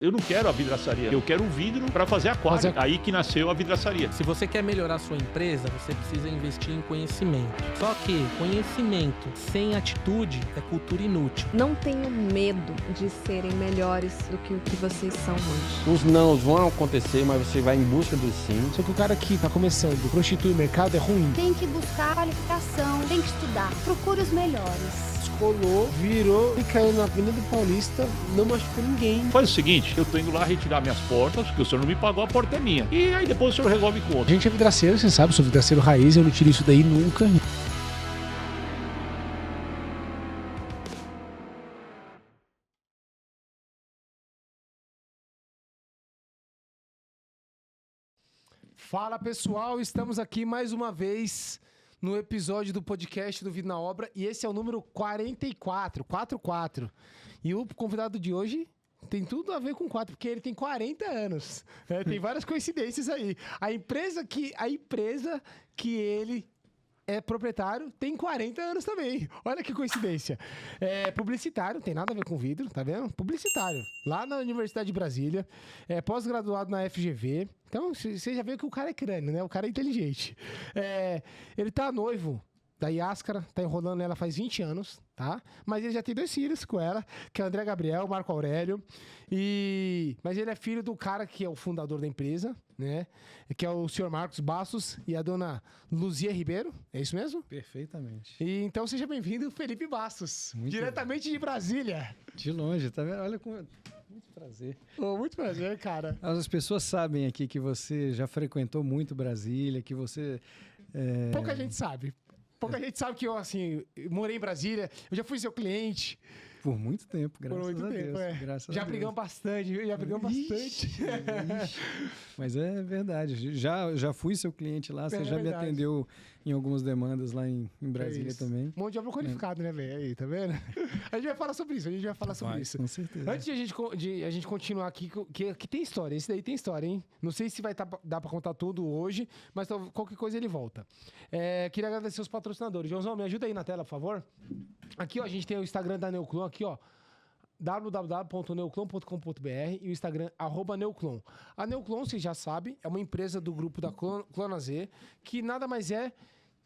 Eu não quero a vidraçaria, eu quero o vidro para fazer aquário. Aí que nasceu a vidraçaria. Se você quer melhorar a sua empresa, você precisa investir em conhecimento. Só que conhecimento sem atitude é cultura inútil. Não tenham medo de serem melhores do que o que vocês são hoje. Os nãos vão acontecer, mas você vai em busca dos sim. Só que o cara que tá começando, prostitui o mercado, é ruim. Tem que buscar qualificação, tem que estudar. Procure os melhores. Colou, virou e caiu na Avenida Paulista, não machucou ninguém. Faz o seguinte, eu tô indo lá retirar minhas portas, porque o senhor não me pagou, a porta é minha. E aí depois o senhor resolve com outro. A gente é vidraceiro, você sabe, sou vidraceiro raiz, eu não tiro isso daí nunca. Fala pessoal, estamos aqui mais uma vez no episódio do podcast do Vida na Obra e esse é o número 44. E o convidado de hoje tem tudo a ver com 4, porque ele tem 40 anos. Né? Tem várias coincidências aí. A empresa que ele é proprietário tem 40 anos também. Olha que coincidência. É publicitário, não tem nada a ver com vidro, tá vendo? Publicitário. Lá na Universidade de Brasília. É pós-graduado na FGV. Então, você já vê que o cara é crânio, né? O cara é inteligente. Ele tá noivo da Yáscara, tá enrolando ela faz 20 anos, tá? Mas ele já tem 2 filhos com ela, que é o André Gabriel, o Marco Aurélio. Mas ele é filho do cara que é o fundador da empresa, né? Que é o senhor Marcos Bastos e a dona Luzia Ribeiro. É isso mesmo? Perfeitamente. E então seja bem-vindo, Felipe Bastos. Muito diretamente de Brasília. De longe, tá vendo? Olha como... Muito prazer. Muito prazer, cara. As pessoas sabem aqui que você já frequentou muito Brasília, que você... Pouca gente sabe. Pouca gente sabe que eu, assim, morei em Brasília, eu já fui seu cliente. Por muito tempo, graças a Deus. Graças já a brigamos Deus. bastante, viu? Já brigamos bastante. Ixi. Mas é verdade. Já fui seu cliente lá, você já me atendeu em algumas demandas lá em Brasília também. Um monte de obra qualificado, né, velho? Aí, tá vendo? A gente vai falar sobre isso, Com certeza. Antes de a gente continuar aqui, que tem história, esse daí tem história, hein? Não sei se vai dar pra contar tudo hoje, mas qualquer coisa ele volta. Queria agradecer os patrocinadores. Joãozão, me ajuda aí na tela, por favor. Aqui, ó, a gente tem o Instagram da Neoclon, aqui, ó, www.neoclon.com.br e o Instagram @neoclon. A Neoclon, vocês já sabem, é uma empresa do grupo da Clonaz, que nada mais é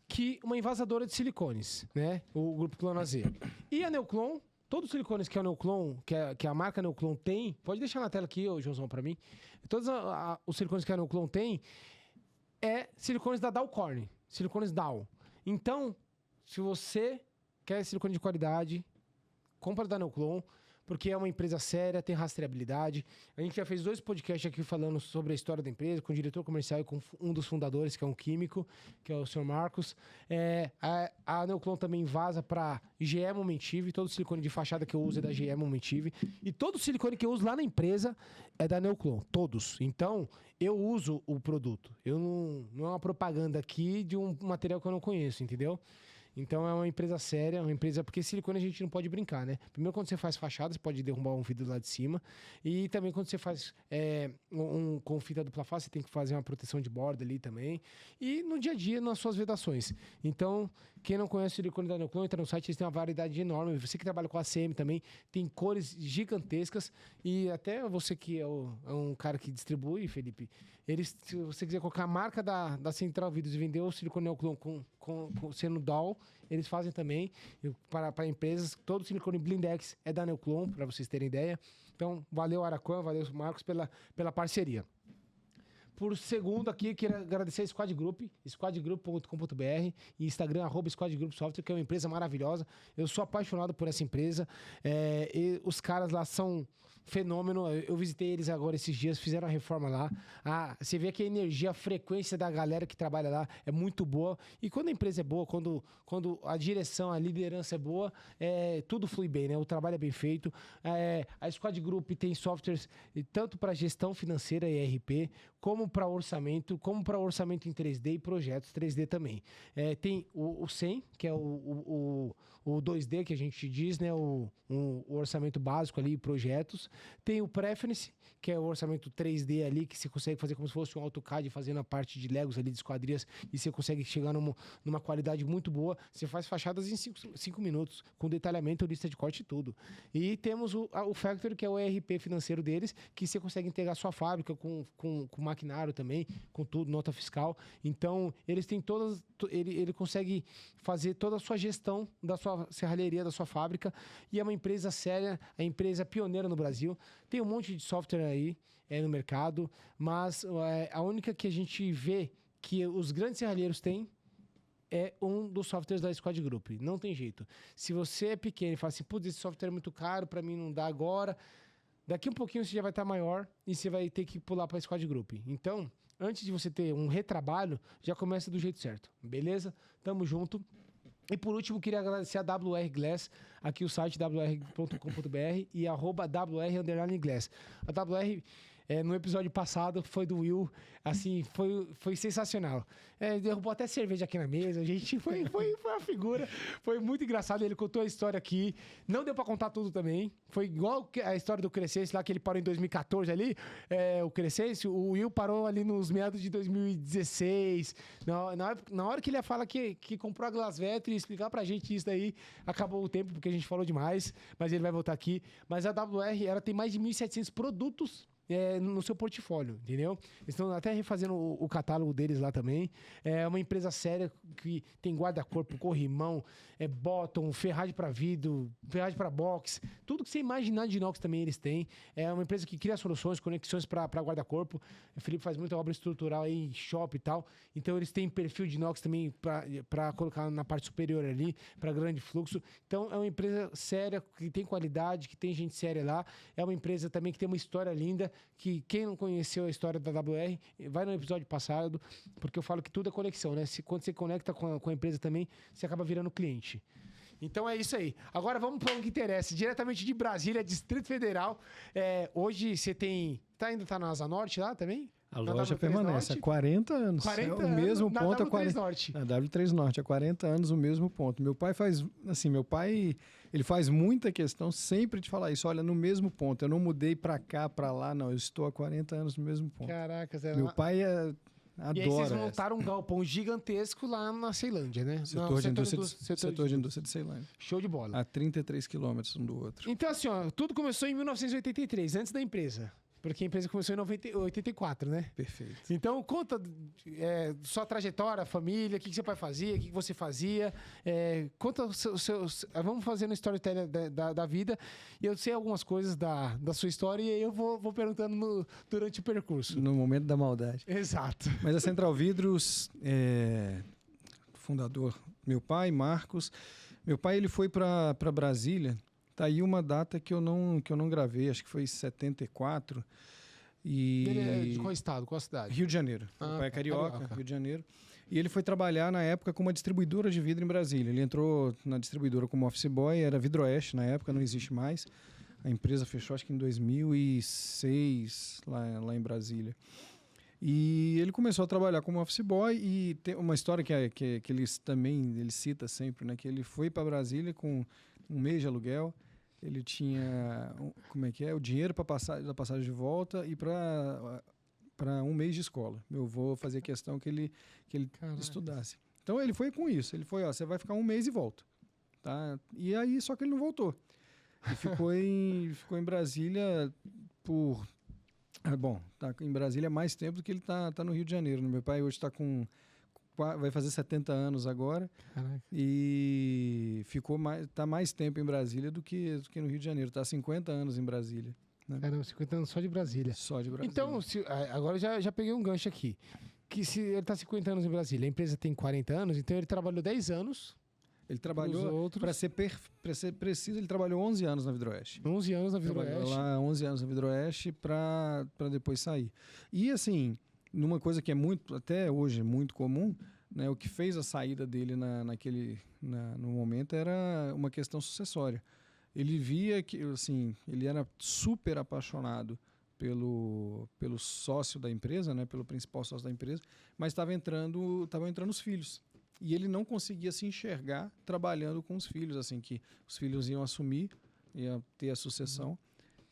que uma envasadora de silicones, né? O grupo Clonaz. E a Neoclon, todos os silicones que a Neoclon, que a marca Neoclon tem, pode deixar na tela aqui, ô Joãozão, pra mim. Todos os silicones que a Neoclon tem é silicones da Dalcorn, silicones Dal. Então, se você quer silicone de qualidade, compra da Neoclon, porque é uma empresa séria, tem rastreabilidade. A gente já fez 2 podcasts aqui falando sobre a história da empresa, com o diretor comercial e com um dos fundadores, que é um químico, que é o Sr. Marcos. A Neoclon também vaza para GE Momentive, todo o silicone de fachada que eu uso é da GE Momentive. E todo o silicone que eu uso lá na empresa é da Neoclon, todos. Então, eu uso o produto. Eu não é uma propaganda aqui de um material que eu não conheço, entendeu? Então é uma empresa séria, uma empresa... Porque silicone a gente não pode brincar, né? Primeiro, quando você faz fachada, você pode derrubar um vidro lá de cima. E também quando você faz com fita dupla face, você tem que fazer uma proteção de borda ali também. E no dia a dia, nas suas vedações. Então, quem não conhece o silicone da Neoclon, entra no site, eles têm uma variedade enorme. Você que trabalha com ACM também, tem cores gigantescas. E até você que é um cara que distribui, Felipe, se você quiser colocar a marca da Central Vidros e vender o silicone Neoclon sendo DAO, eles fazem também para empresas. Todo o silicone Blindex é da Neoclon, para vocês terem ideia. Então, valeu Araquan, valeu Marcos pela parceria. Por segundo aqui, quero agradecer a Squad Group, squadgroup.com.br e Instagram, @squadgroupsoftware, que é uma empresa maravilhosa. Eu sou apaixonado por essa empresa. E os caras lá são fenômeno. Eu visitei eles agora esses dias, fizeram a reforma lá. Você vê que a energia, a frequência da galera que trabalha lá é muito boa. E quando a empresa é boa, quando a direção, a liderança é boa, tudo flui bem, né? O trabalho é bem feito. A Squad Group tem softwares tanto para gestão financeira e ERP, como para orçamento em 3D e projetos 3D também. Tem o 100, que é o 2D que a gente diz, né? O orçamento básico ali, projetos. Tem o Preference, que é o orçamento 3D ali, que você consegue fazer como se fosse um AutoCAD, fazendo a parte de Legos ali, de esquadrias, e você consegue chegar numa qualidade muito boa. Você faz fachadas em 5 minutos, com detalhamento, lista de corte e tudo. E temos o Factory, que é o ERP financeiro deles, que você consegue integrar sua fábrica com maquinário também, com tudo, nota fiscal. Então, eles têm todas... Ele consegue fazer toda a sua gestão da sua serralheria, da sua fábrica, e é uma empresa séria, a empresa pioneira no Brasil. Tem um monte de software aí no mercado, mas a única que a gente vê que os grandes serralheiros têm é um dos softwares da Squad Group. Não tem jeito. Se você é pequeno e fala assim, putz, esse software é muito caro, para mim não dá agora, daqui um pouquinho você já vai estar maior e você vai ter que pular para a Squad Group. Então, antes de você ter um retrabalho, já começa do jeito certo. Beleza? Tamo junto. E por último, queria agradecer a WR Glass, aqui o site wr.com.br e @WR_Glass. A WR, no episódio passado, foi do Will, assim, foi sensacional. Derrubou até cerveja aqui na mesa, a gente foi uma figura, foi muito engraçado, ele contou a história aqui, não deu pra contar tudo também, foi igual a história do Crescense lá, que ele parou em 2014 ali, o Crescense, o Will parou ali nos meados de 2016, na hora que ele ia falar que comprou a Glasvetro e explicar pra gente isso daí, acabou o tempo, porque a gente falou demais, mas ele vai voltar aqui. Mas a WR, ela tem mais de 1.700 produtos no seu portfólio, entendeu? Eles estão até refazendo o catálogo deles lá também. É uma empresa séria que tem guarda-corpo, corrimão, bottom, ferragem para vidro, ferragem para box, tudo que você imaginar de inox também eles têm. É uma empresa que cria soluções, conexões para guarda-corpo. O Felipe faz muita obra estrutural aí em shop e tal. Então eles têm perfil de inox também para colocar na parte superior ali, para grande fluxo. Então é uma empresa séria, que tem qualidade, que tem gente séria lá. É uma empresa também que tem uma história linda, que quem não conheceu a história da WR, vai no episódio passado, porque eu falo que tudo é conexão, né? Quando você conecta com a empresa também, você acaba virando cliente. Então é isso aí. Agora vamos para o que interessa. Diretamente de Brasília, Distrito Federal. Hoje você ainda tá na Asa Norte lá também? A loja permanece há 40 anos. 40 o mesmo anos ponto na W3 Norte. Na W3 Norte, há 40 anos o mesmo ponto. Meu pai ele faz muita questão sempre de falar isso. Olha, no mesmo ponto. Eu não mudei para cá, para lá, não. Eu estou há 40 anos no mesmo ponto. Caraca, Zé. Meu pai adora. E aí vocês montaram um galpão gigantesco lá na Ceilândia, né? Setor de indústria de Ceilândia. Show de bola. A 33 quilômetros um do outro. Então, assim, ó, tudo começou em 1983, antes da empresa. Porque a empresa começou em 84, né? Perfeito. Então, conta sua trajetória, família, o que seu pai fazia, o que você fazia. Conta vamos fazer uma storytelling da vida. E eu sei algumas coisas da sua história e aí eu vou perguntando durante o percurso. No momento da maldade. Exato. Mas a Central Vidros, fundador, meu pai, Marcos. Meu pai, ele foi para Brasília. Tá aí uma data que eu não gravei, acho que foi em 74. E... Ele é de qual estado, qual cidade? Rio de Janeiro. Meu pai é carioca, Rio de Janeiro. E ele foi trabalhar na época com uma distribuidora de vidro em Brasília. Ele entrou na distribuidora como office boy, era Vidroeste na época, não existe mais. A empresa fechou acho que em 2006, lá em Brasília. E ele começou a trabalhar como office boy e tem uma história que ele cita sempre, né? Que ele foi para Brasília com um mês de aluguel, ele tinha o dinheiro para da passagem de volta e para um mês de escola. Meu avô fazia questão que ele estudasse. Então ele foi com isso, ele foi, você vai ficar um mês e volta, tá? E aí só que ele não voltou. Ele ficou em Brasília por tá em Brasília há mais tempo do que ele tá no Rio de Janeiro. Meu pai hoje vai fazer 70 anos agora. Caraca. E tá mais tempo em Brasília do que no Rio de Janeiro. Tá há 50 anos em Brasília. Né? Caramba, 50 anos só de Brasília. Só de Brasília. Então, agora eu já peguei um gancho aqui. Que se ele tá 50 anos em Brasília, a empresa tem 40 anos, então ele trabalhou 10 anos. Ele trabalhou, para ser preciso, ele trabalhou 11 anos na Vidroeste. 11 anos na Vidroeste. Trabalhou lá 11 anos na Vidroeste para depois sair. E assim, numa coisa que até hoje é muito comum, né, o que fez a saída dele no momento era uma questão sucessória. Ele via que, assim, ele era super apaixonado pelo sócio da empresa, né, pelo principal sócio da empresa, mas estavam entrando os filhos. E ele não conseguia se enxergar trabalhando com os filhos, assim, que os filhos iam assumir, ia ter a sucessão.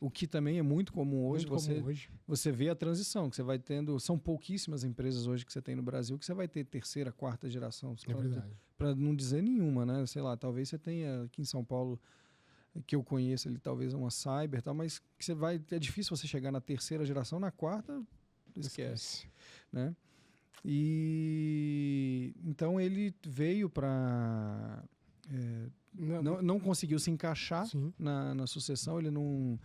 O que também é muito comum hoje, Muito comum hoje. você vê a transição, que você vai tendo... São pouquíssimas empresas hoje que você tem no Brasil que você vai ter terceira, quarta geração. É verdade. Para não dizer nenhuma, né? Sei lá, talvez você tenha aqui em São Paulo, que eu conheço ali, talvez uma Cyber, tal, mas que você vai... É difícil você chegar na terceira geração, na quarta, esquece. Né? E então ele veio para... não conseguiu se encaixar na sucessão, ele não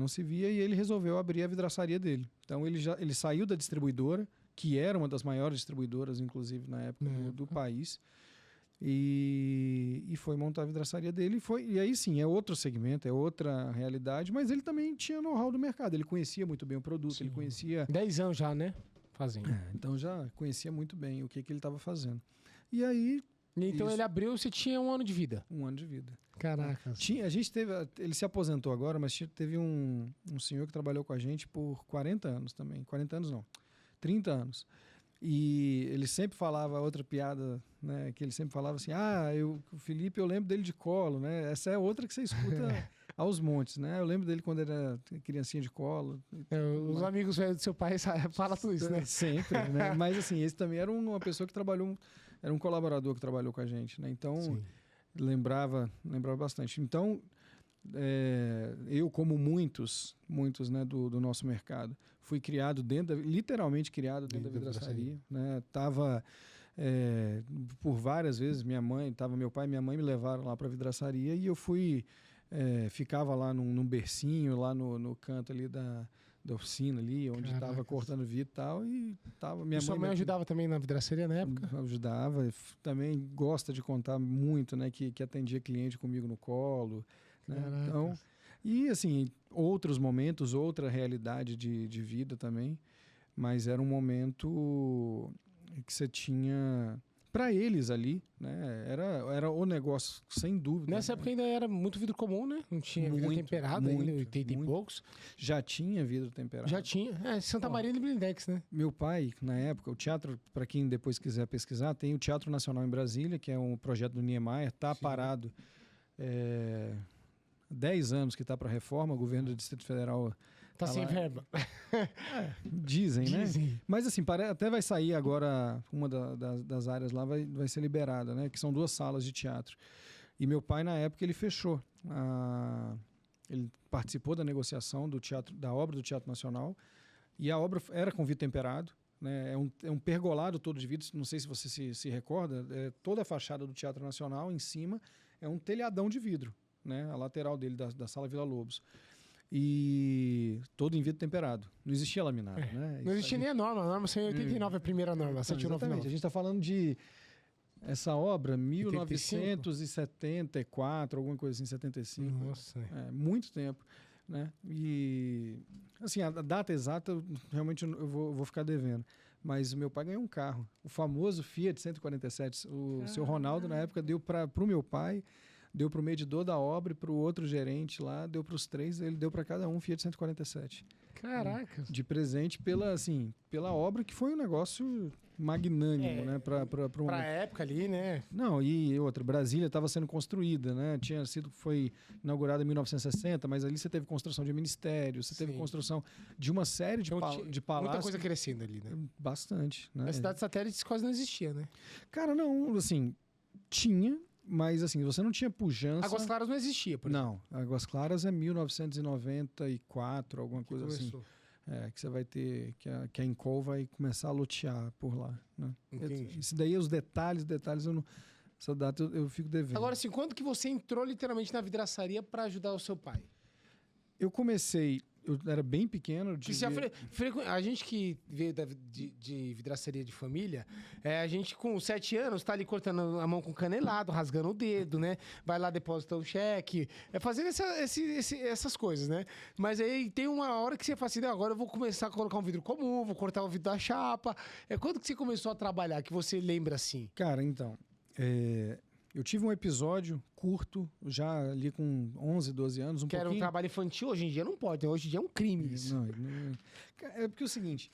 se via, e ele resolveu abrir a vidraçaria dele. Então ele saiu da distribuidora, que era uma das maiores distribuidoras, inclusive, na época do país, e foi montar a vidraçaria dele. E aí sim, é outro segmento, é outra realidade, mas ele também tinha know-how do mercado, ele conhecia muito bem o produto, ele conhecia... 10 anos já, né? Fazendo. Então já conhecia muito bem o que ele estava fazendo. E aí... Então ele abriu, você tinha 1 ano de vida. 1 ano de vida. Caraca. A gente teve... Ele se aposentou agora, mas teve um senhor que trabalhou com a gente por 40 anos também. 40 anos não, 30 anos. E ele sempre falava, outra piada, né? Que ele sempre falava assim, o Felipe, eu lembro dele de colo, né? Essa é outra que você escuta aos montes, né? Eu lembro dele quando era criancinha de colo. Os amigos velhos do seu pai falam tudo isso, né? Sempre, né? Mas assim, esse também era uma pessoa que trabalhou... Era um colaborador que trabalhou com a gente, né? Então, lembrava bastante. Então, eu, como muitos né, do nosso mercado, fui criado literalmente criado dentro da vidraçaria, né? Tava, por várias vezes, meu pai e minha mãe me levaram lá para a vidraçaria e eu ficava lá num bercinho, lá no canto ali da oficina ali, onde estava cortando vidro e tal, e tava... Sua mãe ajudava também na vidraçaria na época? Ajudava, também gosta de contar muito, né, que atendia cliente comigo no colo, né? Então, e assim, outros momentos, outra realidade de vida também, mas era um momento que você tinha... Para eles ali, né? Era o negócio, sem dúvida. Nessa época ainda era muito vidro comum, né? Não tinha vidro temperado, ainda 80 e poucos. Já tinha vidro temperado. Já tinha. Santa Maria de Blindex, né? Meu pai, na época, o teatro, para quem depois quiser pesquisar, tem o Teatro Nacional em Brasília, que é um projeto do Niemeyer, está parado 10 anos que está para reforma, o governo do Distrito Federal... Tá sem verba. Dizem, né? Mas assim, até vai sair agora, uma das áreas lá vai ser liberada, né? Que são 2 salas de teatro. E meu pai, na época, ele fechou. Ele participou da negociação da obra do Teatro Nacional. E a obra era com vidro temperado, né? É um pergolado todo de vidro, não sei se você se recorda. Toda a fachada do Teatro Nacional, em cima, é um telhadão de vidro, né? A lateral dele, da Sala Vila Lobos. E todo em vidro temperado. Não existia laminado, né? Não existia nem a norma 189 é a primeira norma, 799. Exatamente. A gente está falando de essa obra, 1974, alguma coisa assim, 75. Nossa. Muito tempo, né? E, assim, a data exata, realmente eu vou ficar devendo. Mas o meu pai ganhou um carro. O famoso Fiat 147. O seu Ronaldo, na época, deu para o meu pai... Deu para o medidor da obra e para o outro gerente lá, deu para os 3, ele deu para cada um Fiat 147. Caraca! De presente pela obra, que foi um negócio magnânimo, né? Para a época ali, né? Não, e outra, Brasília estava sendo construída, né? Foi inaugurada em 1960, mas ali você teve construção de ministérios, você teve construção de uma série de palácios. Muita coisa crescendo ali, né? Bastante, né? A cidade satélite quase não existia, né? Cara, não, assim, tinha... Mas, assim, você não tinha pujança... Águas Claras não existia, por exemplo. Não, Águas Claras é 1994, alguma coisa assim. Que você vai ter... Que a Encol vai começar a lotear por lá, né? Isso daí, os detalhes, essa data eu fico devendo. Agora, assim, quando que você entrou literalmente na vidraçaria para ajudar o seu pai? Eu comecei... Eu era bem pequeno. A gente que veio de vidraçaria de família, a gente com 7 anos tá ali cortando a mão com canelado, rasgando o dedo, né? Vai lá, deposita o cheque, fazendo essas coisas, né? Mas aí tem uma hora que você fala assim, agora eu vou começar a colocar um vidro comum, vou cortar o vidro da chapa. Quando que você começou a trabalhar, que você lembra assim? Cara, então... Eu tive um episódio curto, já ali com 11, 12 anos, que era um trabalho infantil, hoje em dia não pode, hoje em dia é um crime isso. Não, é porque é o seguinte,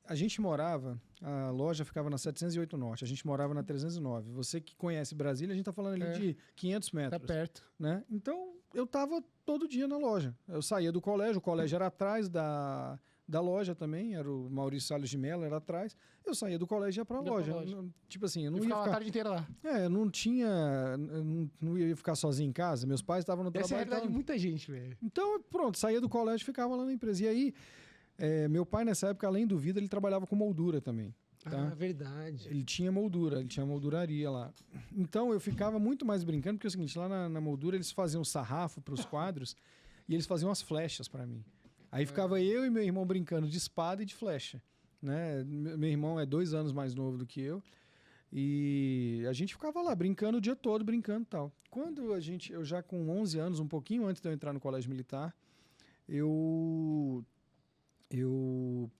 a gente morava, a loja ficava na 708 Norte, a gente morava na 309. Você que conhece Brasília, a gente tá falando ali de 500 metros. Tá perto. Né? Então, eu estava todo dia na loja. Eu saía do colégio, o colégio era atrás da loja também, era o Maurício Salles de Mello, era atrás. Eu saía do colégio e ia pra loja. Tipo assim, eu não ia ficava ficar... a tarde inteira lá. não ia ficar sozinho em casa. Meus pais estavam no Essa é a trabalho. realidade de muita gente, velho. Então, pronto, saía do colégio e ficava lá na empresa. E aí, meu pai, nessa época, além do vidro, ele trabalhava com moldura também. Tá? Ah, verdade. Ele tinha molduraria lá. Então, eu ficava muito mais brincando, porque é o seguinte, lá na moldura, eles faziam sarrafo para os quadros e eles faziam as flechas para mim. Aí ficava eu e meu irmão brincando de espada e de flecha, né? Meu irmão é 2 anos mais novo do que eu. E a gente ficava lá brincando o dia todo, brincando e tal. Quando eu já com 11 anos, um pouquinho antes de eu entrar no colégio militar, eu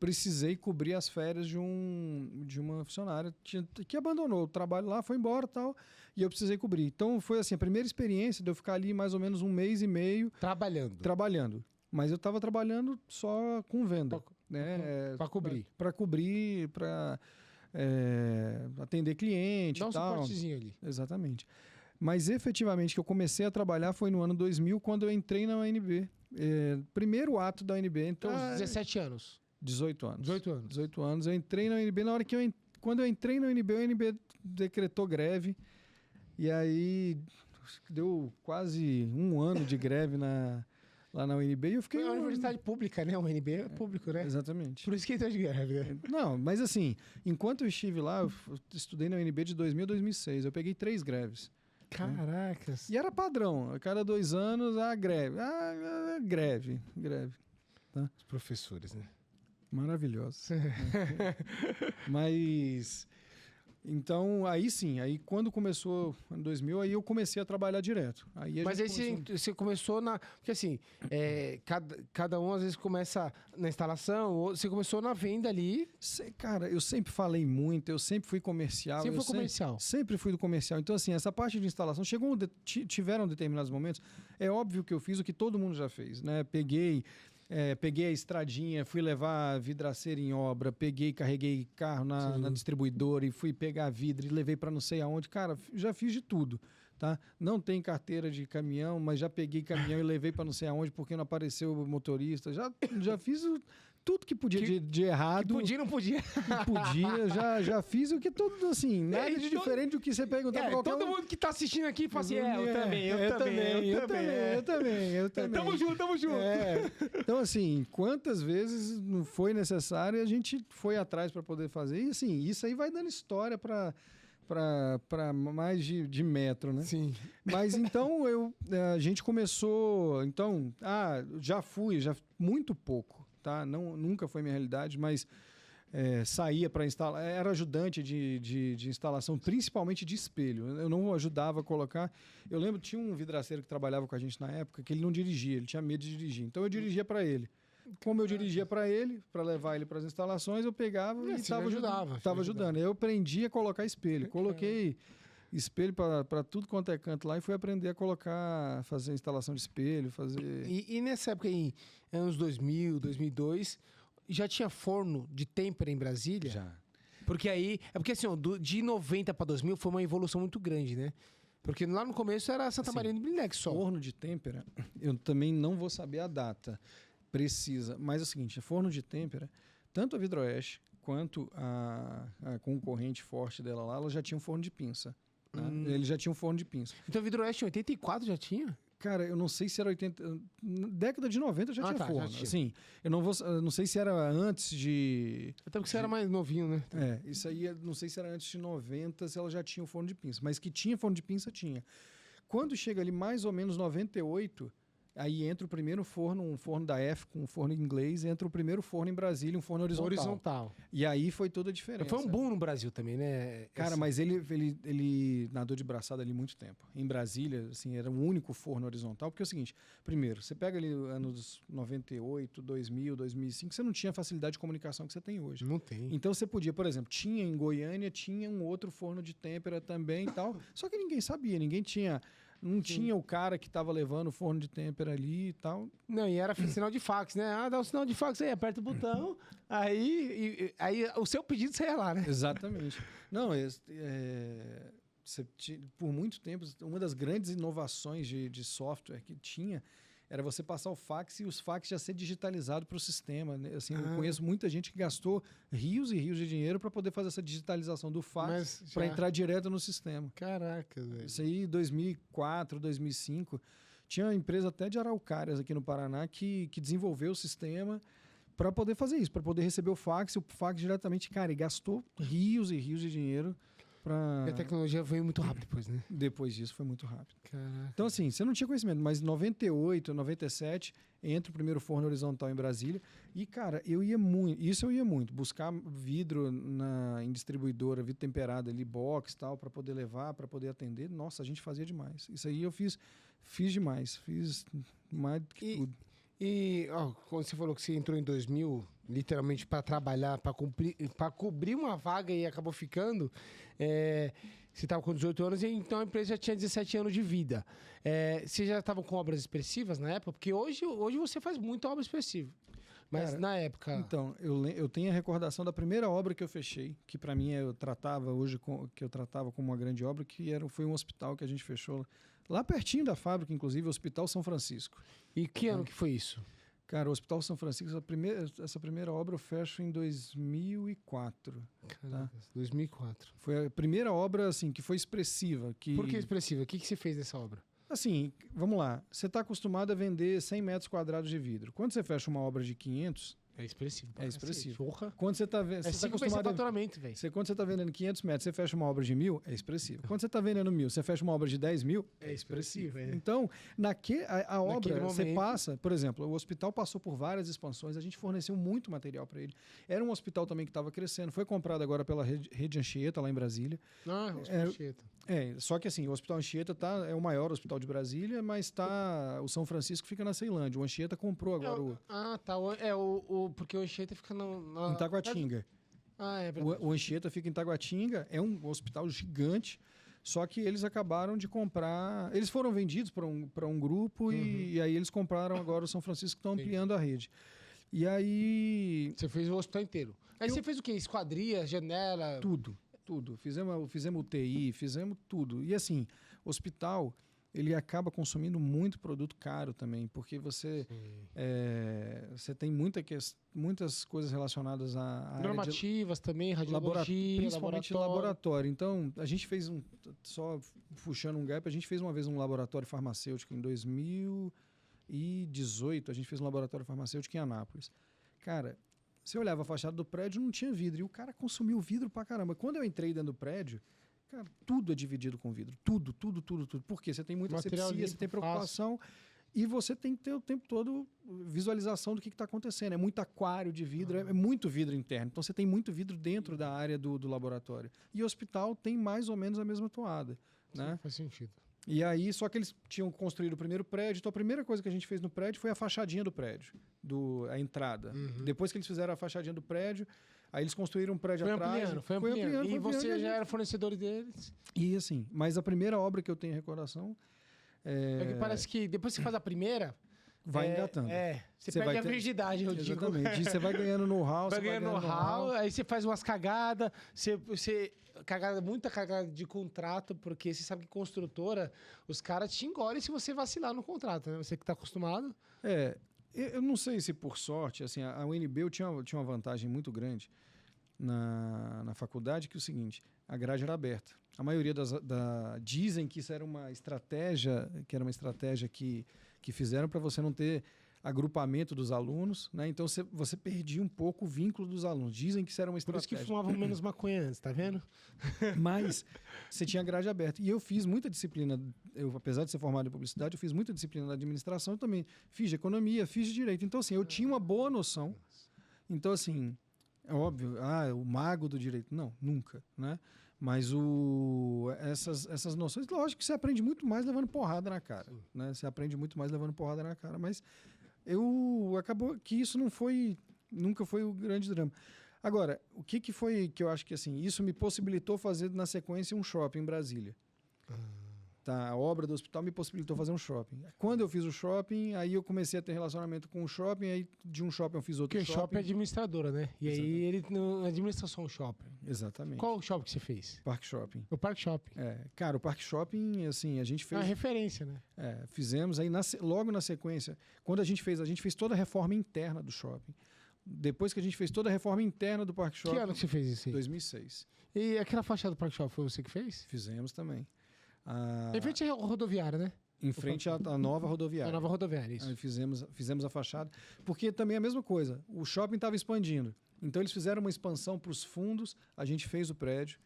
precisei cobrir as férias de uma funcionária que abandonou o trabalho lá, foi embora e tal, e eu precisei cobrir. Então foi assim, a primeira experiência de eu ficar ali mais ou menos 1 mês e meio trabalhando. Mas eu estava trabalhando só com venda, né? Para cobrir. Para cobrir, para atender cliente e tal. Dá um suportezinho ali. Exatamente. Mas efetivamente que eu comecei a trabalhar foi no ano 2000, quando eu entrei na UNB. Primeiro ato da UNB. Então, 17 anos. 18 anos. 18 anos. Eu entrei na UNB. Na hora que quando eu entrei na UNB, a UNB decretou greve. E aí deu quase 1 ano de greve lá na UNB. E eu fiquei... É uma universidade pública, né? O UNB é público, né? Exatamente. Por isso que entrou de greve, né? Não, mas assim, enquanto eu estive lá, eu estudei na UNB de 2000 a 2006. Eu peguei 3 greves. Caracas. E era padrão. A cada 2 anos, greve. Greve. Tá? Os professores, né? Maravilhosos. Mas... Então, aí sim. Aí quando começou em 2000, aí eu comecei a trabalhar direto. Mas aí você começou na... Porque assim, cada um às vezes começa na instalação, ou você começou na venda ali. Cara, eu sempre falei muito, eu sempre fui comercial. Sempre foi comercial. Sempre fui do comercial. Então, assim, essa parte de instalação, tiveram determinados momentos. É óbvio que eu fiz o que todo mundo já fez, né? Peguei a estradinha, fui levar vidraceira em obra, carreguei carro na distribuidora e fui pegar vidro e levei para não sei aonde. Cara, já fiz de tudo, tá? Não tem carteira de caminhão, mas já peguei caminhão e levei para não sei aonde porque não apareceu o motorista. Já fiz tudo que podia de errado. Que podia e não podia. Que podia, já fiz o que tudo, assim, nada de diferente do que você perguntar pra qualquer todo mundo que tá assistindo aqui fala assim, eu também. Tamo junto. Então, assim, quantas vezes não foi necessário, a gente foi atrás para poder fazer. E, assim, isso aí vai dando história para mais de metro, né? Sim. Mas, então, a gente começou... Então, já muito pouco, tá? Nunca foi minha realidade, mas saía para instalar... Era ajudante de instalação, principalmente de espelho. Eu não ajudava a colocar... Eu lembro, tinha um vidraceiro que trabalhava com a gente na época, que ele não dirigia, ele tinha medo de dirigir. Então, eu dirigia para ele. Como eu dirigia para ele, para levar ele para as instalações, eu pegava e estava ajudando. Eu aprendi a colocar espelho. Coloquei espelho para tudo quanto é canto lá e fui aprender a fazer instalação de espelho, fazer... E nessa época, em anos 2000, 2002, já tinha forno de têmpera em Brasília? Já. Porque aí... Porque assim, de 90 para 2000 foi uma evolução muito grande, né? Porque lá no começo era Santa Maria de Blindex só. Forno de têmpera, eu também não vou saber a data precisa. Mas é o seguinte, forno de têmpera, tanto a Vidroeste quanto a concorrente forte dela lá, ela já tinha um forno de pinça. Tá? Ele já tinha um forno de pinça. Então a Vidroeste em 84 já tinha? Cara, eu não sei se era 80... Década de 90 já tinha forno. Já tinha. Assim, eu não sei se era antes de... Até porque você era mais novinho, né? Isso aí, não sei se era antes de 90, se ela já tinha um forno de pinça. Mas que tinha forno de pinça, tinha. Quando chega ali mais ou menos 98... Aí entra o primeiro forno, um forno da F com um forno inglês, entra o primeiro forno em Brasília, um forno horizontal. E aí foi toda a diferença. Foi um boom no Brasil também, né? Cara, mas ele nadou de braçada ali muito tempo. Em Brasília, assim, era o único forno horizontal, porque é o seguinte, primeiro, você pega ali anos 98, 2000, 2005, você não tinha a facilidade de comunicação que você tem hoje. Não tem. Então você podia, por exemplo, tinha em Goiânia, tinha um outro forno de têmpera também e tal, só que ninguém sabia, não tinha o cara que estava levando o forno de têmpera ali e tal. Não, e era sinal de fax, né? Dá o sinal de fax aí, aperta o botão, aí o seu pedido saia lá, né? Exatamente. Não, por muito tempo, uma das grandes inovações de software que tinha era você passar o fax e os fax já ser digitalizado para o sistema. Né? Assim, eu conheço muita gente que gastou rios e rios de dinheiro para poder fazer essa digitalização do fax para entrar direto no sistema. Caraca, velho. Isso aí, 2004, 2005. Tinha uma empresa até de Araucárias aqui no Paraná que desenvolveu o sistema para poder fazer isso, para poder receber o fax diretamente. Cara, e gastou rios e rios de dinheiro. E a tecnologia veio muito rápido depois, né? Depois disso foi muito rápido. Caraca. Então, assim, você não tinha conhecimento, mas em 98, 97, entra o primeiro forno horizontal em Brasília. E, cara, eu ia muito. Buscar vidro em distribuidora, vidro temperado ali, box e tal, para poder levar, para poder atender. Nossa, a gente fazia demais. Isso aí eu fiz demais. Fiz mais do que tudo. E quando você falou que você entrou em 2000, literalmente para trabalhar, para cobrir uma vaga e acabou ficando, você estava com 18 anos e então a empresa já tinha 17 anos de vida. Você já estava com obras expressivas na época? Porque hoje você faz muita obra expressiva. Mas cara, na época... Então, eu tenho a recordação da primeira obra que eu fechei, que para mim eu tratava como uma grande obra, foi um hospital que a gente fechou lá pertinho da fábrica, inclusive, o Hospital São Francisco. E que ano que foi isso? Cara, o Hospital São Francisco, essa primeira obra eu fecho em 2004. Caraca, tá? 2004. Foi a primeira obra, assim, que foi expressiva. Por que expressiva? O que você fez nessa obra? Assim, vamos lá. Você está acostumado a vender 100 metros quadrados de vidro. Quando você fecha uma obra de 500... É expressivo. É expressivo. Porra. Quando você está vendo... É 5 vezes faturamento, velho. Quando você está vendendo 500 metros, você fecha uma obra de 1.000, é expressivo. Quando você está vendendo 1.000, você fecha uma obra de 10.000, é expressivo. Então, a obra, você passa... Por exemplo, o hospital passou por várias expansões, a gente forneceu muito material para ele. Era um hospital também que estava crescendo. Foi comprado agora pela Rede Anchieta, lá em Brasília. Ah, o Hospital Anchieta. Só que assim, o Hospital Anchieta é o maior hospital de Brasília, mas o São Francisco fica na Ceilândia. O Anchieta comprou agora tá. Porque o Anchieta fica em Taguatinga. É verdade. O Anchieta fica em Taguatinga, é um hospital gigante, só que eles acabaram de comprar... Eles foram vendidos para um grupo e aí eles compraram agora o São Francisco, que estão ampliando a rede. E aí... Você fez o hospital inteiro. Aí você fez o quê? Esquadria, janela... Tudo. Fizemos UTI, fizemos tudo. E assim, hospital, ele acaba consumindo muito produto caro também, porque você tem muitas coisas relacionadas à normativas também, radiologia, principalmente laboratório. Então, a gente fez só puxando um gap, a gente fez uma vez um laboratório farmacêutico em 2018, a gente fez um laboratório farmacêutico em Anápolis. Cara, você olhava a fachada do prédio, não tinha vidro. E o cara consumiu vidro pra caramba. Quando eu entrei dentro do prédio, cara, tudo é dividido com vidro. Tudo. Por quê? Você tem muita asepsia, você tem preocupação. E você tem que ter o tempo todo visualização do que está acontecendo. É muito aquário de vidro, é muito vidro interno. Então, você tem muito vidro dentro da área do laboratório. E o hospital tem mais ou menos a mesma toada. Né? Faz sentido. E aí, só que eles tinham construído o primeiro prédio, então a primeira coisa que a gente fez no prédio foi a fachadinha do prédio, a entrada. Depois que eles fizeram a fachadinha do prédio, aí eles construíram um prédio atrás. Foi ampliando. E você já era fornecedor deles? E assim, mas a primeira obra que eu tenho em recordação... É que parece que depois que você faz a primeira... Vai engatando. Você perde a virgindade, eu digo. Exatamente. Você vai ganhando know-how. Vai ganhando know-how, aí você faz umas cagadas, muita cagada de contrato, porque você sabe que construtora, os caras te engolem se você vacilar no contrato, né? Você que está acostumado. Eu não sei se por sorte, assim, a UNB tinha uma vantagem muito grande na faculdade, que é o seguinte, a grade era aberta. A maioria dizem que isso era uma estratégia, que fizeram para você não ter agrupamento dos alunos, né? Então você perdia um pouco o vínculo dos alunos. Dizem que isso era uma estratégia. Por isso que fumavam menos maconha antes, tá vendo? Mas você tinha grade aberta. E eu fiz muita disciplina, apesar de ser formado em publicidade, eu fiz muita disciplina na administração também. Fiz de economia, fiz de direito. Então, assim, eu tinha uma boa noção. Então, assim, é óbvio, o mago do direito. Não, nunca, né? Mas essas noções, lógico que você aprende muito mais levando porrada na cara. Né? Você aprende muito mais levando porrada na cara. Mas acabou que isso nunca foi o grande drama. Agora, o que foi que eu acho que assim, isso me possibilitou fazer na sequência um shopping em Brasília. Tá? A obra do hospital me possibilitou fazer um shopping. Quando eu fiz o shopping, aí eu comecei a ter relacionamento com o shopping, aí de um shopping eu fiz outro Porque o shopping é administradora, né? E aí ele não administra só um shopping. Exatamente. Qual o shopping que você fez? Parque Shopping. O Parque Shopping. Cara, o Parque Shopping, assim, a gente É fez... uma referência, né? Fizemos, aí logo na sequência, quando a gente fez toda a reforma interna do shopping. Depois que a gente fez toda a reforma interna do Parque Shopping... Que ano que você fez isso aí? 2006. E aquela fachada do Parque Shopping foi você que fez? Fizemos também. Em frente à rodoviária, né? Em frente à nova rodoviária. A nova rodoviária, isso. Aí fizemos a fachada. Porque também é a mesma coisa. O shopping estava expandindo. Então eles fizeram uma expansão para os fundos, a gente fez o prédio.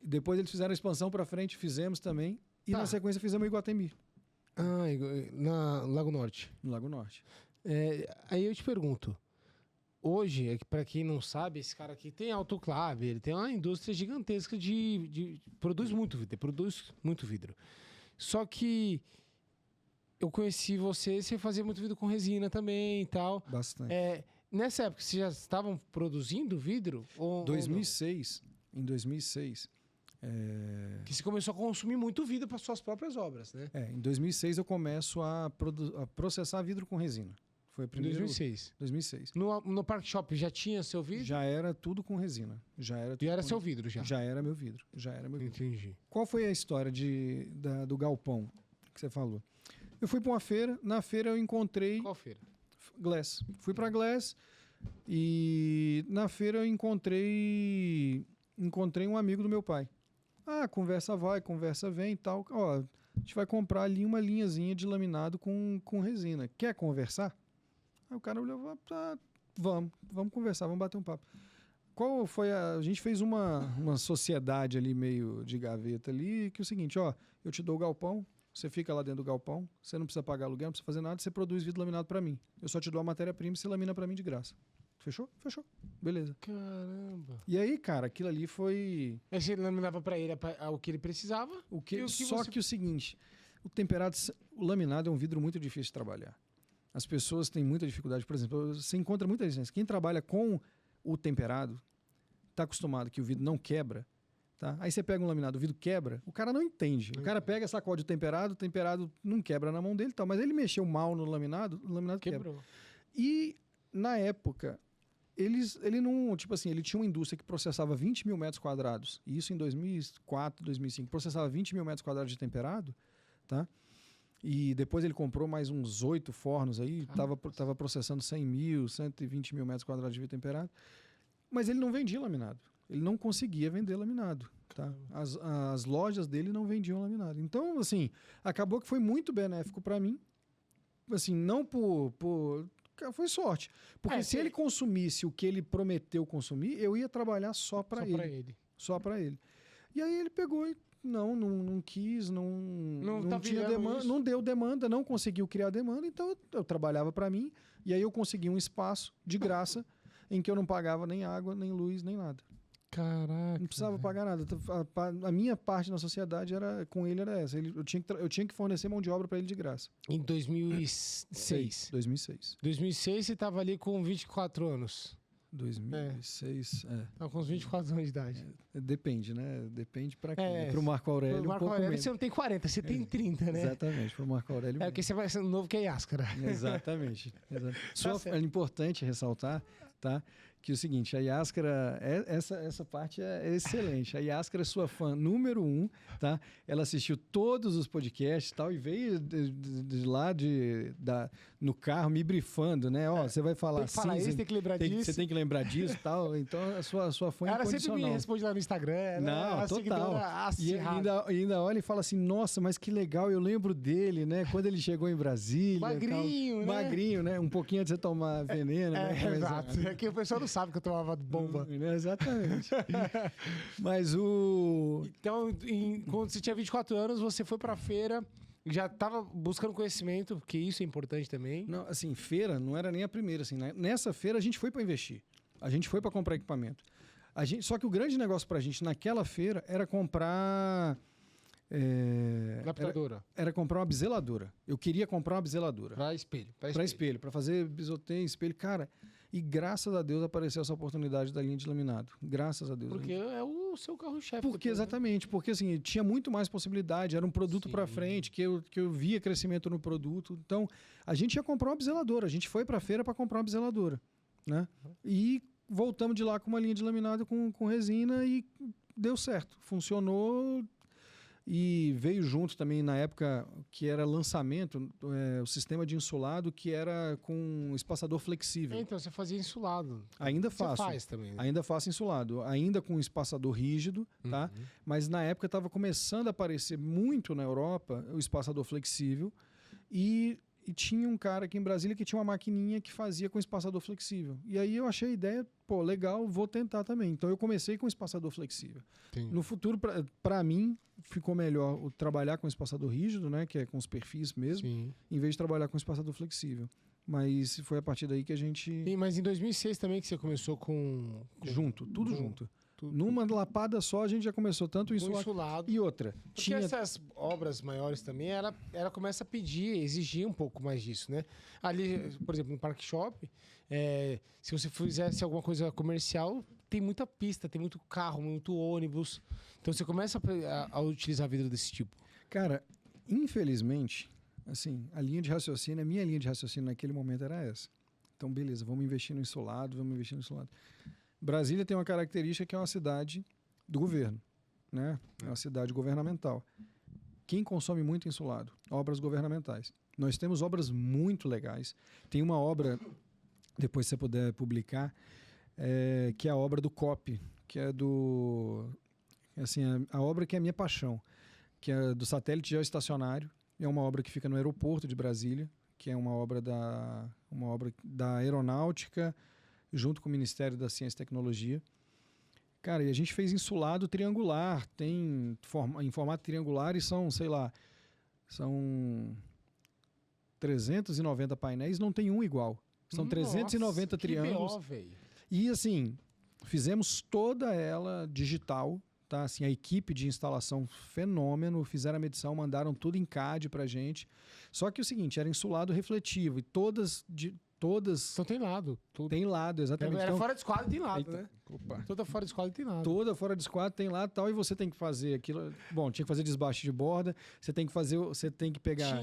Depois eles fizeram a expansão para frente, fizemos também. E na sequência fizemos o Iguatemi. Na Lago Norte. No Lago Norte. Aí eu te pergunto. Hoje, para quem não sabe, esse cara aqui tem autoclave, ele tem uma indústria gigantesca produz muito vidro. Só que eu conheci você fazia muito vidro com resina também e tal. Bastante. Nessa época, vocês já estavam produzindo vidro? Em 2006. Que você começou a consumir muito vidro para suas próprias obras, né? Em 2006 eu começo a processar vidro com resina. Foi o primeiro... 2006. No Parque Shopping já tinha seu vidro? Já era tudo com resina. Já era seu vidro, já? Já era meu vidro. Entendi. Qual foi a história do galpão que você falou? Eu fui para uma feira. Na feira eu encontrei... Qual feira? Glass. Fui para Glass e na feira eu encontrei um amigo do meu pai. Conversa vai, conversa vem e tal. A gente vai comprar ali uma linhazinha de laminado com resina. Quer conversar? Aí o cara olhou, vamos conversar, vamos bater um papo. Qual foi a gente fez uma sociedade ali meio de gaveta ali, que é o seguinte, eu te dou o galpão, você fica lá dentro do galpão, você não precisa pagar aluguel, não precisa fazer nada, você produz vidro laminado para mim. Eu só te dou a matéria-prima e você lamina para mim de graça. Fechou? Fechou. Beleza. Caramba. E aí, cara, aquilo ali foi... Aí você laminava para ele o que ele precisava? Só que o seguinte, o laminado é um vidro muito difícil de trabalhar. As pessoas têm muita dificuldade. Por exemplo, você encontra muita resistência. Quem trabalha com o temperado está acostumado que o vidro não quebra. Tá? Aí você pega um laminado, o vidro quebra, o cara não entende. O cara pega, sacode o temperado não quebra na mão dele, tal, mas ele mexeu mal no laminado, o laminado quebrou. E, na época, ele não... Tipo assim, ele tinha uma indústria que processava 20 mil metros quadrados. E isso em 2004, 2005. Processava 20 mil metros quadrados de temperado, tá? E depois ele comprou mais uns 8 fornos aí, tava processando 100 mil, 120 mil metros quadrados de vidro temperado. Mas ele não vendia laminado. Ele não conseguia vender laminado. Tá? As lojas dele não vendiam laminado. Então, assim, acabou que foi muito benéfico para mim. Assim, não foi sorte. Porque se ele consumisse o que ele prometeu consumir, eu ia trabalhar só para ele. Só para ele. E aí ele pegou e não quis, não tinha demanda, não deu demanda, não conseguiu criar demanda, então eu trabalhava para mim e aí eu consegui um espaço de graça em que eu não pagava nem água, nem luz, nem nada. Caraca. Não precisava pagar nada. A minha parte na sociedade com ele era essa. Eu tinha que fornecer mão de obra para ele de graça. Em 2006. 2006 você estava ali com 24 anos. 2006, Tava com uns 24 anos de idade. Depende, né? Depende pra quem. Pro Marco Aurélio, Marco Aurélio você não tem 40, você tem 30, né? Exatamente, pro Marco Aurélio. Porque você vai ser novo que a Iáscara. Exatamente. É importante ressaltar, tá? Que é o seguinte, a Iáscara, essa parte é excelente. A Iáscara é sua fã número 1, tá? Ela assistiu todos os podcasts e tal, e veio de lá no carro me brifando, né? Você vai falar assim. Tem que lembrar disso. Você tem que lembrar disso e tal. Então, a sua fã é incondicional. Ela sempre me responde lá no Instagram. Não, total. E ainda olha e fala assim, nossa, mas que legal, eu lembro dele, né? Quando ele chegou em Brasília. Magrinho, né? Magrinho, né? Um pouquinho antes de você tomar veneno, né? Exato. É que o pessoal não sabe que eu tomava bomba. Exatamente. Mas Então, quando você tinha 24 anos, você foi pra feira, já estava buscando conhecimento, porque isso é importante também. Não, assim, feira não era nem a primeira. Assim, né? Nessa feira a gente foi para investir. A gente foi para comprar equipamento. Só que o grande negócio pra gente naquela feira era comprar... Era comprar uma biseladora. Eu queria comprar uma biseladora. Para espelho. Para espelho. Para fazer bisoteio, espelho. Cara, E graças a Deus apareceu essa oportunidade da linha de laminado. Graças a Deus. Porque é o seu carro-chefe. Porque, exatamente, porque assim, tinha muito mais possibilidade, era um produto para frente, que eu via crescimento no produto. Então, a gente ia comprar uma biseladora, a gente foi para a feira para comprar uma biseladora, né? E voltamos de lá com uma linha de laminado com resina e deu certo, funcionou. E veio junto também na época que era lançamento, o sistema de insulado que era com espaçador flexível. Então, você fazia insulado. Ainda faço. Você faz também. Né? Ainda faço insulado, ainda com espaçador rígido, tá? Mas na época estava começando a aparecer muito na Europa o espaçador flexível e tinha um cara aqui em Brasília que tinha uma maquininha que fazia com espaçador flexível. E aí eu achei a ideia, pô, legal, vou tentar também. Então eu comecei com espaçador flexível. Sim. No futuro, para mim, ficou melhor o trabalhar com espaçador rígido, né, que é com os perfis mesmo, Sim. em vez de trabalhar com espaçador flexível. Mas foi a partir daí que a gente... Mas em 2006 também que você começou com... Junto, tudo junto. Numa lapada só a gente já começou tanto insulado. E outra. Porque essas obras maiores também, ela começa a pedir, exigir um pouco mais disso, né? Ali, por exemplo, no Parque Shopping, se você fizesse alguma coisa comercial, tem muita pista, tem muito carro, muito ônibus. Então você começa a utilizar vidro desse tipo. Cara, infelizmente, assim, a minha linha de raciocínio naquele momento era essa. Então, beleza, vamos investir no insulado. Brasília tem uma característica que é uma cidade do governo, né? É uma cidade governamental. Quem consome muito insulado? Obras governamentais. Nós temos obras muito legais. Tem uma obra, depois se você puder publicar, que é a obra do COP, que é assim, a obra que é a minha paixão, que é do satélite geoestacionário. É uma obra que fica no aeroporto de Brasília, que é uma obra da aeronáutica, junto com o Ministério da Ciência e Tecnologia. Cara, e a gente fez insulado triangular, em formato triangular e são 390 painéis, não tem um igual. São 390 triângulos. BO, véio. E assim, fizemos toda ela digital, tá? Assim, a equipe de instalação fenômeno, fizeram a medição, mandaram tudo em CAD pra gente. Só que o seguinte, era insulado refletivo e todas... Então tem lado. Tudo. Tem lado, exatamente. Era fora de esquadro tem lado, né? Opa. Toda fora de esquadro tem lado. Toda fora de esquadro tem lado e tal, e você tem que fazer aquilo... Bom, tinha que fazer desbaste de borda, você tem que pegar...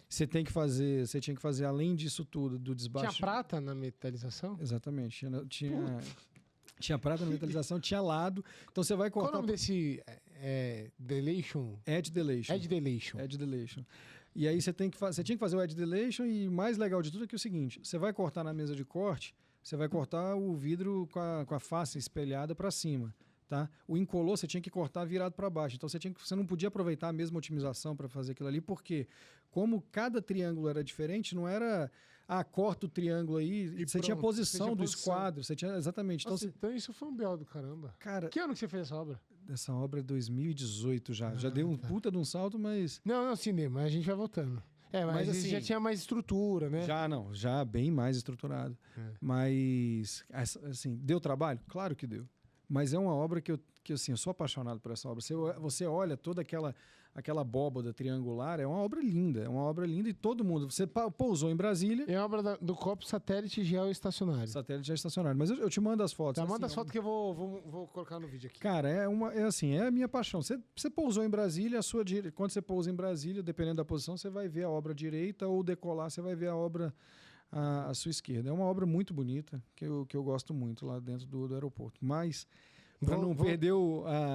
Você tinha que fazer, além disso tudo, do desbaste... Tinha prata na metalização? Exatamente. Tinha prata na metalização, tinha lado. Então você vai cortar... Qual o nome desse... Delation? Edge Delation. E aí você tinha que fazer o Edge Delation e o mais legal de tudo é que é o seguinte, você vai cortar na mesa de corte, você vai cortar o vidro com a face espelhada para cima, tá? O incolor você tinha que cortar virado para baixo, então você não podia aproveitar a mesma otimização para fazer aquilo ali, porque como cada triângulo era diferente, não era... corta o triângulo aí, você tinha a posição do esquadro, você tinha... Exatamente. Nossa, então isso foi um BO do caramba. Cara... Que ano que você fez essa obra? Essa obra é 2018 já. Já deu um puta de um salto, mas... Não, cinema, a gente vai voltando. Mas assim, já tinha mais estrutura, né? Já bem mais estruturado. Mas, assim, deu trabalho? Claro que deu. Mas é uma obra que assim, eu sou apaixonado por essa obra. Você olha toda aquela abóbada triangular, é uma obra linda. E todo mundo... Você pousou em Brasília... É a obra do COP Satélite Geoestacionário. Satélite Geoestacionário. Mas eu te mando as fotos. Tá, manda as fotos que eu vou colocar no vídeo aqui. Cara, é a minha paixão. Você pousou em Brasília, quando você pousa em Brasília, dependendo da posição, você vai ver a obra à direita, ou decolar, você vai ver a obra à sua esquerda. É uma obra muito bonita, que eu gosto muito lá dentro do aeroporto. Mas... Pra não perder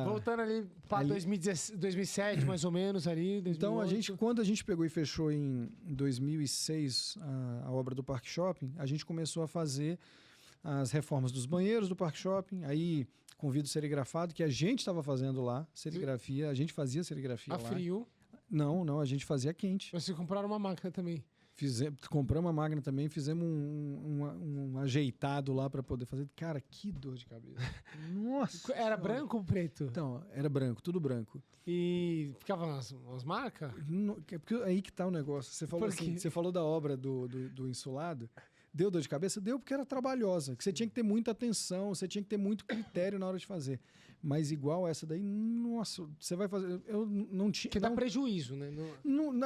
Voltando ali para 2007, mais ou menos, ali. 2008. Então, quando a gente pegou e fechou em 2006 a obra do Parque Shopping, a gente começou a fazer as reformas dos banheiros do Parque Shopping, aí com vidro serigrafado, que a gente estava fazendo lá, serigrafia, a gente fazia serigrafia lá. A frio? Não, a gente fazia quente. Mas vocês compraram uma máquina também? Compramos uma máquina também, fizemos um ajeitado lá para poder fazer. Cara, que dor de cabeça. Nossa! Era branco ou preto? Então, era branco, tudo branco. E ficavam umas marcas? Porque aí que tá o negócio. Você falou da obra do insulado. Deu dor de cabeça? Deu porque era trabalhosa, que você tinha que ter muita atenção, você tinha que ter muito critério na hora de fazer. Mas igual essa daí, nossa, você vai fazer... Eu não tinha... Que dá prejuízo, né?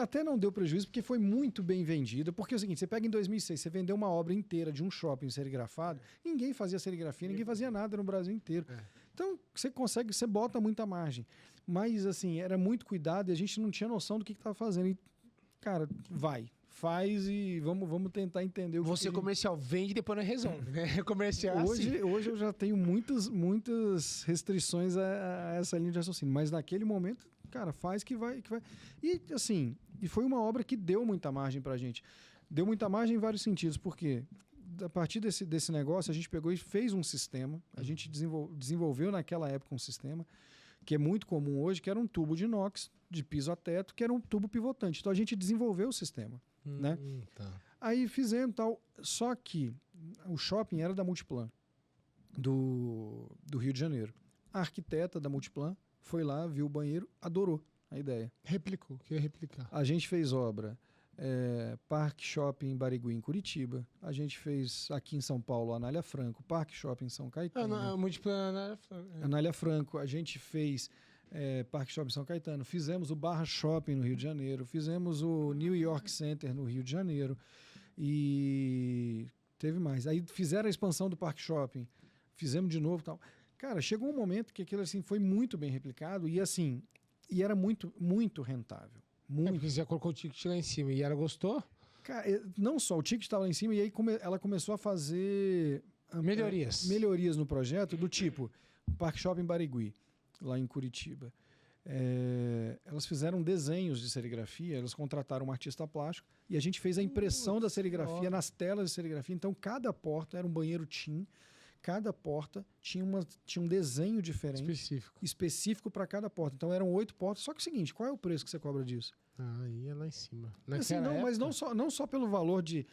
Até não deu prejuízo, porque foi muito bem vendida. Porque é o seguinte, você pega em 2006, você vendeu uma obra inteira de um shopping serigrafado, ninguém fazia serigrafia, ninguém fazia nada no Brasil inteiro. Então, você bota muita margem. Mas, assim, era muito cuidado e a gente não tinha noção do que estava fazendo. E, cara, faz e vamos tentar entender o que Você comercial vende e depois não resolve, né? Comercial hoje eu já tenho muitas restrições a essa linha de raciocínio, mas naquele momento, cara, faz que vai. E assim, foi uma obra que deu muita margem pra gente. Deu muita margem em vários sentidos, porque a partir desse negócio a gente pegou e fez um sistema, a gente desenvolveu naquela época um sistema que é muito comum hoje, que era um tubo de inox de piso a teto, que era um tubo pivotante. Então a gente desenvolveu o sistema, né? Tá. Aí fizemos tal, só que o shopping era da Multiplan, do Rio de Janeiro. A arquiteta da Multiplan foi lá, viu o banheiro, adorou a ideia. Replicou, queria replicar. A gente fez obra Parque Shopping Barigui em Curitiba, a gente fez aqui em São Paulo Anália Franco, Parque Shopping São Caetano, Anália Franco, a gente fez Parque Shopping São Caetano, fizemos o Barra Shopping no Rio de Janeiro, fizemos o New York Center no Rio de Janeiro e teve mais. Aí fizeram a expansão do Parque Shopping, fizemos de novo e tal. Cara, chegou um momento que aquilo assim foi muito bem replicado e assim, e era muito, muito rentável. Porque você já colocou o ticket lá em cima e ela gostou? Cara, não só o ticket estava lá em cima, e aí ela começou a fazer melhorias no projeto, do tipo Parque Shopping Barigui, lá em Curitiba. Elas fizeram desenhos de serigrafia, elas contrataram um artista plástico e a gente fez a impressão da serigrafia nas telas de serigrafia. Então, cada porta era um banheiro TIM, cada porta tinha um desenho diferente, específico para cada porta. Então, eram 8 portas. Só que é o seguinte, qual é o preço que você cobra disso? Aí é lá em cima. Assim, mas não só pelo valor de...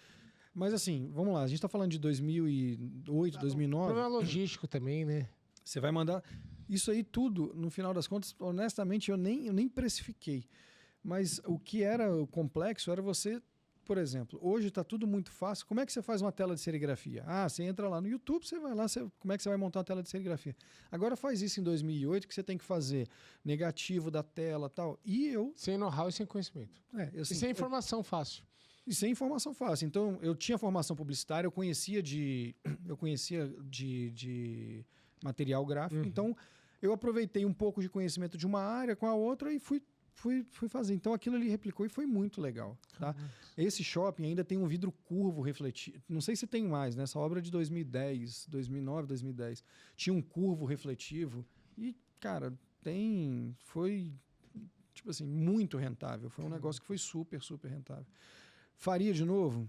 Mas assim, vamos lá, a gente está falando de 2008, 2009. O problema logístico também, né? Você vai mandar... Isso aí tudo, no final das contas, honestamente, eu nem precifiquei. Mas o que era o complexo era você... Por exemplo, hoje está tudo muito fácil. Como é que você faz uma tela de serigrafia? Você entra lá no YouTube, você vai lá, como é que você vai montar uma tela de serigrafia? Agora faz isso em 2008, que você tem que fazer negativo da tela e tal. Sem know-how e sem conhecimento. E sem informação fácil. E sem informação fácil. Então, eu tinha formação publicitária, eu conhecia de material gráfico. Então, eu aproveitei um pouco de conhecimento de uma área com a outra e fui fazer. Então, aquilo ali replicou e foi muito legal. Tá? Esse shopping ainda tem um vidro curvo refletido. Não sei se tem mais, né? Essa obra é de 2010, 2009, 2010. Tinha um curvo refletivo e, cara, foi, tipo assim, muito rentável. Foi um negócio que foi super, super rentável. Faria de novo?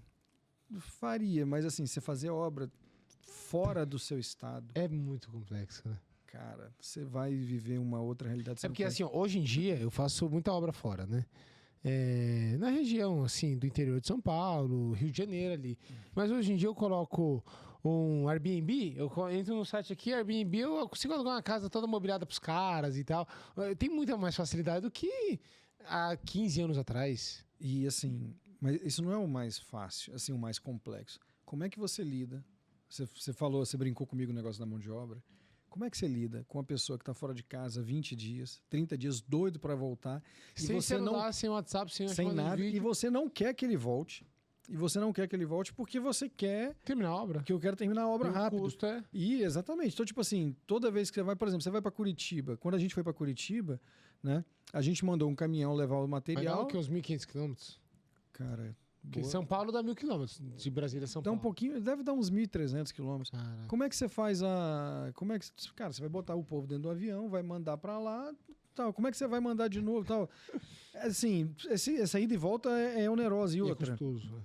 Faria, mas assim, você fazer obra fora do seu estado... É muito complexo, né? Cara, você vai viver uma outra realidade. Porque assim, hoje em dia eu faço muita obra fora, né? Na região, assim, do interior de São Paulo, Rio de Janeiro ali. Mas hoje em dia eu coloco um Airbnb, eu entro no site aqui, Airbnb, eu consigo alugar uma casa toda mobiliada pros caras e tal. Tem muita mais facilidade do que há 15 anos atrás. E assim, mas isso não é o mais fácil, assim, o mais complexo. Como é que você lida? Você brincou comigo no negócio da mão de obra. Como é que você lida com uma pessoa que está fora de casa 20 dias, 30 dias, doido para voltar? Sem celular, sem WhatsApp, sem nada. E você não quer que ele volte. Porque você quer... terminar a obra. Que eu quero terminar a obra rápido. Custo Exatamente. Então, tipo assim, toda vez que você vai... Por exemplo, você vai para Curitiba. Quando a gente foi para Curitiba, né? A gente mandou um caminhão levar o material... Vai dar o quê? Uns 1.500 quilômetros? Cara... Porque São Paulo dá 1.000 quilômetros, de Brasília a São Paulo. Dá um pouquinho, deve dar uns 1.300 quilômetros. Como é que você faz cara, você vai botar o povo dentro do avião, vai mandar pra lá, tal. Como é que você vai mandar de novo, tal? Assim, essa ida e volta é onerosa e outra. É custoso.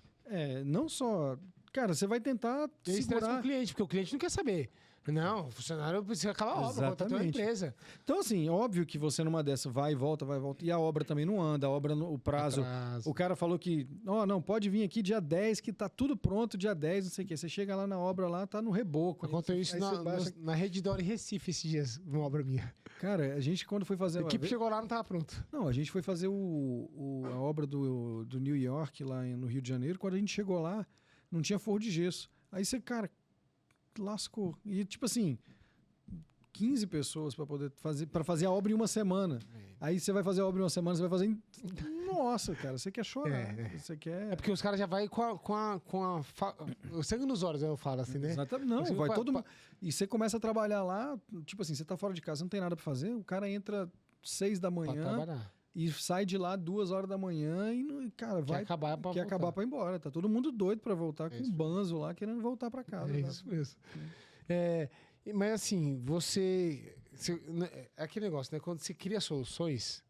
Não só... Cara, você vai tentar segurar... com o cliente, porque o cliente não quer saber. Não, o funcionário precisa acabar a obra, contratar uma empresa. Então, assim, óbvio que você numa dessa vai e volta. E a obra também não anda, o prazo... O cara falou que, não, pode vir aqui dia 10, que tá tudo pronto, dia 10, não sei o quê. Você chega lá na obra, lá tá no reboco. Aconteceu isso na Rede Dora em Recife esses dias, uma obra minha. Cara, a gente quando foi fazer... A equipe chegou lá, não tava pronto. Não, a gente foi fazer a obra do New York lá no Rio de Janeiro. Quando a gente chegou lá, não tinha forro de gesso. Aí você, cara, lascou. E tipo assim, 15 pessoas para fazer a obra em uma semana. Aí você vai fazer a obra em uma semana, você vai fazer em... Nossa, cara, você quer chorar. Você quer... É porque os caras já vai o sangue nos olhos, eu falo assim, né? Exatamente. Não, vai todo mundo. E você começa a trabalhar lá, tipo assim, você tá fora de casa, não tem nada pra fazer, o cara entra 6 da manhã e sai de lá 2 horas da manhã e, cara, vai... Quer acabar pra ir embora. Tá todo mundo doido pra voltar com um banzo lá, querendo voltar pra casa. É isso mesmo. Mas assim, é aquele negócio, né? Quando você cria soluções,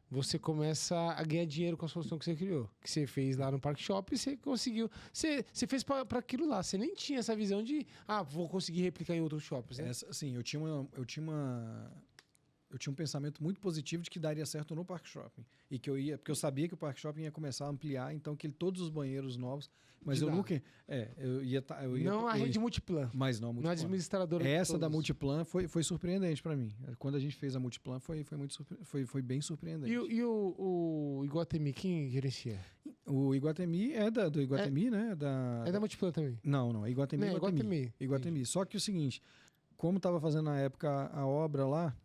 você começa a ganhar dinheiro com a solução que você criou. Que você fez lá no Park Shop e você conseguiu. Você fez para aquilo lá. Você nem tinha essa visão de, vou conseguir replicar em outros shoppings. Né? Assim, eu tinha um pensamento muito positivo de que daria certo no Park Shopping. E que porque eu sabia que o Park Shopping ia começar a ampliar, então que todos os banheiros novos. Mas eu nunca. Não a rede Multiplan. Mas não a Multiplan. Não a administradora. Essa da Multiplan foi surpreendente para mim. Quando a gente fez a Multiplan, foi bem surpreendente. E o Iguatemi, quem gerencia? O Iguatemi é do Iguatemi, né? É da Multiplan também? Não. É Iguatemi. Só que o seguinte, como estava fazendo na época a obra lá,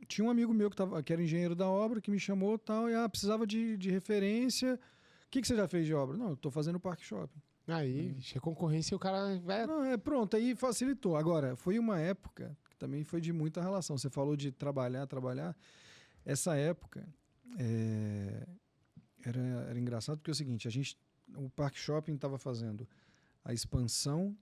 tinha um amigo meu que era engenheiro da obra, que me chamou tal, e precisava de referência. O que você já fez de obra? Não, eu tô fazendo o Park Shopping. Aí, a concorrência e o cara vai... Não, pronto, aí facilitou. Agora, foi uma época que também foi de muita relação. Você falou de trabalhar. Essa época era engraçado porque é o seguinte, o Park Shopping estava fazendo a expansão,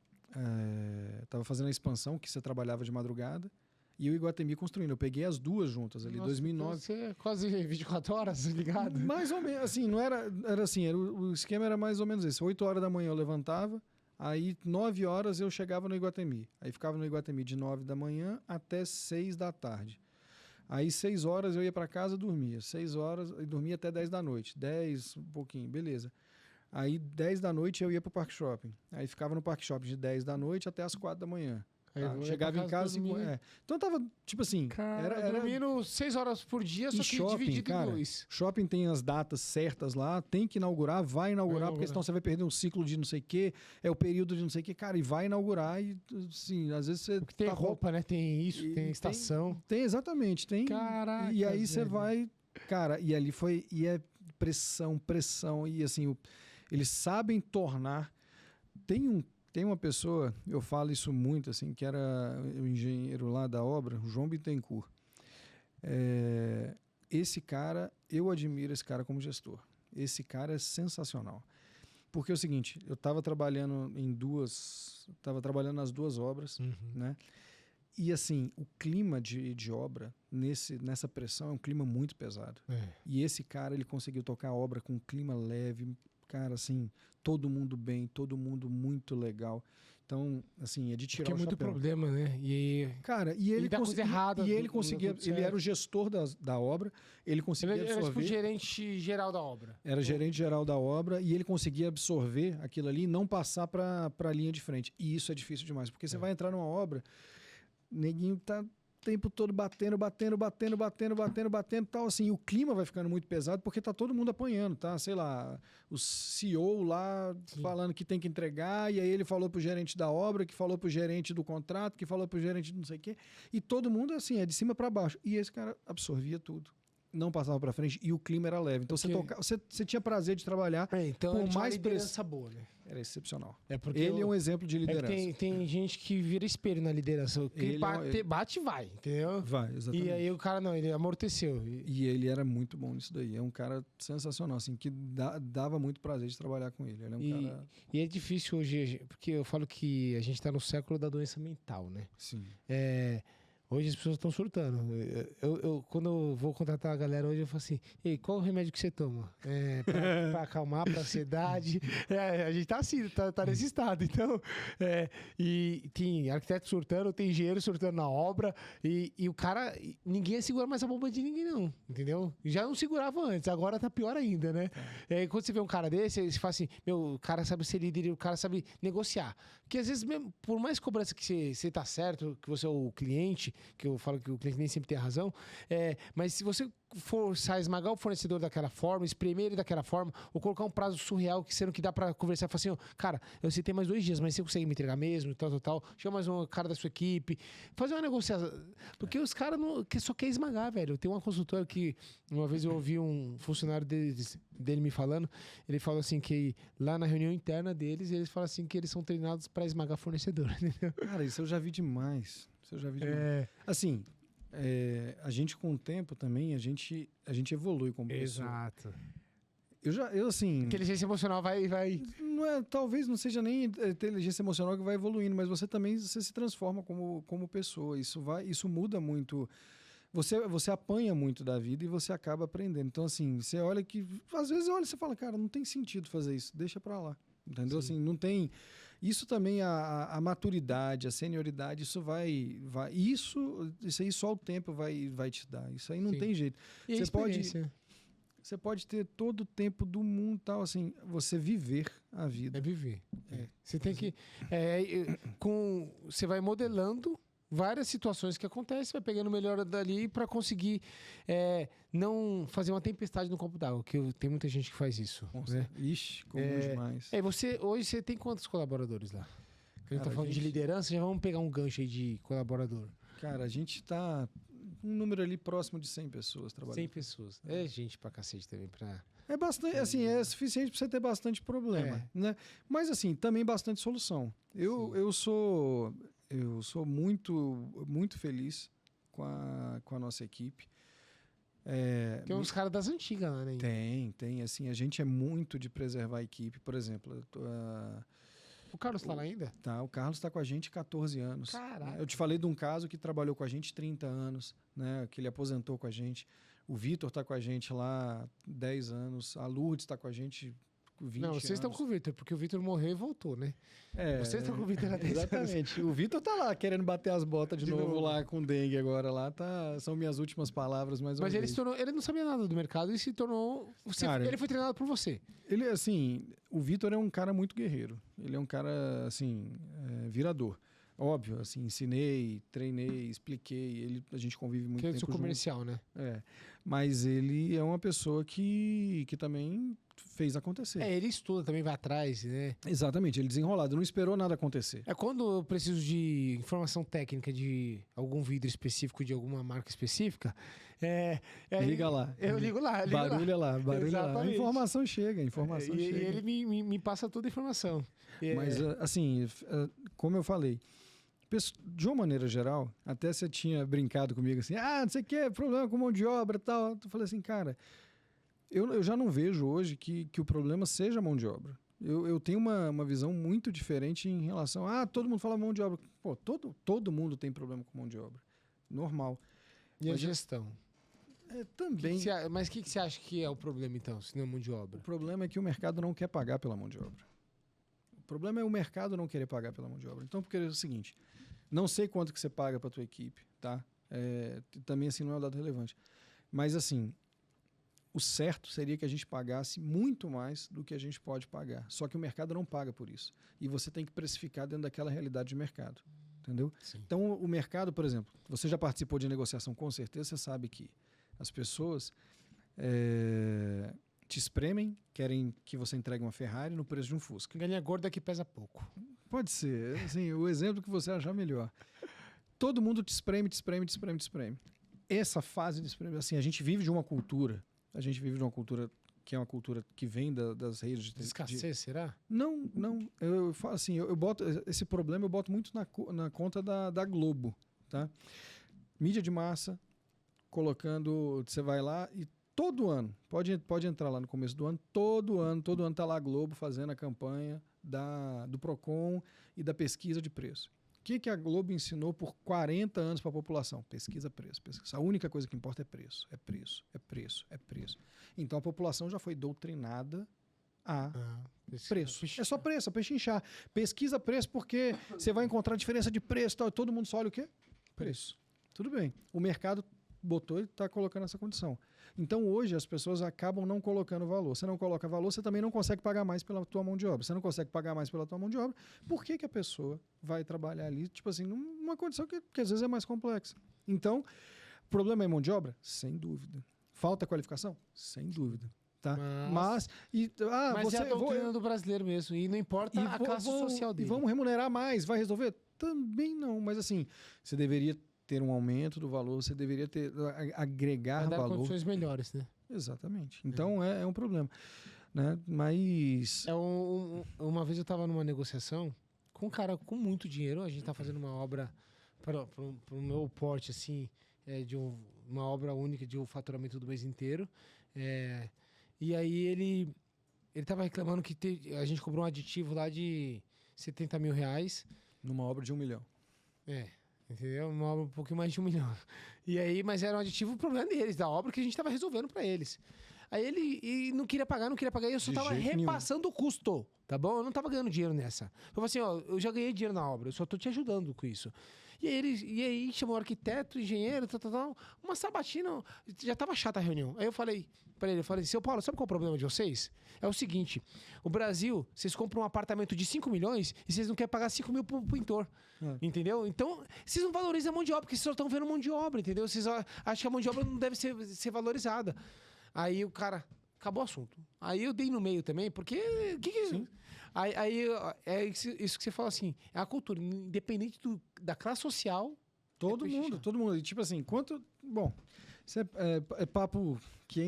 que você trabalhava de madrugada, e o Iguatemi construindo. Eu peguei as duas juntas ali, 2009. Você é quase 24 horas ligado? Mais ou menos, assim, não era assim, o esquema era mais ou menos esse. 8 horas da manhã eu levantava, aí 9 horas eu chegava no Iguatemi. Aí ficava no Iguatemi de 9 da manhã até 6 da tarde. Aí 6 horas eu ia para casa, dormia. 6 horas e dormia até 10 da noite. 10, um pouquinho, beleza. Aí 10 da noite eu ia pro Park Shopping. Aí ficava no Park Shopping de 10 da noite até as 4 da manhã. Chegava em casa Então tava, tipo assim... Era dormindo 6 horas por dia, só que shopping, dividido em 2. Shopping tem as datas certas lá, tem que inaugurar, vai inaugurar, porque senão você vai perder um ciclo de não sei o quê, é o período de não sei o quê, cara, e vai inaugurar e, assim, às vezes você... Porque tem roupa, né? Tem isso, tem estação. Tem, exatamente, tem. Caraca, e aí você vai... Cara, e ali foi... E é pressão, e assim, eles sabem tornar... Tem uma pessoa, eu falo isso muito, assim, que era o engenheiro lá da obra, o João Bittencourt. Esse cara, eu admiro esse cara como gestor. Esse cara é sensacional. Porque é o seguinte, eu estava trabalhando nas 2 obras, né? E assim, o clima de obra, nessa pressão, é um clima muito pesado. E esse cara, ele conseguiu tocar a obra com um clima leve, cara, assim, todo mundo bem, todo mundo muito legal. Então, assim, é de tirar o chapéu. Porque é muito problema, né? Cara, e ele conseguia, ele era o gestor da obra, ele conseguia absorver. Era tipo o gerente geral da obra. Era gerente geral da obra e ele conseguia absorver aquilo ali e não passar para a linha de frente. E isso é difícil demais, porque você vai entrar numa obra, neguinho tá o tempo todo batendo, tal, assim, e o clima vai ficando muito pesado porque tá todo mundo apanhando, tá? Sei lá, o CEO lá falando que tem que entregar, e aí ele falou pro gerente da obra, que falou pro gerente do contrato, que falou pro gerente de não sei o quê, e todo mundo, assim, é de cima para baixo. E esse cara absorvia tudo. Não passava para frente e o clima era leve. Então você tinha prazer de trabalhar então com mais liderança boa, né? Era excepcional. Ele é um exemplo de liderança. Tem gente que vira espelho na liderança. Bate e vai, entendeu? Vai, exatamente. E aí o cara ele amorteceu. E ele era muito bom nisso daí. É um cara sensacional, assim, que dava muito prazer de trabalhar com ele. Ele é um cara... E é difícil hoje, porque eu falo que a gente tá no século da doença mental, né? Sim. Hoje as pessoas estão surtando. Quando eu vou contratar a galera hoje, eu falo assim, ei, qual o remédio que você toma? Pra acalmar, pra ansiedade. A gente tá assim, tá nesse estado. Então, e tem arquiteto surtando, tem engenheiro surtando na obra, e o cara, ninguém segura mais a bomba de ninguém não, entendeu? Já não segurava antes, agora tá pior ainda, né? Quando você vê um cara desse, você fala assim, o cara sabe ser líder, o cara sabe negociar. Porque às vezes, mesmo, por mais cobrança que você tá certo, que você é o cliente, que eu falo que o cliente nem sempre tem a razão, mas se você forçar, esmagar o fornecedor daquela forma, espremer ele daquela forma, ou colocar um prazo surreal que sendo que dá pra conversar, falar assim, ó, cara, eu sei tem mais 2 dias, mas você consegue me entregar mesmo, tal, chama mais um cara da sua equipe, fazer uma negociação, porque os caras só querem esmagar, velho. Tem uma consultora que, uma vez eu ouvi um funcionário dele me falando, ele falou assim que lá na reunião interna deles, eles falam assim que eles são treinados pra esmagar fornecedor, entendeu? Cara, isso eu já vi demais. Assim, a gente com o tempo também, a gente evolui como pessoa. Exato. Eu assim... Inteligência emocional vai... Talvez não seja nem inteligência emocional que vai evoluindo, mas você também se transforma como pessoa. Isso muda muito. Você apanha muito da vida e você acaba aprendendo. Então, assim, você olha que... Às vezes olha e você fala, cara, não tem sentido fazer isso, deixa pra lá. Entendeu? Sim. Assim, não tem... Isso também, a maturidade, a senioridade, isso vai... Isso aí só o tempo vai te dar. Isso aí não tem jeito. E Você pode ter todo o tempo do mundo e tal, assim, você viver a vida. É viver. Você tem que... Você vai modelando várias situações que acontecem, vai pegando o melhor dali para conseguir não fazer uma tempestade no copo d'água, que tem muita gente que faz isso. Né? Ixi, como demais. Hoje você tem quantos colaboradores lá? A gente tá falando de gente... liderança, já vamos pegar um gancho aí de colaborador. Cara, a gente tá um número ali próximo de 100 pessoas trabalhando. 100 pessoas. É gente pra cacete também. É bastante, assim, é suficiente pra você ter bastante problema, né? Mas, assim, também bastante solução. Eu sou muito, muito feliz com a nossa equipe. Tem uns caras das antigas lá, né? Tem. Assim, a gente é muito de preservar a equipe. Por exemplo, o Carlos tá lá ainda? Tá, o Carlos está com a gente 14 anos. Caraca. Eu te falei de um caso que trabalhou com a gente 30 anos, né? Que ele aposentou com a gente. O Vitor está com a gente lá 10 anos. A Lourdes está com a gente 20 anos. Não, vocês estão com o Vitor, porque o Vitor morreu e voltou, né? Vocês estão com o Vitor há 10 anos. Exatamente. O Vitor tá lá querendo bater as botas de novo lá com dengue agora lá. São minhas últimas palavras, mas ele não sabia nada do mercado e se tornou... ele foi treinado por você. Ele, assim, o Vitor é um cara muito guerreiro. Ele é um cara, assim, virador. Óbvio, assim, ensinei, treinei, expliquei. A gente convive muito tempo junto. Comercial, né? Mas ele é uma pessoa que também fez acontecer. Ele estuda, também vai atrás, né? Exatamente, ele desenrolado, não esperou nada acontecer. Quando eu preciso de informação técnica de algum vidro específico, de alguma marca específica, liga lá. Eu ligo lá. Barulho lá. A informação chega, chega. E ele me passa toda a informação. Mas, assim, como eu falei, de uma maneira geral, até você tinha brincado comigo assim, não sei o que, problema com mão de obra e tal. Eu falei assim, cara, eu já não vejo hoje que o problema seja a mão de obra. Eu tenho uma visão muito diferente em relação todo mundo fala mão de obra. Pô, todo mundo tem problema com mão de obra. Normal. E a gestão? Também. Mas o que você acha que é o problema, então, se não é mão de obra? O problema é que o mercado não quer pagar pela mão de obra. O problema é o mercado não querer pagar pela mão de obra. Então, porque é o seguinte, não sei quanto que você paga para a tua equipe, tá? Também, assim, não é um dado relevante. Mas, assim, o certo seria que a gente pagasse muito mais do que a gente pode pagar. Só que o mercado não paga por isso. E você tem que precificar dentro daquela realidade de mercado. Entendeu? Sim. Então, o mercado, por exemplo, você já participou de negociação, com certeza você sabe que as pessoas te espremem, querem que você entregue uma Ferrari no preço de um Fusca. Galinha gorda que pesa pouco. Pode ser. Assim, o exemplo que você achar melhor. Todo mundo te espreme. Essa fase de espreme, assim, a gente vive de uma cultura que é uma cultura que vem das redes de escassez, será? Não. Eu falo assim, eu boto esse problema, eu boto muito na conta da Globo, tá? Mídia de massa, colocando, você vai lá e todo ano, pode entrar lá no começo do ano, todo ano tá lá a Globo fazendo a campanha do Procon e da pesquisa de preço. O que a Globo ensinou por 40 anos para a população? Pesquisa preço. A única coisa que importa é preço. É preço. Então a população já foi doutrinada a preço. É só preço, é pechinchar. Pesquisa preço porque você vai encontrar diferença de preço. Tal, e todo mundo só olha o quê? Preço. Tudo bem. O mercado botou e está colocando essa condição. Então, hoje, as pessoas acabam não colocando valor. Você não coloca valor, você também não consegue pagar mais pela tua mão de obra. Você não consegue pagar mais pela tua mão de obra, por que a pessoa vai trabalhar ali, tipo assim, numa condição que às vezes é mais complexa? Então, o problema é mão de obra? Sem dúvida. Falta qualificação? Sem dúvida. Tá? Mas é a doutrina do brasileiro mesmo. E não importa a classe social dele. E vamos remunerar mais, vai resolver? Também não. Mas assim, você deveria ter um aumento do valor, você deveria agregar dar valor. condições melhores, né? Exatamente. Então é um problema. Né? Mas. Uma vez eu estava numa negociação com um cara com muito dinheiro. A gente tá fazendo uma obra para o meu porte, assim, uma obra única de um faturamento do mês inteiro. E aí ele tava reclamando que a gente cobrou um aditivo lá de R$70 mil. Numa obra de 1 milhão. Entendeu? Uma obra um pouquinho mais de 1 milhão. E aí, mas era um aditivo, o problema deles, da obra que a gente tava resolvendo para eles. Aí ele não queria pagar, e eu só tava repassando o custo, tá bom? Eu não tava ganhando dinheiro nessa. Eu falei assim, eu já ganhei dinheiro na obra, eu só tô te ajudando com isso. E aí chamou o arquiteto, engenheiro, uma sabatina, já tava chata a reunião. Aí eu falei pra ele, seu Paulo, sabe qual é o problema de vocês? É o seguinte, o Brasil, vocês compram um apartamento de 5 milhões e vocês não querem pagar 5 mil pro pintor, entendeu? Então, vocês não valorizam a mão de obra, porque vocês só estão vendo mão de obra, entendeu? Vocês acham que a mão de obra não deve ser valorizada. Aí o cara, acabou o assunto. Aí eu dei no meio também, porque... Aí é isso que você fala assim, é a cultura, independente da classe social... Todo mundo. E tipo assim, bom, isso é papo que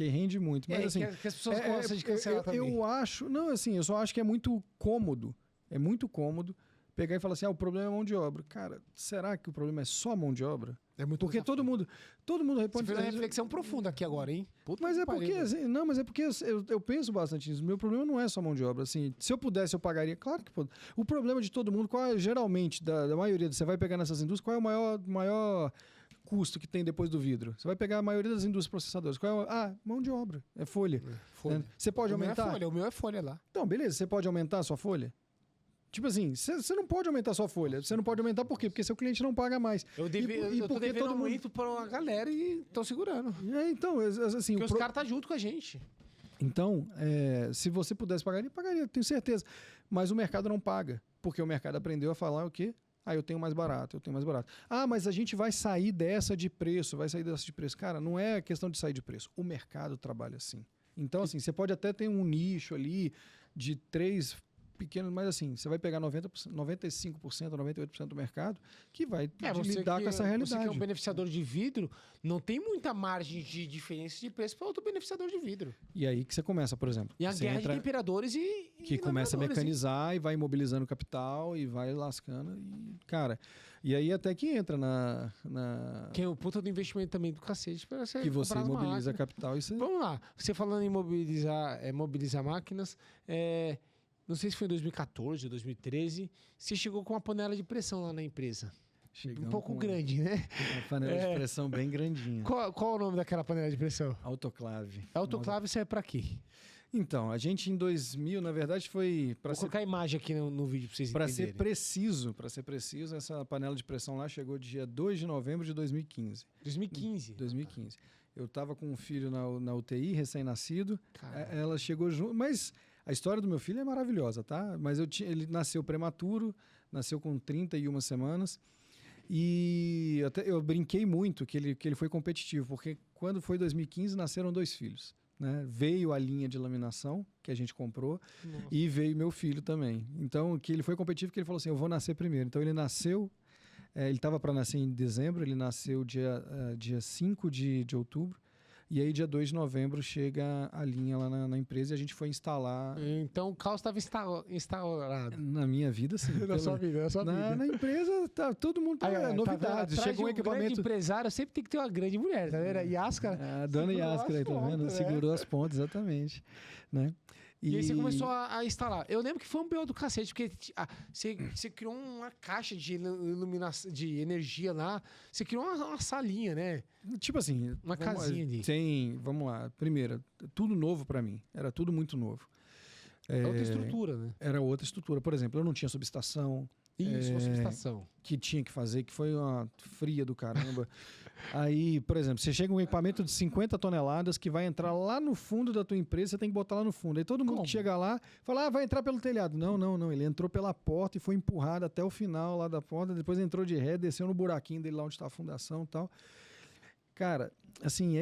rende muito. Mas assim... Que as pessoas gostam de cancelar também. Eu acho... Não, assim, eu só acho que é muito cômodo. É muito cômodo pegar e falar assim, o problema é mão de obra. Cara, será que o problema é só mão de obra? É muito porque todo mundo Você fez uma reflexão profunda aqui agora, hein? Mas é porque, assim, eu penso bastante nisso. Meu problema não é só mão de obra. Assim, se eu pudesse, eu pagaria. Claro que pode. O problema de todo mundo, geralmente, da maioria, você vai pegar nessas indústrias, qual é o maior custo que tem depois do vidro? Você vai pegar a maioria das indústrias processadoras. Qual é mão de obra. É folha. Folha. Você pode aumentar? O meu é folha lá. Então, beleza. Você pode aumentar a sua folha? Tipo assim, você não pode aumentar a sua folha. Você não pode aumentar por quê? Porque seu cliente não paga mais. Eu tô devendo aumento para uma galera e estão segurando. Então, assim... Porque os caras tá junto com a gente. Então, se você pudesse pagar, ele pagaria, tenho certeza. Mas o mercado não paga. Porque o mercado aprendeu a falar o quê? Eu tenho mais barato. Mas a gente vai sair dessa de preço, Cara, não é questão de sair de preço. O mercado trabalha assim. Então, assim, você pode até ter um nicho ali de 3... pequeno, mas assim, você vai pegar 90%, 95%, 98% do mercado que vai lidar com essa realidade. Você que é um beneficiador de vidro, não tem muita margem de diferença de preço para outro beneficiador de vidro. E aí que você começa, por exemplo. E a guerra de temperadores que começa a mecanizar e vai imobilizando capital e vai lascando. E aí até que entra que é o puta do investimento também do cacete para você que você imobiliza capital e você... Vamos lá. Você falando em mobilizar máquinas, não sei se foi em 2014 ou 2013, você chegou com uma panela de pressão lá na empresa. Chegamos um pouco grande, né? Uma panela de pressão bem grandinha. Qual o nome daquela panela de pressão? Autoclave. Autoclave serve pra quê? Então, a gente em 2000, na verdade, foi... Vou colocar a imagem aqui no vídeo pra vocês entenderem. Para ser preciso, essa panela de pressão lá chegou dia 2 de novembro de 2015. 2015. Eu estava com um filho na UTI, recém-nascido. Ela chegou junto, mas... A história do meu filho é maravilhosa, tá? Mas ele nasceu prematuro, nasceu com 31 semanas. E eu brinquei muito que ele foi competitivo, porque quando foi 2015 nasceram 2 filhos. Né? Veio a linha de laminação que a gente comprou. Nossa. E veio meu filho também. Então, que ele foi competitivo, que ele falou assim, eu vou nascer primeiro. Então, ele nasceu, ele estava para nascer em dezembro, ele nasceu dia 5 de outubro. E aí, dia 2 de novembro, chega a linha lá na empresa e a gente foi instalar... Então, o caos estava instaurado. Na minha vida, sim. Na sua vida. Na empresa, todo mundo tem novidades. Tá Chegou um equipamento... grande empresário sempre tem que ter uma grande mulher, tá vendo? Yáscara. A dona Yáscara aí, tá vendo? Né? Segurou as pontas, exatamente. Né? E aí você começou a instalar. Eu lembro que foi um BO do cacete, porque você criou uma caixa de iluminação, de energia lá. Você criou uma salinha, né? Tipo assim... Uma casinha ali. Vamos lá. Primeiro, tudo novo pra mim. Era tudo muito novo. Outra estrutura, né? Era outra estrutura. Por exemplo, eu não tinha subestação. Isso, uma subestação. Que tinha que fazer, que foi uma fria do caramba. Aí, por exemplo, você chega com um equipamento de 50 toneladas que vai entrar lá no fundo da tua empresa, você tem que botar lá no fundo. Aí todo mundo que chega lá fala, vai entrar pelo telhado. Não. Ele entrou pela porta e foi empurrado até o final lá da porta, depois entrou de ré, desceu no buraquinho dele lá onde está a fundação e tal. Cara, assim,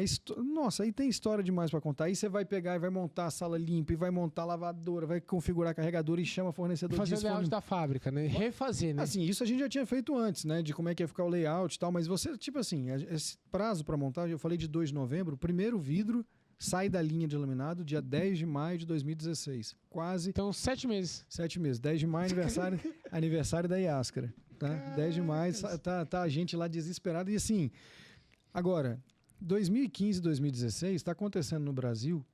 nossa, aí tem história demais para contar. Aí você vai pegar e vai montar a sala limpa, e vai montar a lavadora, vai configurar a carregadora e chama fornecedor fazer o layout da fábrica, né? Refazer, né? Assim, isso a gente já tinha feito antes, né? De como é que ia ficar o layout e tal. Mas você, tipo assim, esse prazo para montagem, eu falei de 2 de novembro, o primeiro vidro sai da linha de laminado dia 10 de maio de 2016. Quase... Então, 7 meses. 7 meses. 10 de maio, aniversário da Iáscara. Tá? 10 de maio, tá a gente lá desesperado. E assim... Agora, 2015 e 2016 está acontecendo no Brasil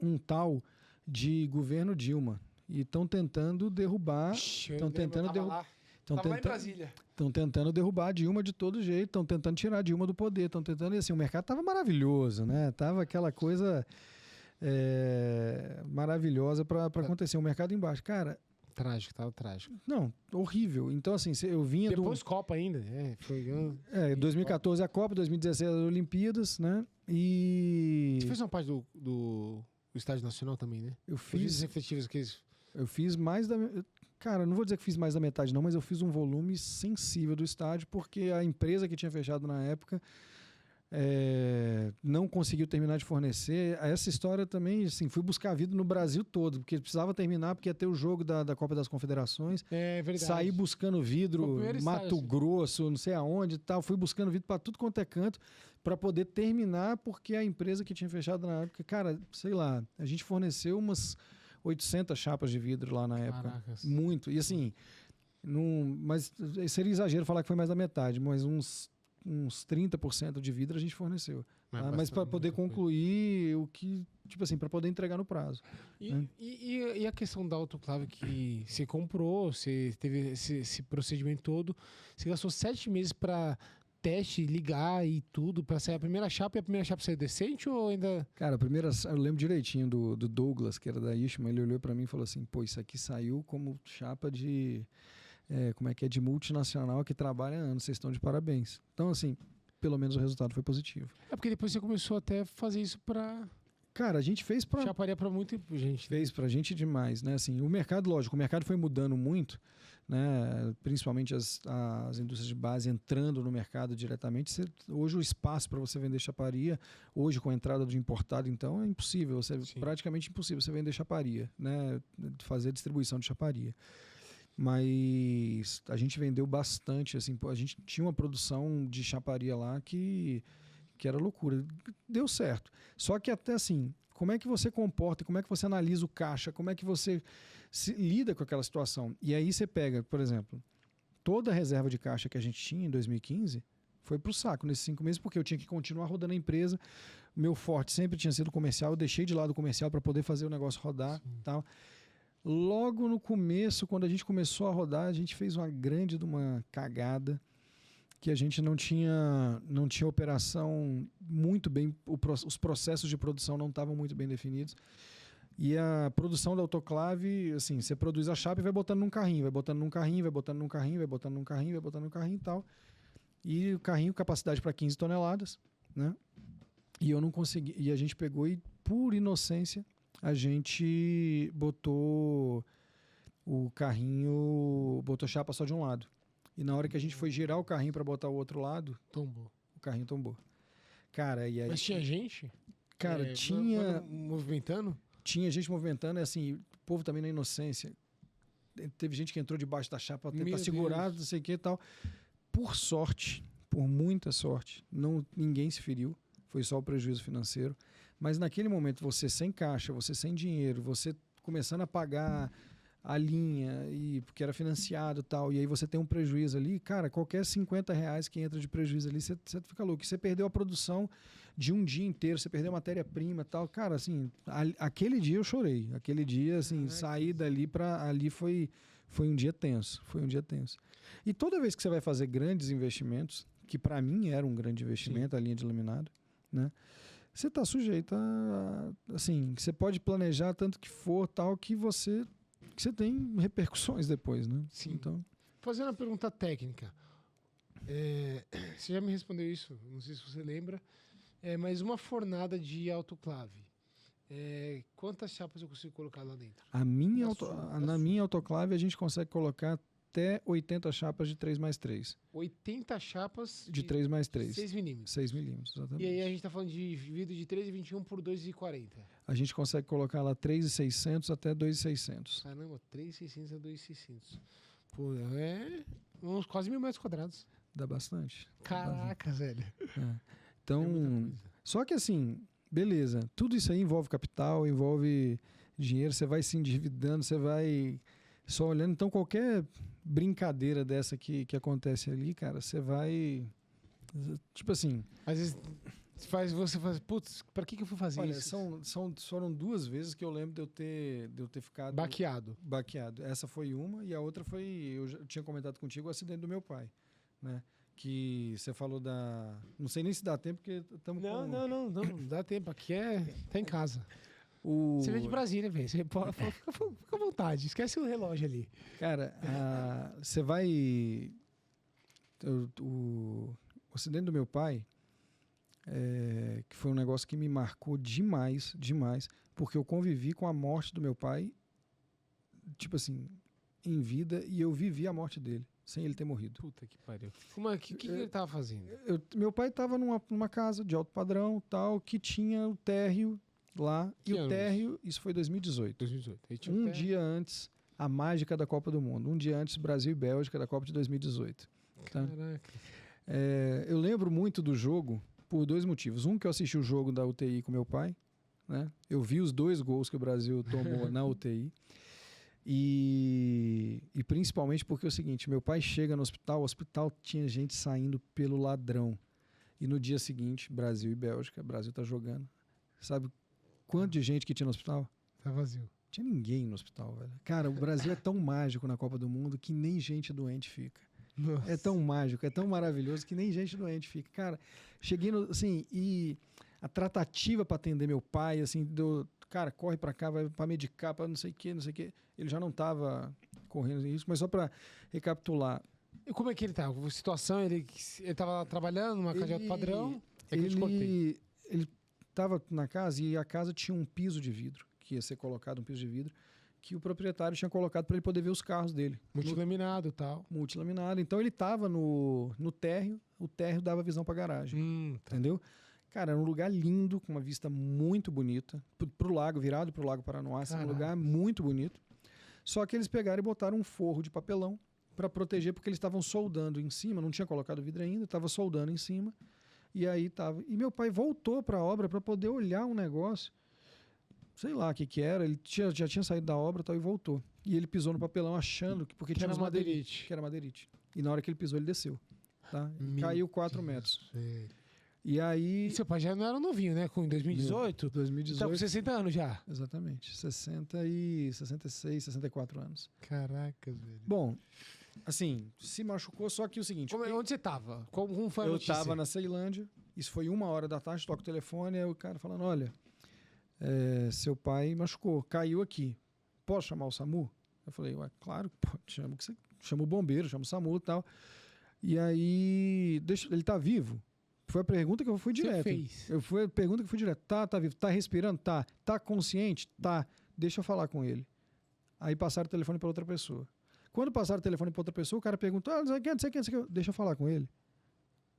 um tal de governo Dilma. E estão tentando derrubar. Estão tentando derrubar. Estava lá em Brasília. Estão tentando derrubar a Dilma de todo jeito, estão tentando tirar a Dilma do poder, estão tentando. E assim, o mercado estava maravilhoso, né? Tava aquela coisa maravilhosa para acontecer. O mercado embaixo. Cara. Trágico, tava trágico. Não, horrível. Então, assim, eu vinha Depois Copa ainda, foi... 2014 a Copa, 2016 as Olimpíadas, né? E... Você fez uma parte do Estádio Nacional também, né? Eu fiz... efetivos que eles... Eu fiz mais da... Cara, não vou dizer que fiz mais da metade não, mas eu fiz um volume sensível do estádio, porque a empresa que tinha fechado na época não conseguiu terminar de fornecer. Essa história também, assim, fui buscar vidro no Brasil todo, porque precisava terminar, porque ia ter o jogo da Copa das Confederações. É verdade. Saí buscando vidro, Mato Grosso, não sei aonde e tal. Fui buscando vidro para tudo quanto é canto, para poder terminar, porque a empresa que tinha fechado na época, cara, sei lá, a gente forneceu umas 800 chapas de vidro lá na época. Caracas. Muito. E assim, mas seria exagero falar que foi mais da metade, mas uns 30% de vidro a gente forneceu. Mas para poder concluir o que, tipo assim, para poder entregar no prazo. E a questão da autoclave que você comprou, você teve esse procedimento todo, você gastou 7 meses para teste, ligar e tudo, para sair a primeira chapa, e a primeira chapa saiu decente ou ainda... Cara, eu lembro direitinho do Douglas, que era da Ishma, ele olhou para mim e falou assim, pô, isso aqui saiu como chapa de... de multinacional que trabalha há anos, vocês estão de parabéns. Então, assim, pelo menos o resultado foi positivo. Porque depois você começou até a fazer isso para... Cara, a gente fez para... Chaparia para muita gente. Fez pra gente demais, né? Assim, o mercado, lógico, o mercado foi mudando muito, né? Principalmente as indústrias de base entrando no mercado diretamente. Hoje o espaço para você vender chaparia, hoje com a entrada de importado, então é impossível, praticamente impossível você vender chaparia, né? Fazer distribuição de chaparia. Mas a gente vendeu bastante, assim, a gente tinha uma produção de chaparia lá que era loucura. Deu certo. Só que até assim, como é que você comporta, como é que você analisa o caixa, como é que você lida com aquela situação? E aí você pega, por exemplo, toda a reserva de caixa que a gente tinha em 2015 foi pro saco nesses 5 meses, porque eu tinha que continuar rodando a empresa. Meu forte sempre tinha sido comercial, eu deixei de lado o comercial para poder fazer o negócio rodar e tal. Logo no começo, quando a gente começou a rodar, a gente fez uma grande de uma cagada, que a gente não tinha operação muito bem, os processos de produção não estavam muito bem definidos. E a produção da autoclave, assim, você produz a chapa e vai botando num carrinho, vai botando num carrinho, vai botando num carrinho, vai botando num carrinho, vai botando num carrinho e tal. E o carrinho, capacidade para 15 toneladas, né? E eu não consegui, e a gente pegou e, por inocência, a gente botou o carrinho, botou chapa só de um lado. E na hora que a gente foi girar o carrinho para botar o outro lado, tombou. O carrinho tombou. Cara, e aí... Mas tinha gente? Cara, tinha... Movimentando? Tinha gente movimentando, assim, o povo também na inocência. Teve gente que entrou debaixo da chapa para tentar segurar, não sei o que e tal. Por sorte, por muita sorte, ninguém se feriu. Foi só o prejuízo financeiro. Mas naquele momento, você sem caixa, você sem dinheiro, você começando a pagar a linha, porque era financiado e tal, e aí você tem um prejuízo ali, cara, qualquer R$50 que entra de prejuízo ali, você fica louco. Você perdeu a produção de um dia inteiro, você perdeu a matéria-prima e tal. Cara, assim, aquele dia eu chorei. Aquele dia, assim, sair dali para ali foi um dia tenso. Foi um dia tenso. E toda vez que você vai fazer grandes investimentos, que para mim era um grande investimento, a linha de laminado, né? Você está sujeito a, assim, você pode planejar tanto que for, tal, que você tem repercussões depois, né? Sim. Então... Fazendo uma pergunta técnica. Você já me respondeu isso, não sei se você lembra, mas uma fornada de autoclave, quantas chapas eu consigo colocar lá dentro? Na minha autoclave a gente consegue colocar até 80 chapas de 3x3. 80 chapas De 3x3. 6 milímetros. 6 milímetros, exatamente. E aí a gente tá falando de vidro de 3,21 por 2,40. A gente consegue colocar lá 3.600 até 2.600. Caramba, 3,600 a 2,600. Pô, uns quase 1.000 metros quadrados. Dá bastante. Caraca, velho. Então, só que assim, beleza, tudo isso aí envolve capital, envolve dinheiro, você vai se endividando, você vai só olhando. Então, qualquer brincadeira dessa que acontece ali, cara, você vai... Tipo assim... Às vezes você faz, putz, pra que eu fui fazer Olha, isso? foram 2 vezes que eu lembro de eu ter ficado... Baqueado. Essa foi uma, e a outra foi... Eu já tinha comentado contigo o acidente do meu pai, né? Que você falou da... Não sei nem se dá tempo, porque estamos com... Não dá tempo. Aqui tá em casa. Você veio de Brasília, velho. Você fica à vontade. Esquece o relógio ali. Cara, você vai... O acidente do meu pai, que foi um negócio que me marcou demais, porque eu convivi com a morte do meu pai, tipo assim, em vida, e eu vivi a morte dele, sem ele ter morrido. Puta que pariu. O que ele tava fazendo? Meu pai estava numa casa de alto padrão, tal, que tinha o térreo lá, Que e anos? o térreo, isso foi 2018. 2018. Aí tinha um térreo. Dia antes, a mágica da Copa do Mundo. Um dia antes, Brasil e Bélgica da Copa de 2018. Tá? Caraca. Eu lembro muito do jogo por 2 motivos. Um, que eu assisti o jogo da UTI com meu pai, né? Eu vi os 2 gols que o Brasil tomou na UTI. E principalmente porque é o seguinte, meu pai chega no hospital, o hospital tinha gente saindo pelo ladrão. E no dia seguinte, Brasil e Bélgica, Brasil tá jogando. Sabe quanto de gente que tinha no hospital? Tá vazio. Tinha ninguém no hospital, velho. Cara, o Brasil é tão mágico na Copa do Mundo que nem gente doente fica. Nossa. É tão mágico, é tão maravilhoso que nem gente doente fica. Cara, cheguei assim, e a tratativa para atender meu pai, assim, cara, corre para cá, vai para medicar, para não sei o que. Ele já não tava correndo isso, mas só para recapitular. E como é que ele tá? A situação, ele tava trabalhando numa casa de alto padrão? Eu te cortei. Ele tava na casa e a casa tinha um piso de vidro, que ia ser colocado um piso de vidro, que o proprietário tinha colocado para ele poder ver os carros dele. Multilaminado e tal. Multilaminado. Então ele estava no térreo, o térreo dava visão para a garagem. Entendeu? Cara, era um lugar lindo, com uma vista muito bonita, pro lago, virado pro Lago Paranoá, assim, um lugar muito bonito. Só que eles pegaram e botaram um forro de papelão para proteger, porque eles estavam soldando em cima, não tinha colocado vidro ainda, estava soldando em cima. E aí tava. E meu pai voltou para a obra para poder olhar um negócio. Sei lá o que era, ele já tinha saído da obra e tal, e voltou. E ele pisou no papelão achando que tinha era uns madeirite. Que era madeirite. E na hora que ele pisou, ele desceu. Tá? Caiu 4 metros. Velho. E aí... E seu pai já não era novinho, né? Com 2018? 2018. Tá com 60 anos já. Exatamente. 66, 64 anos. Caracas, velho. Bom, assim, se machucou, só que o seguinte... Onde você tava? Como foi a Eu notícia? tava na Ceilândia, isso foi 1h da tarde, toco o telefone, aí o cara falando, olha... seu pai machucou, caiu aqui. Posso chamar o SAMU? Eu falei, ué, claro, chama o bombeiro, chama o SAMU e tal. E aí, ele tá vivo? Foi a pergunta que eu fui direto. Você fez? Foi a pergunta que eu fui direto. Tá vivo? Tá respirando? Tá. Tá consciente? Tá. Deixa eu falar com ele. Aí passaram o telefone para outra pessoa. Quando passaram o telefone para outra pessoa, o cara perguntou, não sei quem. Deixa eu falar com ele.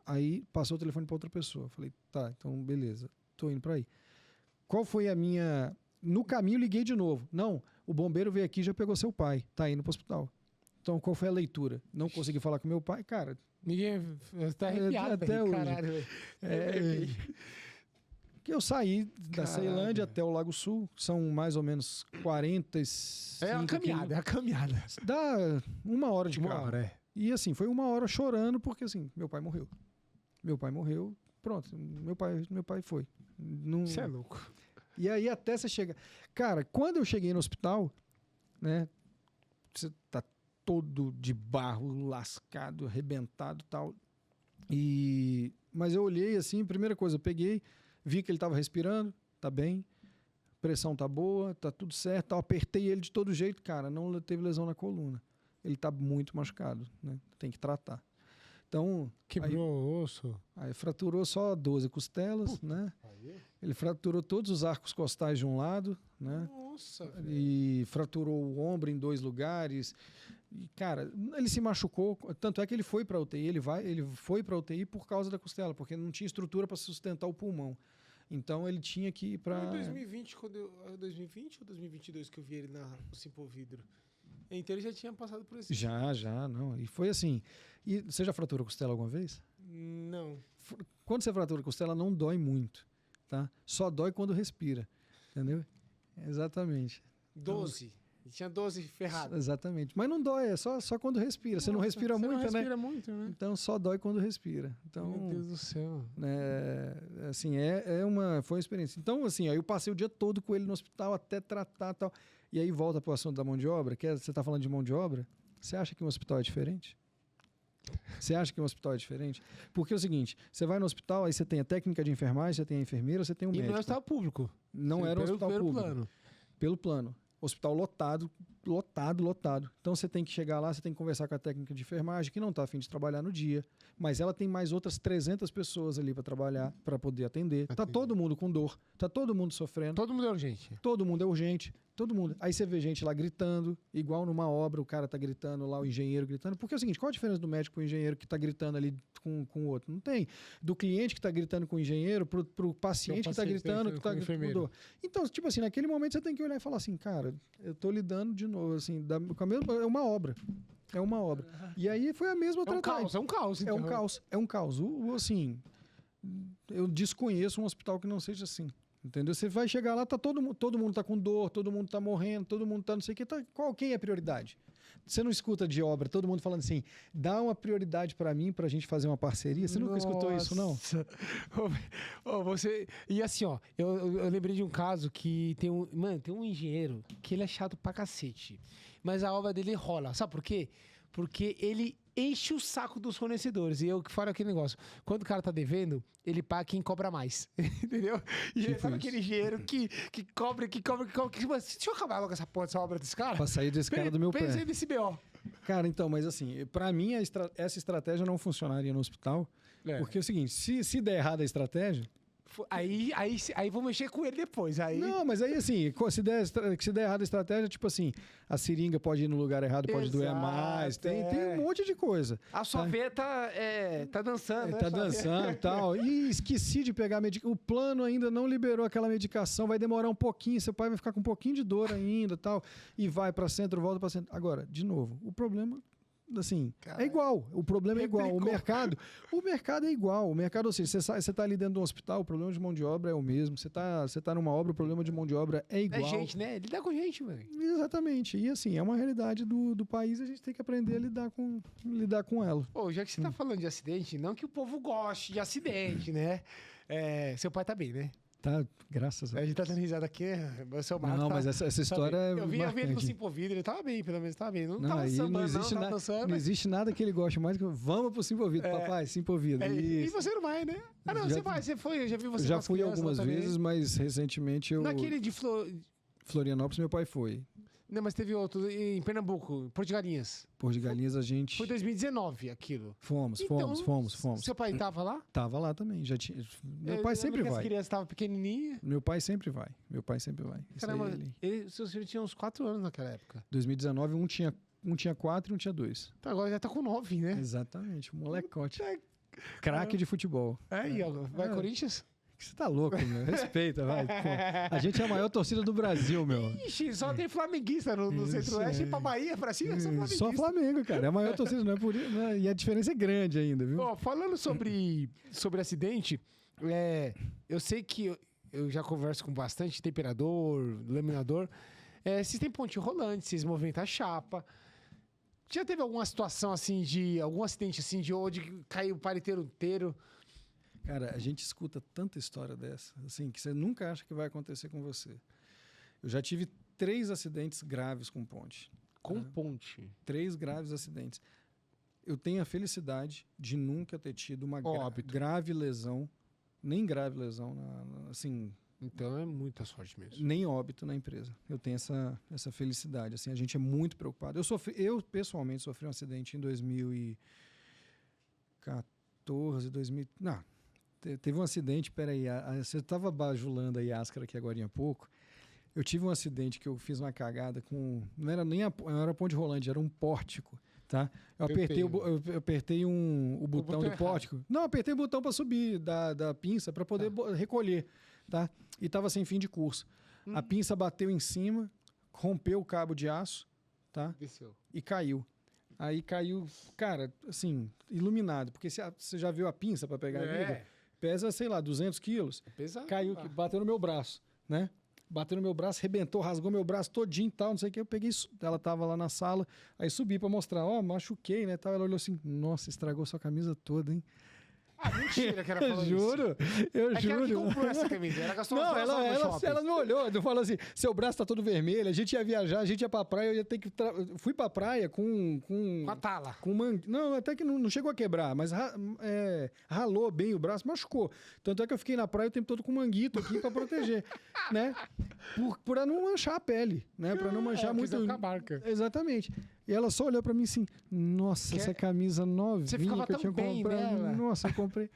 Aí passou o telefone para outra pessoa. Eu falei, tá, então beleza, tô indo para aí. Qual foi a minha... No caminho, liguei de novo. Não, o bombeiro veio aqui e já pegou seu pai. Tá indo pro hospital. Então, qual foi a leitura? Não consegui falar com meu pai. Cara... Ninguém... Você tá arrepiado, até hoje. Caralho, velho. Que eu saí da Ceilândia até o Lago Sul. São mais ou menos 45 É a caminhada. Dá 1 hora de carro. 1 hora, E assim, foi 1 hora chorando porque assim, meu pai morreu. Pronto, meu pai foi. Você é louco. E aí até você chega... Cara, quando eu cheguei no hospital, né? Você tá todo de barro, lascado, arrebentado e tal. Mas eu olhei assim, primeira coisa, eu peguei, vi que ele tava respirando, tá bem, pressão tá boa, tá tudo certo, tal. Apertei ele de todo jeito, cara, não teve lesão na coluna. Ele tá muito machucado, né? Tem que tratar. Então, Quebrou o osso. aí fraturou só 12 costelas, né? Ele fraturou todos os arcos costais de um lado, né? Nossa, velho. E fraturou o ombro em 2 lugares. E, cara, ele se machucou. Tanto é que ele foi para UTI. Ele foi para UTI por causa da costela, porque não tinha estrutura para sustentar o pulmão. Então ele tinha que ir para. Foi em 2020, 2020 ou 2022 que eu vi ele no Simple Vidro? Então ele já tinha passado por esse. Já, não. E foi assim. E você já fraturou costela alguma vez? Não. Quando você fratura a costela, não dói muito, tá? Só dói quando respira, entendeu? Exatamente. 12. Ele tinha 12 ferrados. Exatamente. Mas não dói, é só quando respira. Você não respira muito, não né? respira muito, né? Então só dói quando respira. Então, Meu Deus do céu. assim, foi uma experiência. Então, assim, aí eu passei o dia todo com ele no hospital até tratar e tal. E aí volta para o assunto da mão de obra, você está falando de mão de obra, você acha que um hospital é diferente? Você acha que um hospital é diferente? Porque é o seguinte, você vai no hospital, aí você tem a técnica de enfermagem, você tem a enfermeira, você tem o E médico. não é hospital público. Não era um hospital público. Plano. Pelo plano. Hospital lotado. Então você tem que chegar lá, você tem que conversar com a técnica de enfermagem, que não está a fim de trabalhar no dia, mas ela tem mais outras 300 pessoas ali para trabalhar, para poder atender. Tá todo mundo com dor, tá todo mundo sofrendo. Todo mundo é urgente. Todo mundo é urgente, todo mundo. Aí você vê gente lá gritando, igual numa obra, o cara tá gritando lá, o engenheiro gritando. Porque é o seguinte, qual a diferença do médico pro engenheiro que tá gritando ali com o outro? Não tem. Do cliente que tá gritando com o engenheiro pro paciente que tá gritando com o enfermeiro. Então, tipo assim, naquele momento você tem que olhar e falar assim, cara, eu tô lidando de novo, assim, com a mesma, é uma obra. É uma obra. E aí foi a mesma É um caos. É um caos, é um caos. Assim, eu desconheço um hospital que não seja assim. Entendeu? Você vai chegar lá, tá todo mundo tá com dor, todo mundo tá morrendo, todo mundo tá não sei o que. Quem é a prioridade? Você não escuta de obra, todo mundo falando assim, dá uma prioridade pra mim, pra gente fazer uma parceria. Você nunca escutou isso, não? E assim, ó, eu lembrei de um caso que tem um engenheiro que ele é chato pra cacete. Mas a obra dele rola. Sabe por quê? Porque ele enche o saco dos fornecedores. E eu que falo aquele negócio. Quando o cara tá devendo, ele paga quem cobra mais. Entendeu? E Tipo sabe isso. aquele engenheiro que cobra. Deixa eu acabar logo essa porra dessa obra desse cara. Pra sair desse cara do meu pé. Pensei nesse BO. Cara, então, mas assim, pra mim essa estratégia não funcionaria no hospital. Porque é o seguinte, se der errado a estratégia... Aí vou mexer com ele depois. Aí... Não, mas aí assim, se der errado a estratégia, tipo assim, a seringa pode ir no lugar errado, pode doer mais, tem um monte de coisa. A sua veia tá dançando, né? Tá dançando e tal. E esqueci de pegar a medicação. O plano ainda não liberou aquela medicação, vai demorar um pouquinho, seu pai vai ficar com um pouquinho de dor ainda tal. E vai para centro, volta para centro. Agora, de novo, o problema... Assim, é igual. O problema é igual. O mercado é igual. O mercado, ou seja, você está ali dentro de um hospital, o problema de mão de obra é o mesmo. Você tá numa obra, o problema de mão de obra é igual. É gente, né? Lidar com gente, velho. Exatamente. E assim, é uma realidade do país, a gente tem que aprender a lidar com ela. Pô, já que você tá falando de acidente, não que o povo goste de acidente, né? Seu pai tá bem, né? Tá, graças a Deus. A gente tá dando risada aqui, o seu Marco Não, tá, mas essa história é eu vi ele no marcante. Simple Vidro, ele tava bem, pelo menos tava bem. Não tava aí sambando, não existe nada que ele goste mais que vamos pro Simple Vidro, papai, Simple Vidro. E você não vai, né? Ah, não, você foi, eu já vi você Já com as fui crianças algumas lá também. vezes, mas recentemente eu... Naquele de Florianópolis, meu pai foi. Não, mas teve outro em Pernambuco, Porto de Galinhas. Porto de Galinhas a gente... Foi 2019 aquilo. Fomos. Seu pai tava lá? Tava lá também, já tinha... Meu pai sempre vai. As crianças estavam pequenininhas. Meu pai sempre vai. Isso Caramba, aí, seus filhos tinham uns 4 anos naquela época. 2019, um tinha 4 e um tinha 2. Então agora já tá com 9, né? Exatamente, molecote. Craque de futebol. Aí, ó, vai Corinthians? Você tá louco, meu. Respeita, vai. Pô, a gente é a maior torcida do Brasil, meu. Ixi, só tem flamenguista no Centro-Oeste e pra Bahia, pra cima, só flamenguista. Só Flamengo, cara. É a maior torcida, não é por isso. Né? E a diferença é grande ainda, viu? Ó, falando sobre acidente, eu sei que eu já converso com bastante temperador, laminador. Vocês têm ponte rolante, vocês movimentam a chapa. Já teve alguma situação assim algum acidente assim de onde caiu o paliteiro inteiro? Cara, a gente escuta tanta história dessa, assim, que você nunca acha que vai acontecer com você. Eu já tive 3 acidentes graves com ponte. Com ponte? 3 graves acidentes. Eu tenho a felicidade de nunca ter tido uma grave lesão, nem grave lesão, assim... Então é muita sorte mesmo. Nem óbito na empresa. Eu tenho essa felicidade. Assim, a gente é muito preocupado. Eu pessoalmente sofri um acidente em 2014, 2000... Não, teve um acidente, peraí, você estava bajulando a Yáscara aqui agora há pouco. Eu tive um acidente que eu fiz uma cagada com... Não era nem não era ponte rolante, era um pórtico, tá? Eu apertei o botão do pórtico. Não, apertei o botão para subir da pinça para poder recolher, tá? E estava sem fim de curso. A pinça bateu em cima, rompeu o cabo de aço, tá? Desceu. E caiu. Aí caiu, cara, assim, iluminado. Porque você já viu a pinça para pegar a vida? Pesa, sei lá, 200 quilos. Pesado. Caiu, bateu no meu braço, né? Bateu no meu braço, rebentou, rasgou meu braço todinho e tal, não sei o que. Eu peguei, ela tava lá na sala, aí subi pra mostrar, machuquei, né, tal. Ela olhou assim, nossa, estragou sua camisa toda, hein? Ah, mentira que era falando Juro, eu que juro. ela que comprou essa camisa, ela gastou Não, umas horas no shopping. ela não olhou, não falou assim, seu braço tá todo vermelho, a gente ia viajar, a gente ia pra praia, eu ia ter que... Fui pra praia com a tala. Com não, até que não chegou a quebrar, mas ralou bem o braço, machucou. Tanto é que eu fiquei na praia o tempo todo com manguito aqui pra proteger, né? Pra não manchar a pele, né? Pra não manchar muito... Ficar marca. Exatamente. E ela só olhou pra mim assim, nossa, essa camisa novinha Você ficava que eu tinha tão bem comprado. nela. Nossa, eu comprei.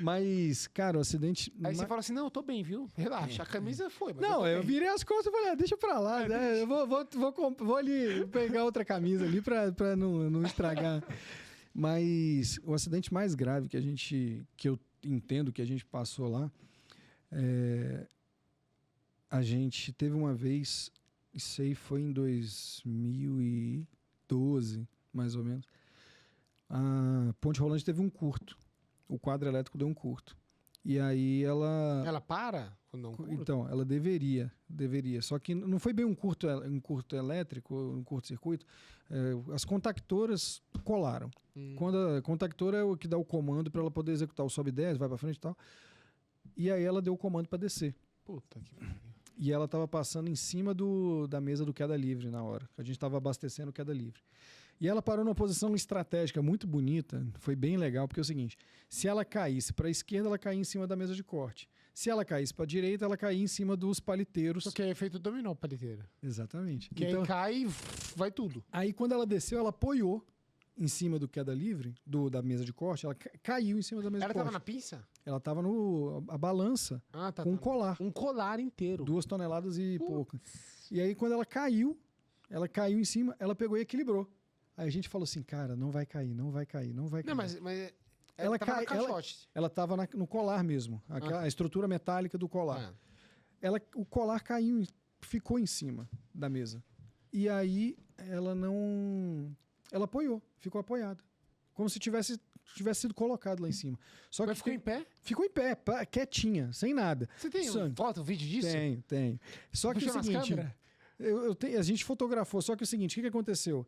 Mas, cara, o acidente... Aí você fala assim, não, eu tô bem, viu? Relaxa, a camisa foi, mas Não, tô eu bem. virei as costas e falei, deixa pra lá, né? Eu vou ali pegar outra camisa ali pra não estragar. Mas o acidente mais grave que eu entendo que a gente passou lá, a gente teve uma vez, isso aí foi em 2012, mais ou menos, a Ponte Rolante teve um curto. O quadro elétrico deu um curto. E aí ela... Ela para quando não curto? Então, ela deveria. Só que não foi bem um curto elétrico, um curto-circuito. As contactoras colaram. Quando a contactora é o que dá o comando para ela poder executar o sobe e desce, vai para frente e tal. E aí ela deu o comando para descer. Puta que pariu. E ela estava passando em cima da mesa do queda livre na hora. A gente estava abastecendo o queda livre. E ela parou numa posição estratégica muito bonita. Foi bem legal, porque é o seguinte: se ela caísse para a esquerda, ela caía em cima da mesa de corte. Se ela caísse para a direita, ela caía em cima dos paliteiros. Só que é efeito dominó, paliteira. Exatamente. Que aí cai e vai tudo. Aí quando ela desceu, ela apoiou em cima do queda livre, da mesa de corte. Ela caiu em cima da mesa de corte. Ela tava na pinça? Ela tava a balança com um colar. Um colar inteiro. 2 toneladas e pouco. E aí quando ela caiu em cima, ela pegou e equilibrou. Aí a gente falou assim, cara, não vai cair. Não, mas ela tava no caixote. Ela tava no colar mesmo. A estrutura metálica do colar. O colar caiu, ficou em cima da mesa. E aí ela não... Ela apoiou, ficou apoiada. Como se tivesse sido colocado lá em cima. Só Mas que ficou em pé? Ficou em pé, quietinha, sem nada. Você tem foto, vídeo disso? Tenho. Só que é o seguinte... a gente fotografou, só que é o seguinte, o que aconteceu?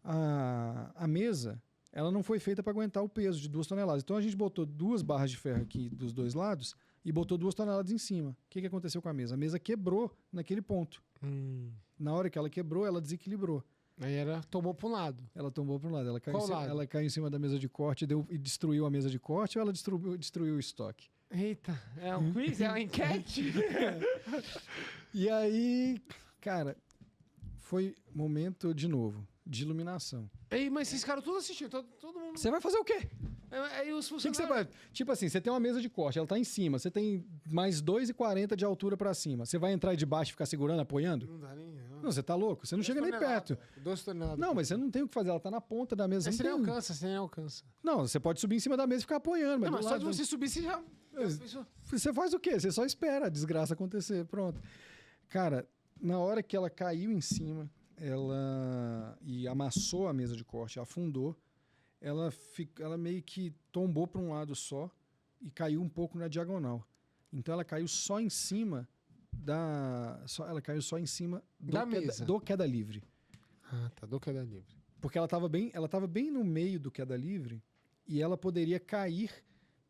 A mesa, ela não foi feita para aguentar o peso de 2 toneladas. Então a gente botou 2 barras de ferro aqui dos 2 lados e botou 2 toneladas em cima. O que aconteceu com a mesa? A mesa quebrou naquele ponto. Na hora que ela quebrou, ela desequilibrou. Aí ela tomou para um lado. Ela tomou para um lado. Ela Qual caiu em cima da mesa de corte e destruiu a mesa de corte, ou ela destruiu o estoque? Eita, é um quiz? É uma enquete? E aí, cara, foi momento de novo de iluminação. Ei, mas esses caras tudo assistiram, todo mundo... Você vai fazer o quê? Aí os O que você vai... Tipo assim, você tem uma mesa de corte, ela tá em cima, você tem mais 2,40 de altura pra cima. Você vai entrar de baixo e ficar segurando, apoiando? Não dá nem... Não, você tá louco, você não chega nem perto. 2 toneladas. Não, mas você não tem o que fazer, ela tá na ponta da mesa. Você nem alcança. Não, você pode subir em cima da mesa e ficar apoiando. Não, mas só de você subir, você já... Você faz o quê? Você só espera a desgraça acontecer, pronto. Cara, na hora que ela caiu em cima, e amassou a mesa de corte, afundou, ela meio que tombou para um lado só e caiu um pouco na diagonal. Então ela caiu só em cima ela caiu só em cima do queda livre. Ah, tá, do queda livre. Porque ela estava bem no meio do queda livre e ela poderia cair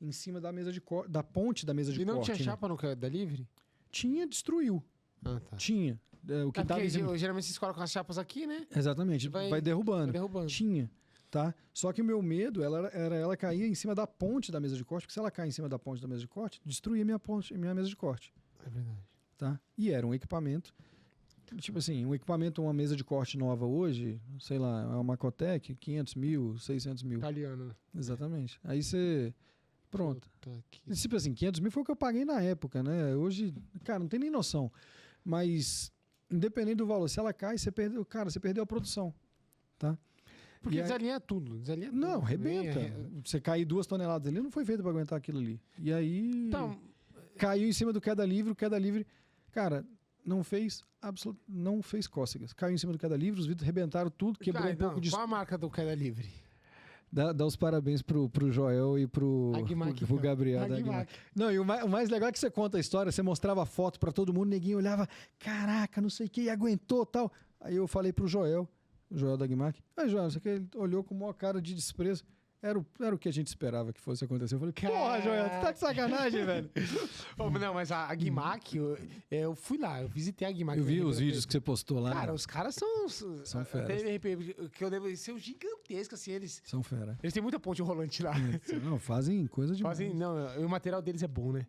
em cima da mesa de corte, da ponte da mesa de corte. E não tinha chapa no queda livre? Tinha, destruiu. Ah, tá. Tinha. O que tava geralmente vocês colocam as chapas aqui, né? Exatamente, vai derrubando. Tinha, tá? Só que o meu medo era ela cair em cima da ponte da mesa de corte, porque se ela cair em cima da ponte da mesa de corte, destruía minha mesa de corte. É verdade. Tá? E era um equipamento Tipo assim, um equipamento, uma mesa de corte nova hoje, sei lá, é uma Macotec, 500 mil, 600 mil. Italiano. Exatamente. Aí você... Pronto. Puta que- E, tipo assim, 500 mil foi o que eu paguei na época, né? Hoje, cara, não tem nem noção. Mas, independente do valor, se ela cai, você perdeu, cara, você perdeu a produção, tá? Porque E aí- desalinha tudo. Desalinha Não, tudo. arrebenta. Você cair 2 toneladas ali, não foi feito para aguentar aquilo ali. E aí, Então, caiu em cima do queda livre, o queda livre, cara, não fez cócegas. Caiu em cima do queda livre, os vidros arrebentaram tudo, quebrou cara, um pouco de... qual a marca do queda livre? Dá os parabéns pro Joel e pro Gabriel. da Agmac. Agmac. Não, e o mais legal é que você conta a história, você mostrava a foto pra todo mundo, ninguém olhava, caraca, não sei o que, e aguentou tal. Aí eu falei pro Joel da Agmac, Joel, isso aqui, ele olhou com uma cara de desprezo. Era o que a gente esperava que fosse acontecer. Eu falei, porra, Joel, tu tá de sacanagem, velho. Não, mas a Agmac, eu fui lá, eu visitei a Agmac. Eu vi os vídeos que você postou lá. Cara, os caras são feras. que eu devo ser gigantescos, assim, eles São fera. têm muita ponte rolante lá. Não, fazem coisa demais. Não, o material deles é bom, né?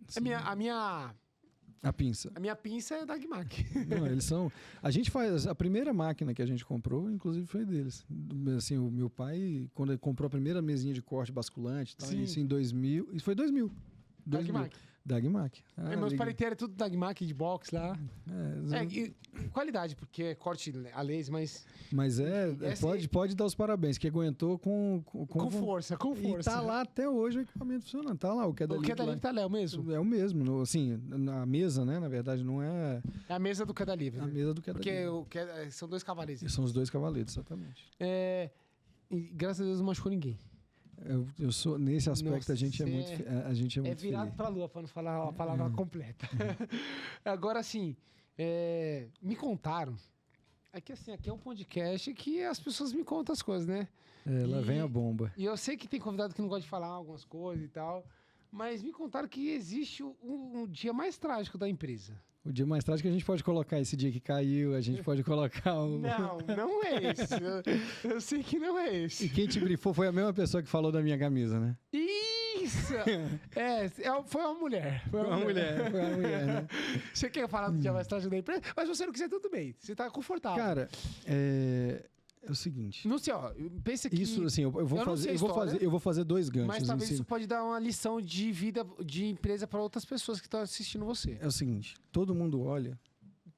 A pinça. A minha pinça é da Agmac. Não, eles são... A gente faz... A primeira máquina que a gente comprou, inclusive, foi deles. Assim, o meu pai, quando ele comprou a primeira mesinha de corte basculante, tal, Sim. isso em 2000... Isso foi 2000. Da Agmac. Da Agmac. Meus paleteiros é tudo da Agmac de box lá. É, E qualidade, porque é corte a laser, mas mas pode dar os parabéns, que aguentou com força. E tá lá até hoje o equipamento funcionando. Tá lá o queda O livre. queda livre tá lá, é o mesmo? É o mesmo. Assim, na mesa, né? Na verdade, não é É a mesa do queda livre. a né? mesa do queda Porque livre. são 2 cavaleiros. São os 2 cavaletes, exatamente. E graças a Deus não machucou ninguém. Eu sou, nesse aspecto, Nossa, a gente é muito É virado feliz. pra lua, pra não falar a palavra completa. Agora, assim, me contaram. Aqui é um podcast que as pessoas me contam as coisas, né? Lá vem a bomba. E eu sei que tem convidado que não gosta de falar algumas coisas e tal. Mas me contaram que existe um dia mais trágico da empresa. O dia mais trágico a gente pode colocar esse dia que caiu, a gente pode colocar o... Não é esse. Eu sei que não é E esse. quem te brifou foi a mesma pessoa que falou da minha camisa, né? Isso! Foi uma mulher. Foi uma mulher, né? Você quer falar do dia mais trágico da empresa? Mas se você não quiser, tudo bem. Você tá confortável. Cara, é o seguinte... Não sei, pensa que... Isso, assim, eu vou fazer 2 ganchos. Mas talvez em isso cima. pode dar uma lição de vida, de empresa para outras pessoas que estão assistindo você. É o seguinte, todo mundo olha,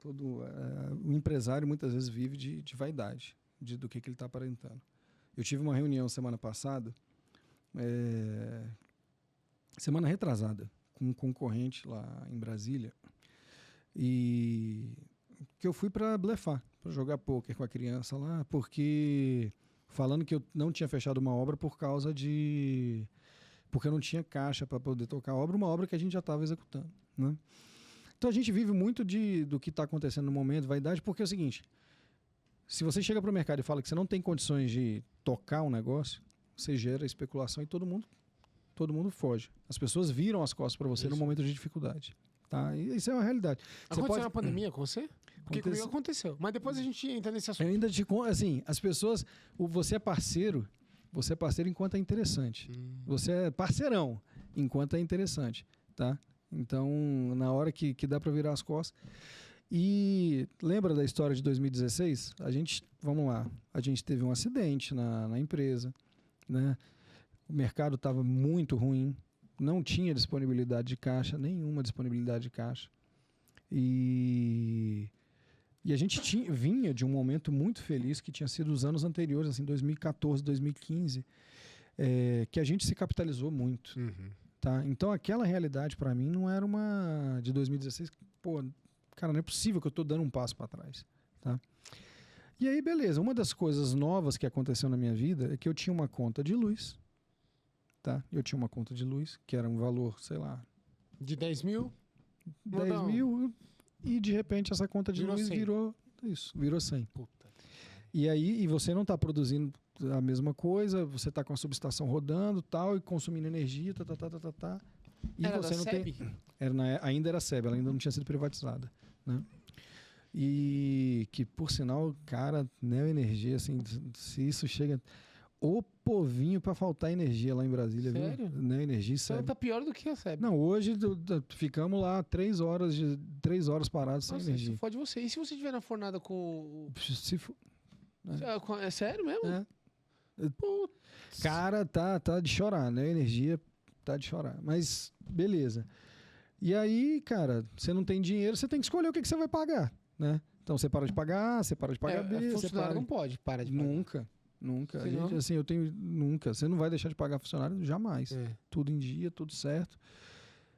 o empresário muitas vezes vive de vaidade, do que ele está aparentando. Eu tive uma reunião semana passada, semana retrasada, com um concorrente lá em Brasília, e que eu fui para blefar, para jogar pôquer com a criança lá, porque falando que eu não tinha fechado uma obra porque eu não tinha caixa para poder tocar a obra, uma obra que a gente já estava executando, né? Então a gente vive muito do que está acontecendo no momento, vaidade, porque é o seguinte, se você chega para o mercado e fala que você não tem condições de tocar um negócio, você gera especulação e todo mundo foge. As pessoas viram as costas para você no momento de dificuldade. Tá? E isso é uma realidade. Aconteceu na pandemia com você? Porque comigo aconteceu. Mas depois a gente entra nesse assunto. Eu ainda assim, as pessoas... Você é parceiro enquanto é interessante. Você é parceirão enquanto é interessante. Tá? Então, na hora que dá para virar as costas... E lembra da história de 2016? A gente teve um acidente na empresa, né? O mercado estava muito ruim, não tinha disponibilidade de caixa, nenhuma disponibilidade de caixa. E a gente vinha de um momento muito feliz, que tinha sido os anos anteriores, assim, 2014, 2015, que a gente se capitalizou muito. Tá? Então, aquela realidade, para mim, não era uma de 2016. Pô, cara, não é possível que eu estou dando um passo para trás. Tá? E aí, beleza. Uma das coisas novas que aconteceu na minha vida é que eu tinha uma conta de luz. Tá? Eu tinha uma conta de luz, que era um valor, sei lá... De 10 mil? 10 mil, e de repente essa conta de luz 100. virou 100. Puta. E aí, você não está produzindo a mesma coisa, você está com a subestação rodando, tal, e consumindo energia, e Era você da não SEB? tem... Ainda era SEB, ela ainda não tinha sido privatizada, né? E que, por sinal, cara, Neoenergia, assim, se isso chega... o povinho pra faltar energia lá em Brasília, Sério? viu? Né? Energia, Então sério. tá pior do que recebe. Não, hoje ficamos lá 3 horas parados sem Nossa, energia. isso fode você. E se você estiver na fornada com o... Se for- É sério mesmo? É. Putz. Cara, tá de chorar, né? A energia tá de chorar. Mas, beleza. E aí, cara, você não tem dinheiro, você tem que escolher o que você vai pagar, né? Então você para de pagar, você para de pagar B, você funcionário para... não pode parar de pagar. Nunca. A Você gente, não? assim, eu tenho... Nunca. Você não vai deixar de pagar funcionário jamais. É. Tudo em dia, tudo certo,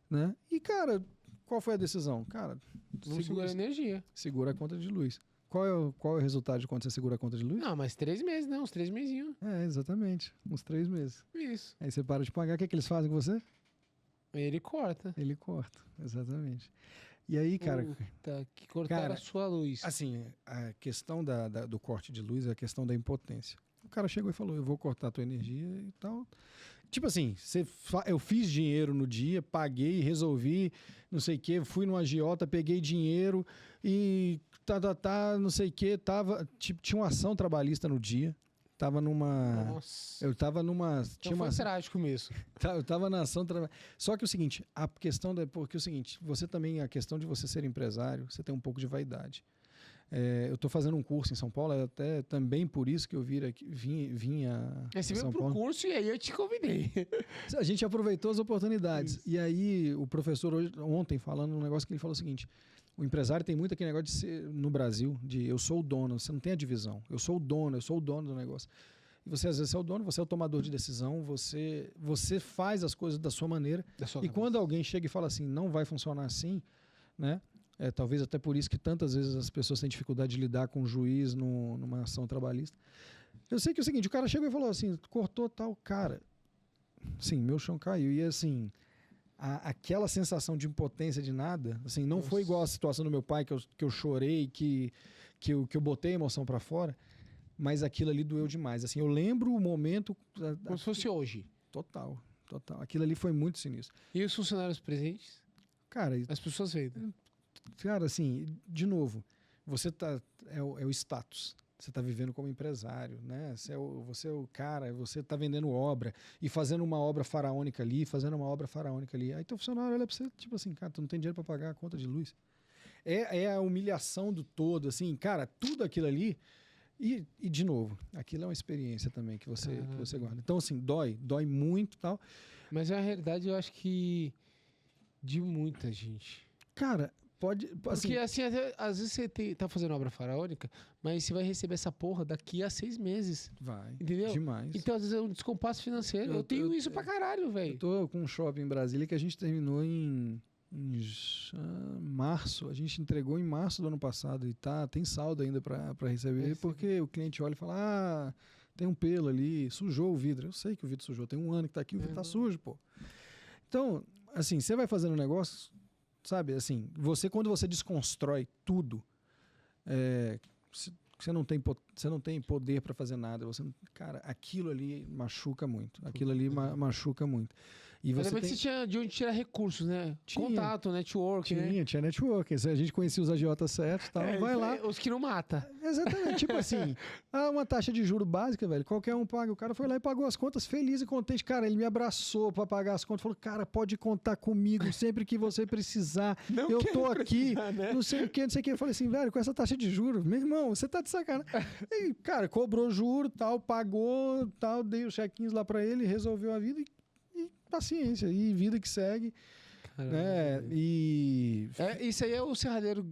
né? E, cara, qual foi a decisão? Cara, Vamos segurar a energia. segura a conta de luz. Qual é o resultado de quando você segura a conta de luz? Não, mas 3 meses, né? Uns 3 mesinhos. É, exatamente. Uns 3 meses. Isso. Aí você para de pagar, o que é que eles fazem com você? Aí ele corta. Ele corta, exatamente. E aí, cara... Puta, que cortaram Cara, a sua luz. Assim, a questão do corte de luz é a questão da impotência. O cara chegou e falou, eu vou cortar a tua energia e tal. Tipo assim, eu fiz dinheiro no dia, paguei, resolvi, não sei o quê, fui no agiota, peguei dinheiro e não sei o quê, tinha uma ação trabalhista no dia, tava numa... Nossa. Eu tava numa... Então foi trágico mesmo. Eu tava na ação trabalhista. Só que o seguinte, a questão porque o seguinte, você também, a questão de você ser empresário, você tem um pouco de vaidade. Eu estou fazendo um curso em São Paulo, é até também por isso que eu vim a Você veio São pro Paulo. curso e aí eu te convidei. A gente aproveitou as oportunidades. E aí o professor ontem falando um negócio que ele falou o seguinte, o empresário tem muito aquele negócio de ser, no Brasil, de eu sou o dono, você não tem a divisão. Eu sou o dono do negócio. E você às vezes é o dono, você é o tomador de decisão, você faz as coisas da sua maneira. E quando alguém chega e fala assim, não vai funcionar assim, né? Talvez até por isso que tantas vezes as pessoas têm dificuldade de lidar com o juiz numa ação trabalhista. Eu sei que é o seguinte, o cara chegou e falou assim, cortou tal, cara. Sim, meu chão caiu. E assim, aquela sensação de impotência de nada, assim, não foi igual a situação do meu pai, que eu chorei, que eu botei a emoção pra fora, mas aquilo ali doeu demais. Assim, eu lembro o momento... Como se fosse hoje. Total. Aquilo ali foi muito sinistro. E os funcionários presentes? Cara, As pessoas veem. Cara, assim, de novo, você é o status. Você está vivendo como empresário, né? Você é o cara, você está vendendo obra e fazendo uma obra faraônica ali, Aí teu funcionário olha para você, tipo assim, cara, tu não tem dinheiro para pagar a conta de luz. É a humilhação do todo, assim, cara, tudo aquilo ali. E de novo, aquilo é uma experiência também que você guarda. Então, assim, dói muito e tal. Mas na realidade eu acho que de muita gente. Cara, pode... Porque assim, às vezes você tá fazendo obra faraônica, mas você vai receber essa porra daqui a 6 meses. Vai, entendeu? Demais. Então, às vezes é um descompasso financeiro. Eu tenho isso pra caralho, velho. Eu tô com um shopping em Brasília que a gente terminou em março. A gente entregou em março do ano passado e tem saldo ainda pra receber, porque o cliente olha e fala, tem um pelo ali, sujou o vidro. Eu sei que o vidro sujou, tem um ano que tá aqui, o vidro tá sujo, pô. Então, assim, você vai fazendo um negócio, sabe, assim, quando você desconstrói tudo, você não tem poder para fazer nada. Cara, aquilo ali machuca muito. Machuca muito. E você tinha de onde tirar recursos, né? Contato, network, né? Tinha network. A gente conhecia os agiotas certos e tal. Vai lá. Os que não mata. Exatamente. Tipo assim, uma taxa de juro básica, velho. Qualquer um paga. O cara foi lá e pagou as contas feliz e contente. Cara, ele me abraçou para pagar as contas. Falou, cara, pode contar comigo sempre que você precisar. Eu tô aqui. Né? Não sei o que. Eu falei assim, velho, com essa taxa de juros, meu irmão, você tá de sacanagem. E, cara, cobrou juro, tal, pagou, tal, dei os chequinhos lá para ele, resolveu a vida e paciência, e vida que segue. Né? Isso aí é o serradeiro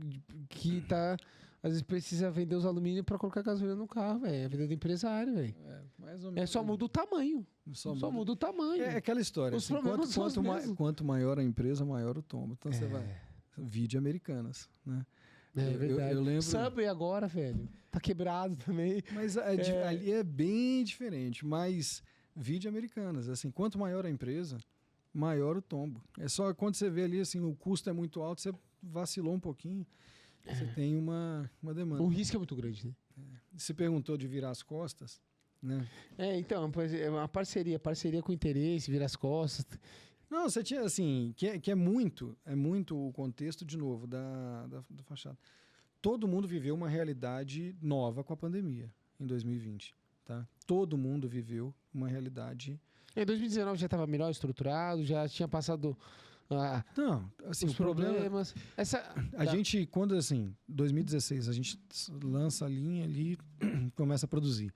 que tá, às vezes precisa vender os alumínios para colocar gasolina no carro, velho. É a vida do empresário, velho. Mais ou menos. Só muda o tamanho. Só muda o tamanho. É aquela história. Os assim, problemas são os mesmos. Quanto maior a empresa, maior o tombo. Então você vai. Vídeo Americanas, né? É verdade. Eu lembro... Subway agora, velho. Tá quebrado também. Mas ali é bem diferente. Mas vídeo Americanas. Assim, quanto maior a empresa, maior o tombo. É só quando você vê ali, assim, o custo é muito alto, você vacilou um pouquinho, você tem uma demanda. O risco é muito grande, né? Você perguntou de virar as costas, né? Então, é uma parceria com interesse, virar as costas. Não, você tinha, assim, que é muito o contexto, de novo, da fachada. Todo mundo viveu uma realidade nova com a pandemia, em 2020. tá? Todo mundo viveu uma realidade... Em 2019 já estava melhor estruturado, já tinha passado Não, assim, os o problema... problemas. A gente, quando assim, 2016, a gente lança a linha ali, começa a produzir.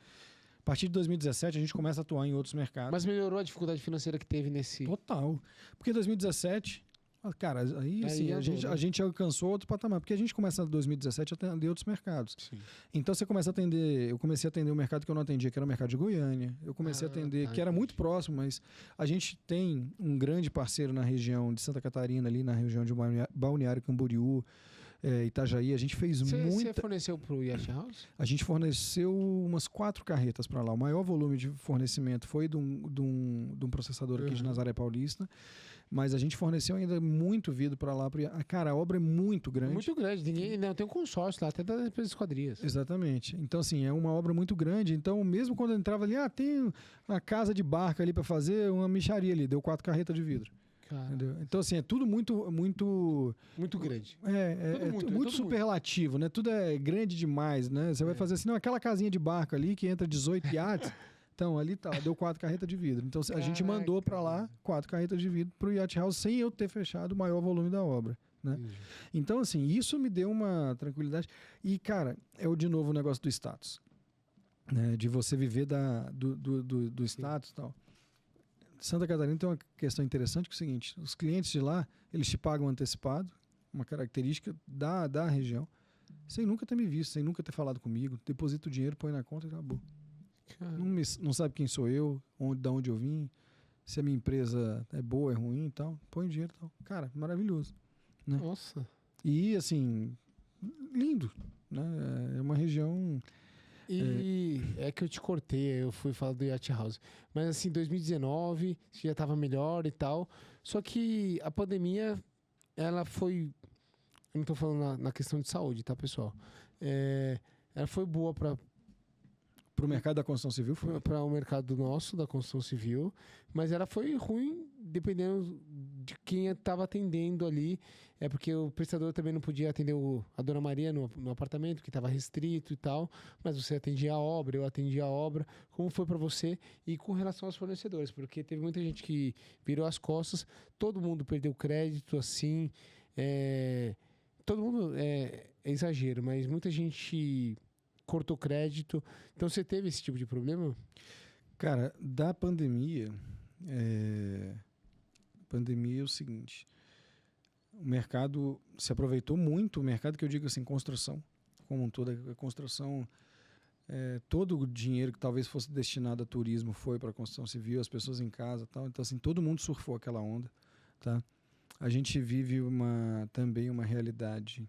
A partir de 2017, a gente começa a atuar em outros mercados. Mas melhorou a dificuldade financeira que teve nesse... Total. Porque 2017, cara, aí assim, a gente alcançou outro patamar. Porque a gente começa em 2017 a atender outros mercados. Sim. Então você começa a atender... Eu comecei a atender um mercado que eu não atendia, que era o mercado de Goiânia. Eu comecei a atender, que era muito próximo, mas a gente tem um grande parceiro na região de Santa Catarina, ali na região de Balneário Camboriú, Itajaí. A gente fez Você forneceu para o Yacht House? A gente forneceu umas 4 carretas para lá. O maior volume de fornecimento foi de um processador aqui de Nazaré Paulista, mas a gente forneceu ainda muito vidro para lá. Cara, a obra é muito grande. Muito grande. Não, tem um consórcio lá, até das empresas esquadrias. Exatamente. Então, assim, é uma obra muito grande. Então, mesmo quando eu entrava ali, tem uma casa de barca ali para fazer, uma mixaria ali, deu 4 carretas de vidro. Entendeu? Então, assim, é tudo muito grande. Muito superlativo, né? Tudo é grande demais, né? Você vai fazer assim, não, aquela casinha de barco ali que entra 18 iates. Então, ali tá, deu 4 carretas de vidro. Então, a gente mandou para lá 4 carretas de vidro pro Yacht House sem eu ter fechado o maior volume da obra, né? Então, assim, isso me deu uma tranquilidade. E, cara, de novo o negócio do status, né? De você viver do status e tal. Santa Catarina tem uma questão interessante, que é o seguinte: os clientes de lá, eles te pagam antecipado, uma característica da região, sem nunca ter me visto, sem nunca ter falado comigo, deposita o dinheiro, põe na conta e acabou. Não sabe quem sou eu, de onde eu vim, se a minha empresa é boa, é ruim e tal, põe o dinheiro e tal. Cara, maravilhoso, né? Nossa. E, assim, lindo, né? É uma região... E é que eu te cortei, eu fui falar do Yacht House. Mas assim, 2019, já estava melhor e tal. Só que a pandemia, ela foi... Eu não estou falando na questão de saúde, tá, pessoal? Ela foi boa para o mercado da construção civil? Para o mercado nosso, da construção civil. Mas ela foi ruim, dependendo de quem estava atendendo ali. É porque o prestador também não podia atender a Dona Maria no apartamento, que estava restrito e tal. Mas você atendia a obra, eu atendia a obra. Como foi para você? E com relação aos fornecedores, porque teve muita gente que virou as costas, todo mundo perdeu crédito, assim. Todo mundo é exagero, mas muita gente cortou crédito. Então você teve esse tipo de problema? Cara, da pandemia, pandemia é o seguinte: o mercado se aproveitou muito, o mercado que eu digo assim, construção, como um todo, a construção, todo o dinheiro que talvez fosse destinado a turismo foi para a construção civil, as pessoas em casa e tal, então assim, todo mundo surfou aquela onda, tá? A gente viveu uma realidade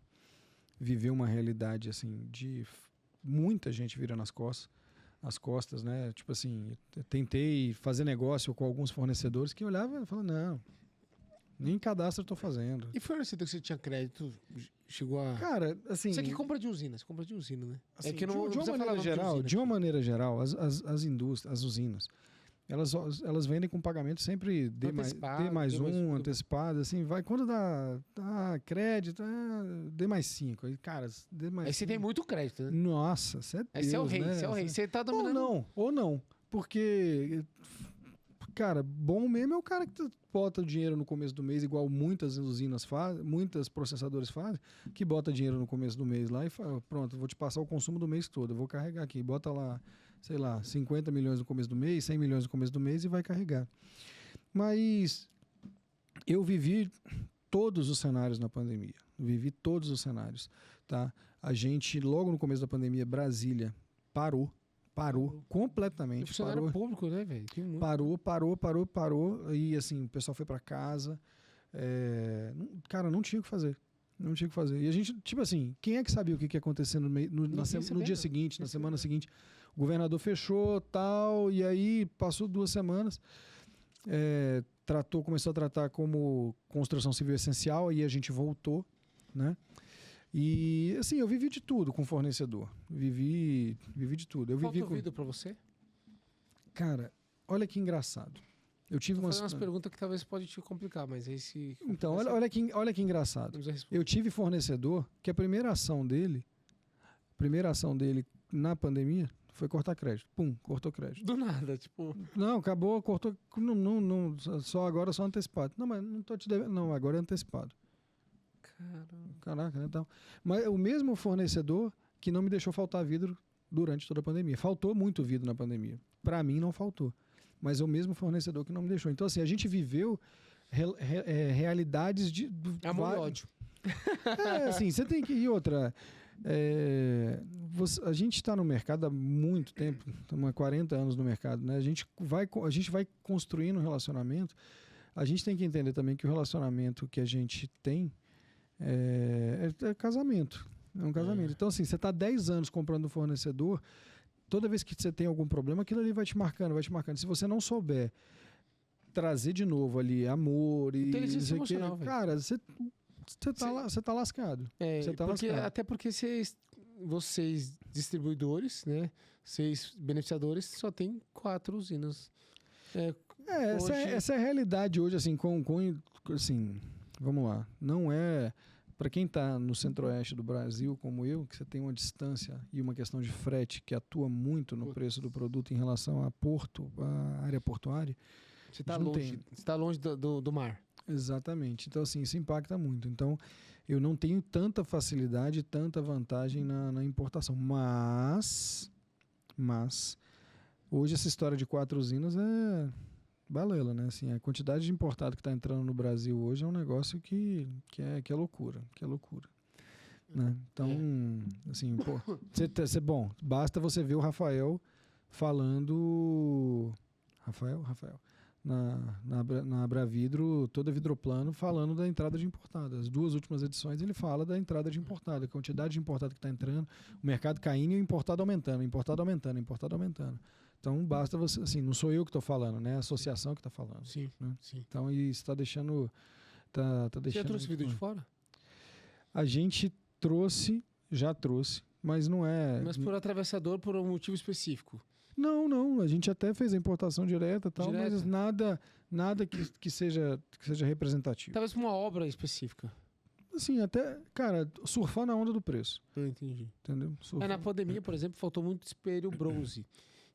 assim, de muita gente virando as costas, né? Tipo assim, eu tentei fazer negócio com alguns fornecedores que olhavam e falavam, não, nem cadastro eu tô fazendo. E fornecedor que você tinha crédito, chegou a... Cara, assim... Você que compra de usina, né? Assim, de uma maneira geral, as indústrias, as usinas, elas vendem com pagamento sempre D mais um, antecipado, assim, vai, quando dá crédito, D mais 5, aí, cara, D mais Aí você tem muito crédito, né? Nossa, você é Deus, aí você é o rei, né? você é o rei, você tá dominando... Ou não, porque, cara, bom mesmo é o cara que bota o dinheiro no começo do mês, igual muitas usinas fazem, muitos processadores fazem, que bota dinheiro no começo do mês lá e fala, pronto, vou te passar o consumo do mês todo, eu vou carregar aqui, bota lá, sei lá, 50 milhões no começo do mês, 100 milhões no começo do mês e vai carregar. Mas eu vivi todos os cenários na pandemia. Vivi todos os cenários, tá? A gente, logo no começo da pandemia, Brasília parou completamente. O funcionário público, né, velho? Parou. E, assim, o pessoal foi para casa. Cara, não tinha o que fazer. Não tinha o que fazer. E a gente, tipo assim, quem é que sabia o que ia acontecer no dia seguinte, na semana seguinte? O governador fechou, tal, e aí passou 2 semanas, começou a tratar como construção civil essencial, e a gente voltou, né? E, assim, eu vivi de tudo com fornecedor. Vivi de tudo. Falta vida pra você? Cara, olha que engraçado. Eu tive umas perguntas que talvez pode te complicar, mas aí se... Então, olha que engraçado. Eu tive fornecedor que a primeira ação dele na pandemia Foi cortar crédito. Pum, cortou crédito. Do nada, tipo... Não, acabou, cortou. Não, só agora só antecipado. Não, mas não tô te devendo. Não, agora é antecipado. Caraca, né? Então, mas o mesmo fornecedor que não me deixou faltar vidro durante toda a pandemia. Faltou muito vidro na pandemia. Para mim não faltou. Mas é o mesmo fornecedor que não me deixou. Então, assim, a gente viveu realidades de... Amor e ódio. Assim, você tem que ir outra... a gente está no mercado há muito tempo, estamos há 40 anos no mercado, né? A gente vai construindo um relacionamento. A gente tem que entender também que o relacionamento que a gente tem é casamento. É um casamento. Então, assim, você está 10 anos comprando um fornecedor, toda vez que você tem algum problema, aquilo ali vai te marcando, vai te marcando. Se você não souber trazer de novo ali amor e... Inteligência emocional, velho. Cara, você tá lascado. Até porque vocês distribuidores, né? Vocês beneficiadores, só tem 4 usinas. Essa é a realidade hoje, assim, assim, vamos lá. Não é... Para quem está no centro-oeste do Brasil, como eu, que você tem uma distância e uma questão de frete que atua muito no preço do produto em relação a porto, a área portuária. Você está longe do mar. Exatamente. Então, assim, isso impacta muito. Então, eu não tenho tanta facilidade, tanta vantagem na importação. Mas, hoje essa história de 4 usinas é balela, né? Assim, a quantidade de importado que está entrando no Brasil hoje é um negócio que é loucura, né? Então, assim, pô, bom, basta você ver o Rafael falando... Rafael? Na Abravidro, toda Vidroplano, falando da entrada de importado. As 2 últimas edições ele fala da entrada de importado, a quantidade de importado que está entrando, o mercado caindo e o importado aumentando. Então, basta você... Assim, não sou eu que estou falando, né? É a associação que está falando. Sim, né? sim. Então, isso está deixando... Tá deixando... Você já trouxe vidro de fora? A gente já trouxe, mas não é... Mas por atravessador, por um motivo específico? Não. A gente até fez a importação direta e tal, mas nada que seja representativo. Talvez por uma obra específica. Assim, até, cara, surfar na onda do preço. Eu entendi. Entendeu? Na pandemia, por exemplo, faltou muito espelho bronze.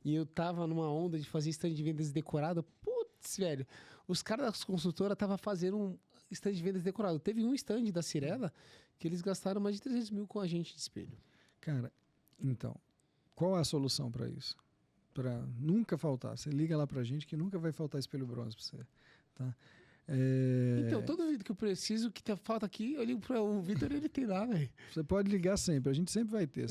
E eu tava numa onda de fazer stand de vendas decorado. Putz, velho. Os caras das construtoras estavam fazendo um stand de vendas decorado. Teve um stand da Cirela que eles gastaram mais de 300 mil com a gente de espelho. Cara, então, qual é a solução para isso? Para nunca faltar. Você liga lá pra gente que nunca vai faltar espelho bronze pra você. Tá? Então, todo vídeo que eu preciso, que falta aqui, eu ligo para o Vitor e ele tem lá, velho. Você pode ligar sempre, a gente sempre vai ter.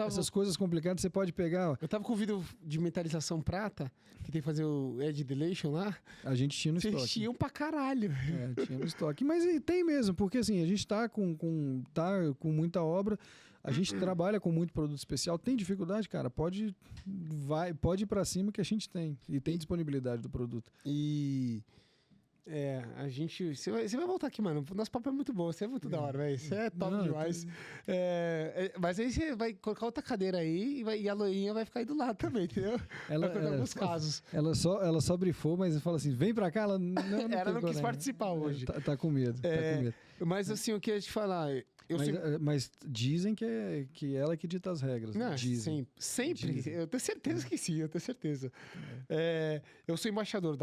Essas coisas complicadas você pode pegar. Ó. Eu tava com o vídeo de metalização prata, que tem que fazer o Edge Delation lá. A gente tinha no estoque. Vocês tinham pra caralho. Tinha no estoque. Mas tem mesmo, porque assim, a gente tá com muita obra, a gente trabalha com muito produto especial. Tem dificuldade, cara? Pode ir pra cima que a gente tem. E tem disponibilidade do produto. A gente... Você vai voltar aqui, mano. Nosso papo é muito bom. Você é muito da hora, velho. Você é top demais. Mas aí você vai colocar outra cadeira aí e a loirinha vai ficar aí do lado também, entendeu? Ela, vai alguns casos. Ela só brifou, mas fala assim, vem pra cá. Ela não quis participar hoje. Tá com medo. Mas assim, eu queria te falar... Mas dizem que ela que dita as regras. Não, dizem. Sempre. Dizem. Eu tenho certeza que sim, eu tenho certeza. Eu sou embaixador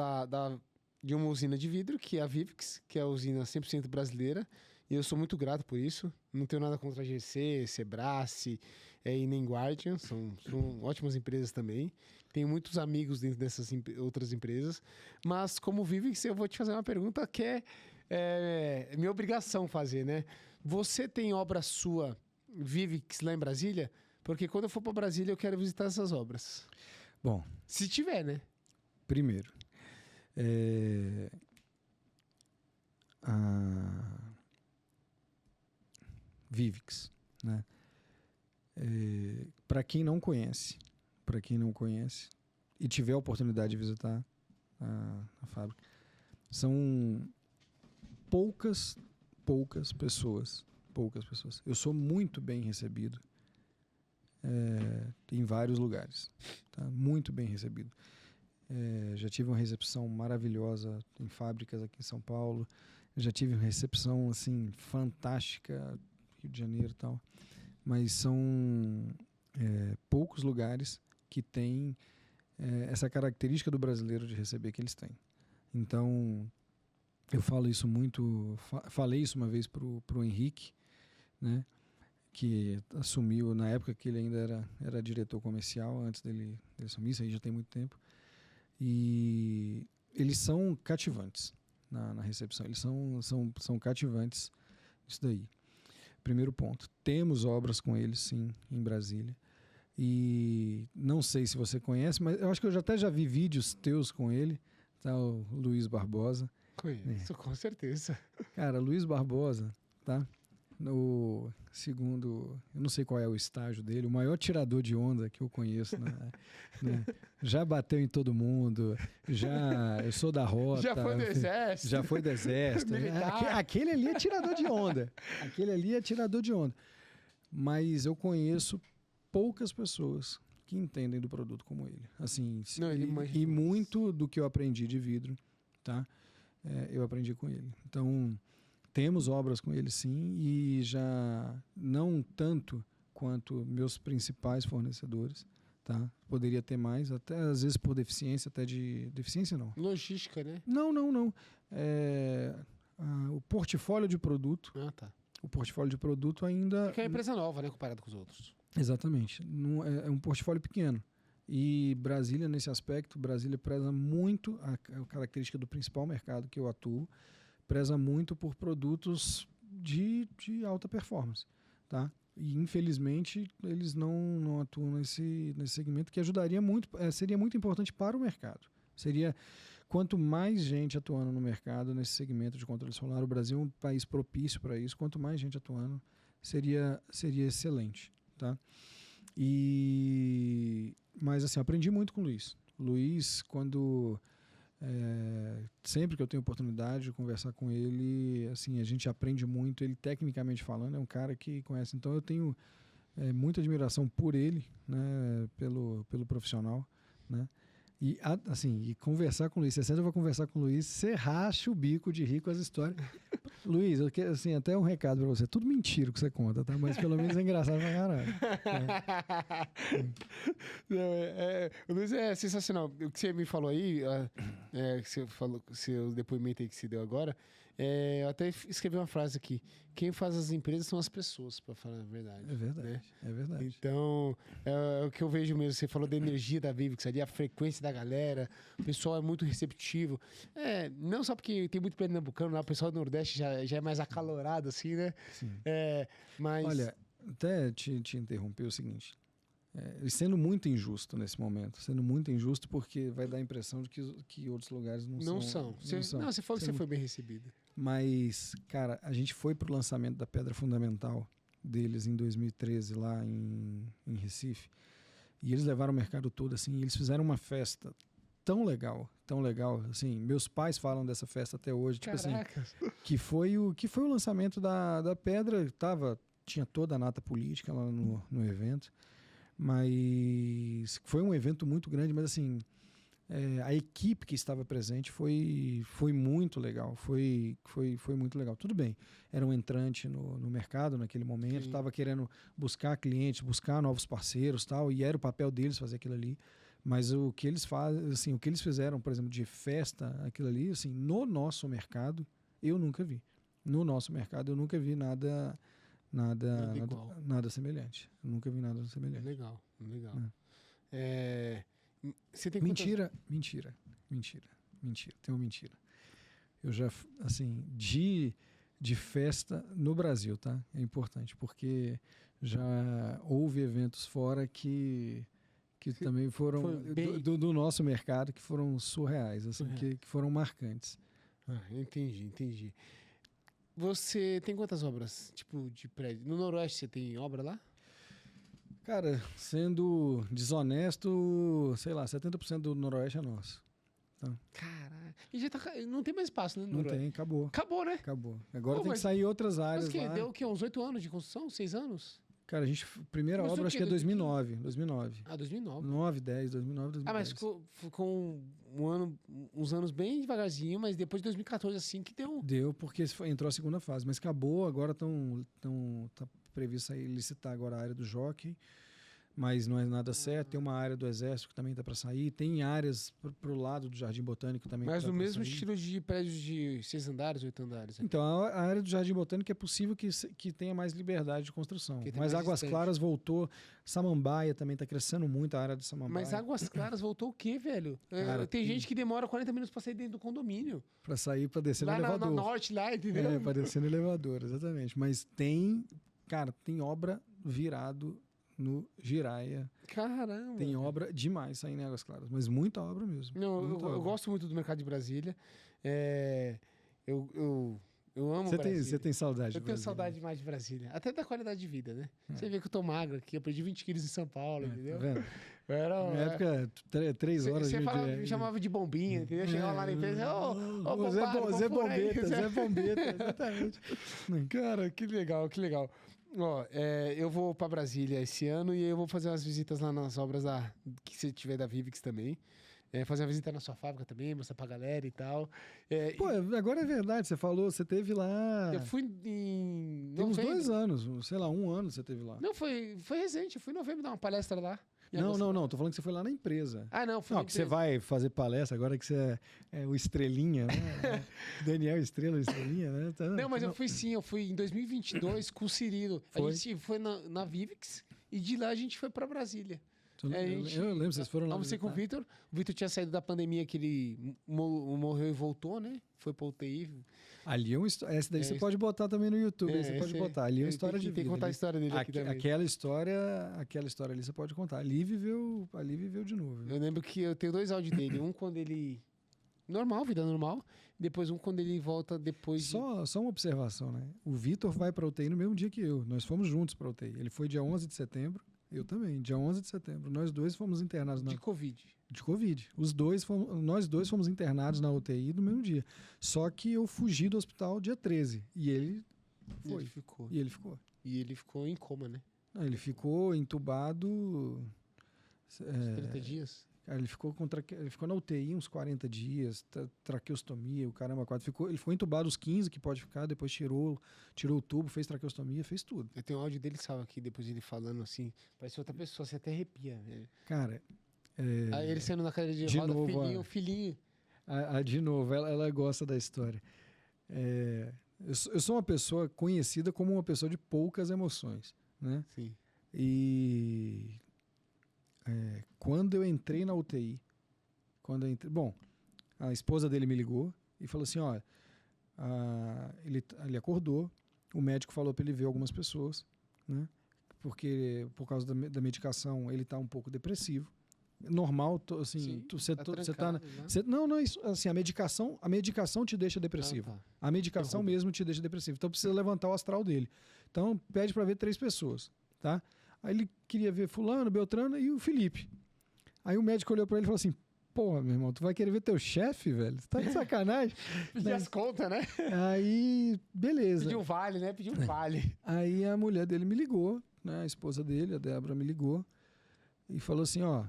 de uma usina de vidro, que é a Vivix, que é a usina 100% brasileira. E eu sou muito grato por isso. Não tenho nada contra a GC, Sebrace e nem Guardian. São ótimas empresas também. Tenho muitos amigos dentro dessas outras empresas. Mas como Vivix, eu vou te fazer uma pergunta que é minha obrigação fazer, né? Você tem obra sua, Vivix, lá em Brasília? Porque quando eu for para Brasília, eu quero visitar essas obras. Bom... Se tiver, né? Primeiro, a Vivix, né? Para quem não conhece e tiver a oportunidade de visitar a fábrica, são poucas pessoas. Eu sou muito bem recebido em vários lugares, tá? Muito bem recebido. Já tive uma recepção maravilhosa em fábricas aqui em São Paulo. Já tive uma recepção assim fantástica Rio de Janeiro e tal. Mas poucos lugares que têm essa característica do brasileiro de receber que eles têm. Então, eu falo isso muito, falei isso uma vez pro Henrique, né, que assumiu na época que ele ainda era diretor comercial, antes dele assumir, isso aí já tem muito tempo. E eles são cativantes na recepção, eles são cativantes isso daí. Primeiro ponto, temos obras com eles, sim, em Brasília. E não sei se você conhece, mas eu acho que eu até já vi vídeos teus com ele, tá? O Luiz Barbosa. Conheço, com certeza. Cara, Luiz Barbosa, tá? No segundo, eu não sei qual é o estágio dele, o maior tirador de onda que eu conheço, né? Já bateu em todo mundo, eu sou da rota. Já foi do exército. Já foi do exército. Aquele ali é tirador de onda. Aquele ali é tirador de onda. Mas eu conheço poucas pessoas que entendem do produto como ele. Assim, Não, e muito do que eu aprendi de vidro, tá? Eu aprendi com ele. Então, temos obras com ele, sim, e já não tanto quanto meus principais fornecedores, tá? Poderia ter mais, até às vezes por deficiência, até de... Deficiência não. Logística, né? Não. O portfólio de produto. Ah, tá. O portfólio de produto ainda... Porque é uma empresa nova, né, comparado com os outros. Exatamente. Não, é um portfólio pequeno. E Brasília, nesse aspecto, Brasília preza muito a característica do principal mercado que eu atuo, preza muito por produtos de alta performance, tá? E, infelizmente, eles não atuam nesse segmento, que ajudaria muito, seria muito importante para o mercado. Quanto mais gente atuando no mercado, nesse segmento de controle solar, o Brasil é um país propício para isso, quanto mais gente atuando, seria excelente, tá? Mas, assim, aprendi muito com o Luiz. O Luiz, sempre que eu tenho oportunidade de conversar com ele, assim, a gente aprende muito. Ele, tecnicamente falando, é um cara que conhece. Então, eu tenho muita admiração por ele, né, pelo profissional, né? E, assim, e conversar com o Luiz. Você sempre vai conversar com o Luiz, você racha o bico de rir com as histórias. Luiz, eu quero, assim, até um recado pra você. Tudo mentira que você conta, tá? Mas pelo menos é engraçado pra caralho. O Luiz é sensacional. O que você me falou aí, que você falou, seu depoimento aí que você deu agora, eu até escrevi uma frase aqui. Quem faz as empresas são as pessoas, para falar a verdade. É verdade, né? É verdade. Então, é o que eu vejo mesmo. Você falou da energia da Vivix ali, a frequência da galera, o pessoal é muito receptivo. Não só porque tem muito pernambucano lá, o pessoal do Nordeste já é mais acalorado, assim, né? Sim. Mas... Olha, até te interromper o seguinte. Sendo muito injusto nesse momento, porque vai dar a impressão de que outros lugares não são. Você falou que você foi bem recebido. Mas, cara, a gente foi pro lançamento da pedra fundamental deles em 2013 lá em Recife, e eles levaram o mercado todo, assim, e eles fizeram uma festa tão legal, assim, meus pais falam dessa festa até hoje, tipo assim, que foi o lançamento da pedra, tinha toda a nata política lá no evento, mas foi um evento muito grande, mas assim, a equipe que estava presente foi muito legal, foi muito legal. Tudo bem, era um entrante no mercado naquele momento, estava querendo buscar clientes, buscar novos parceiros, tal, e era o papel deles fazer aquilo ali. Mas o que eles fazem, assim, o que eles fizeram, por exemplo, de festa, aquilo ali, assim, no nosso mercado, eu nunca vi. No nosso mercado, eu nunca vi nada semelhante. Eu nunca vi nada semelhante. Legal. Você tem Mentira. Tem uma mentira. Eu já, assim, de festa no Brasil, tá? É importante, porque já houve eventos fora que também foram do nosso mercado, que foram surreais, assim, que foram marcantes. Entendi. Você tem quantas obras, tipo, de prédio? No Noroeste você tem obra lá? Cara, sendo desonesto, sei lá, 70% do Noroeste é nosso. Então, Caralho. E já não tem mais espaço, né? Não tem, acabou. Acabou, né? Acabou. Agora tem que sair outras áreas. Mas lá. Deu o quê? Uns 8 anos de construção? 6 anos? Cara, primeira obra acho que é 2009. 2009. Ah, 2009. 2009. Ah, mas ficou uns anos bem devagarzinho, mas depois de 2014, assim, que deu. Deu, porque entrou a segunda fase. Mas acabou, agora tá previsto aí licitar agora a área do Jockey. mas não é nada certo. Tem uma área do Exército que também está para sair. Tem áreas pro lado do Jardim Botânico também. Mas que no tá pra mesmo sair. estilo de prédios de 6 andares, 8 andares. Né? Então, a área do Jardim Botânico é possível que tenha mais liberdade de construção. Que tem Mas mais Águas distante. Claras voltou. Samambaia também está crescendo muito, a área de Samambaia. Mas Águas Claras voltou o quê, velho? Cara, tem tem- gente que demora 40 minutos pra sair dentro do condomínio. Para sair, para descer Lá no na elevador. norte, lá, entendeu? É, para descer no elevador, exatamente. Mas tem, cara, tem obra virado no Giraia. Caramba. Tem obra demais saindo em Águas Claras, mas muita obra mesmo. Não, muita eu obra. gosto muito do mercado de Brasília. Eu amo Brasília. Você tem saudade Eu de tenho Brasília? saudade mais de Brasília. Até da qualidade de vida, né? Você vê que eu tô magro aqui, eu perdi 20 quilos em São Paulo, É, entendeu? tá vendo? Eu era, Na época, 3 horas Você de... me chamava de bombinha, entendeu? Chegava lá na empresa, ô, Zé bombado, Zé vamos por aí. Bombeta, Zé Bombeta, exatamente. Cara, que legal, que legal. Ó, eu vou pra Brasília esse ano e eu vou fazer umas visitas lá nas obras que você tiver da Vivix também. Fazer uma visita na sua fábrica também, mostrar pra galera e tal. Pô, agora é verdade, você falou, você teve lá... Eu fui em Tem uns novembro. 2 anos, sei lá, 1 ano você teve lá. Não, foi recente. Eu fui em novembro dar uma palestra lá. Em Não, agosto. tô falando que você foi lá na empresa. Ah, não, fui Não, na que você empresa. vai fazer palestra agora que você é o Estrelinha, né? Daniel Estrela, Estrelinha, né? Não, mas eu fui sim. Eu fui em 2022 com o Cirilo. Foi? A gente foi na Vivix e de lá a gente foi pra Brasília. Eu lembro, vocês foram lá. Almocei com o visitar. Vitor. O Vitor tinha saído da pandemia que ele morreu e voltou, né? Foi pra UTI. Ali é uma história. Essa daí É você isso. pode botar também no YouTube, aí você pode esse botar. Ali é uma história de Tem que vida. contar a ali. história dele aqui também. Aquela história ali você pode contar. Ali viveu de novo. Eu lembro que eu tenho 2 áudios dele. Um quando ele... Normal, vida normal. Depois um quando ele volta depois de... Só uma observação, né? O Vitor vai pra UTI no mesmo dia que eu. Nós fomos juntos pra UTI. Ele foi dia 11 de setembro. Eu também, dia 11 de setembro. Nós dois fomos internados de Covid. de Covid. Nós dois fomos internados na UTI no mesmo dia. Só que eu fugi do hospital dia 13. E ele foi. Ele ficou. E ele ficou. E ele ficou em coma, né? Não, ele ficou entubado. 30 dias. Cara, ele ficou na UTI uns 40 dias, traqueostomia, o caramba, 4. Ele ficou entubado os 15 que pode ficar, depois tirou o tubo, fez traqueostomia, fez tudo. Eu tenho um áudio dele, salvo aqui, depois ele falando assim. Parece outra pessoa, você até arrepia. Velho. Cara. Aí ele saindo na cadeira de de roda, novo, filhinho. De novo, ela gosta da história. Eu sou uma pessoa conhecida como uma pessoa de poucas emoções, né? Sim. E quando eu entrei na UTI, bom, a esposa dele me ligou e falou assim, olha, ele acordou, o médico falou para ele ver algumas pessoas, né? Porque por causa da medicação ele está um pouco depressivo. Normal, assim, você tá não, isso, assim, a medicação te deixa depressivo. Ah, tá. A medicação mesmo te deixa depressivo. Então precisa levantar o astral dele. Então pede para ver 3 pessoas, tá? Aí ele queria ver fulano, Beltrano e o Felipe. Aí o médico olhou para ele e falou assim: porra, meu irmão, tu vai querer ver teu chefe, velho? Você tá de sacanagem? Pedir as contas, né? Aí, beleza. Pediu um vale, né? Pediu um vale. Aí a mulher dele me ligou, né? A esposa dele, a Débora, me ligou e falou assim: ó,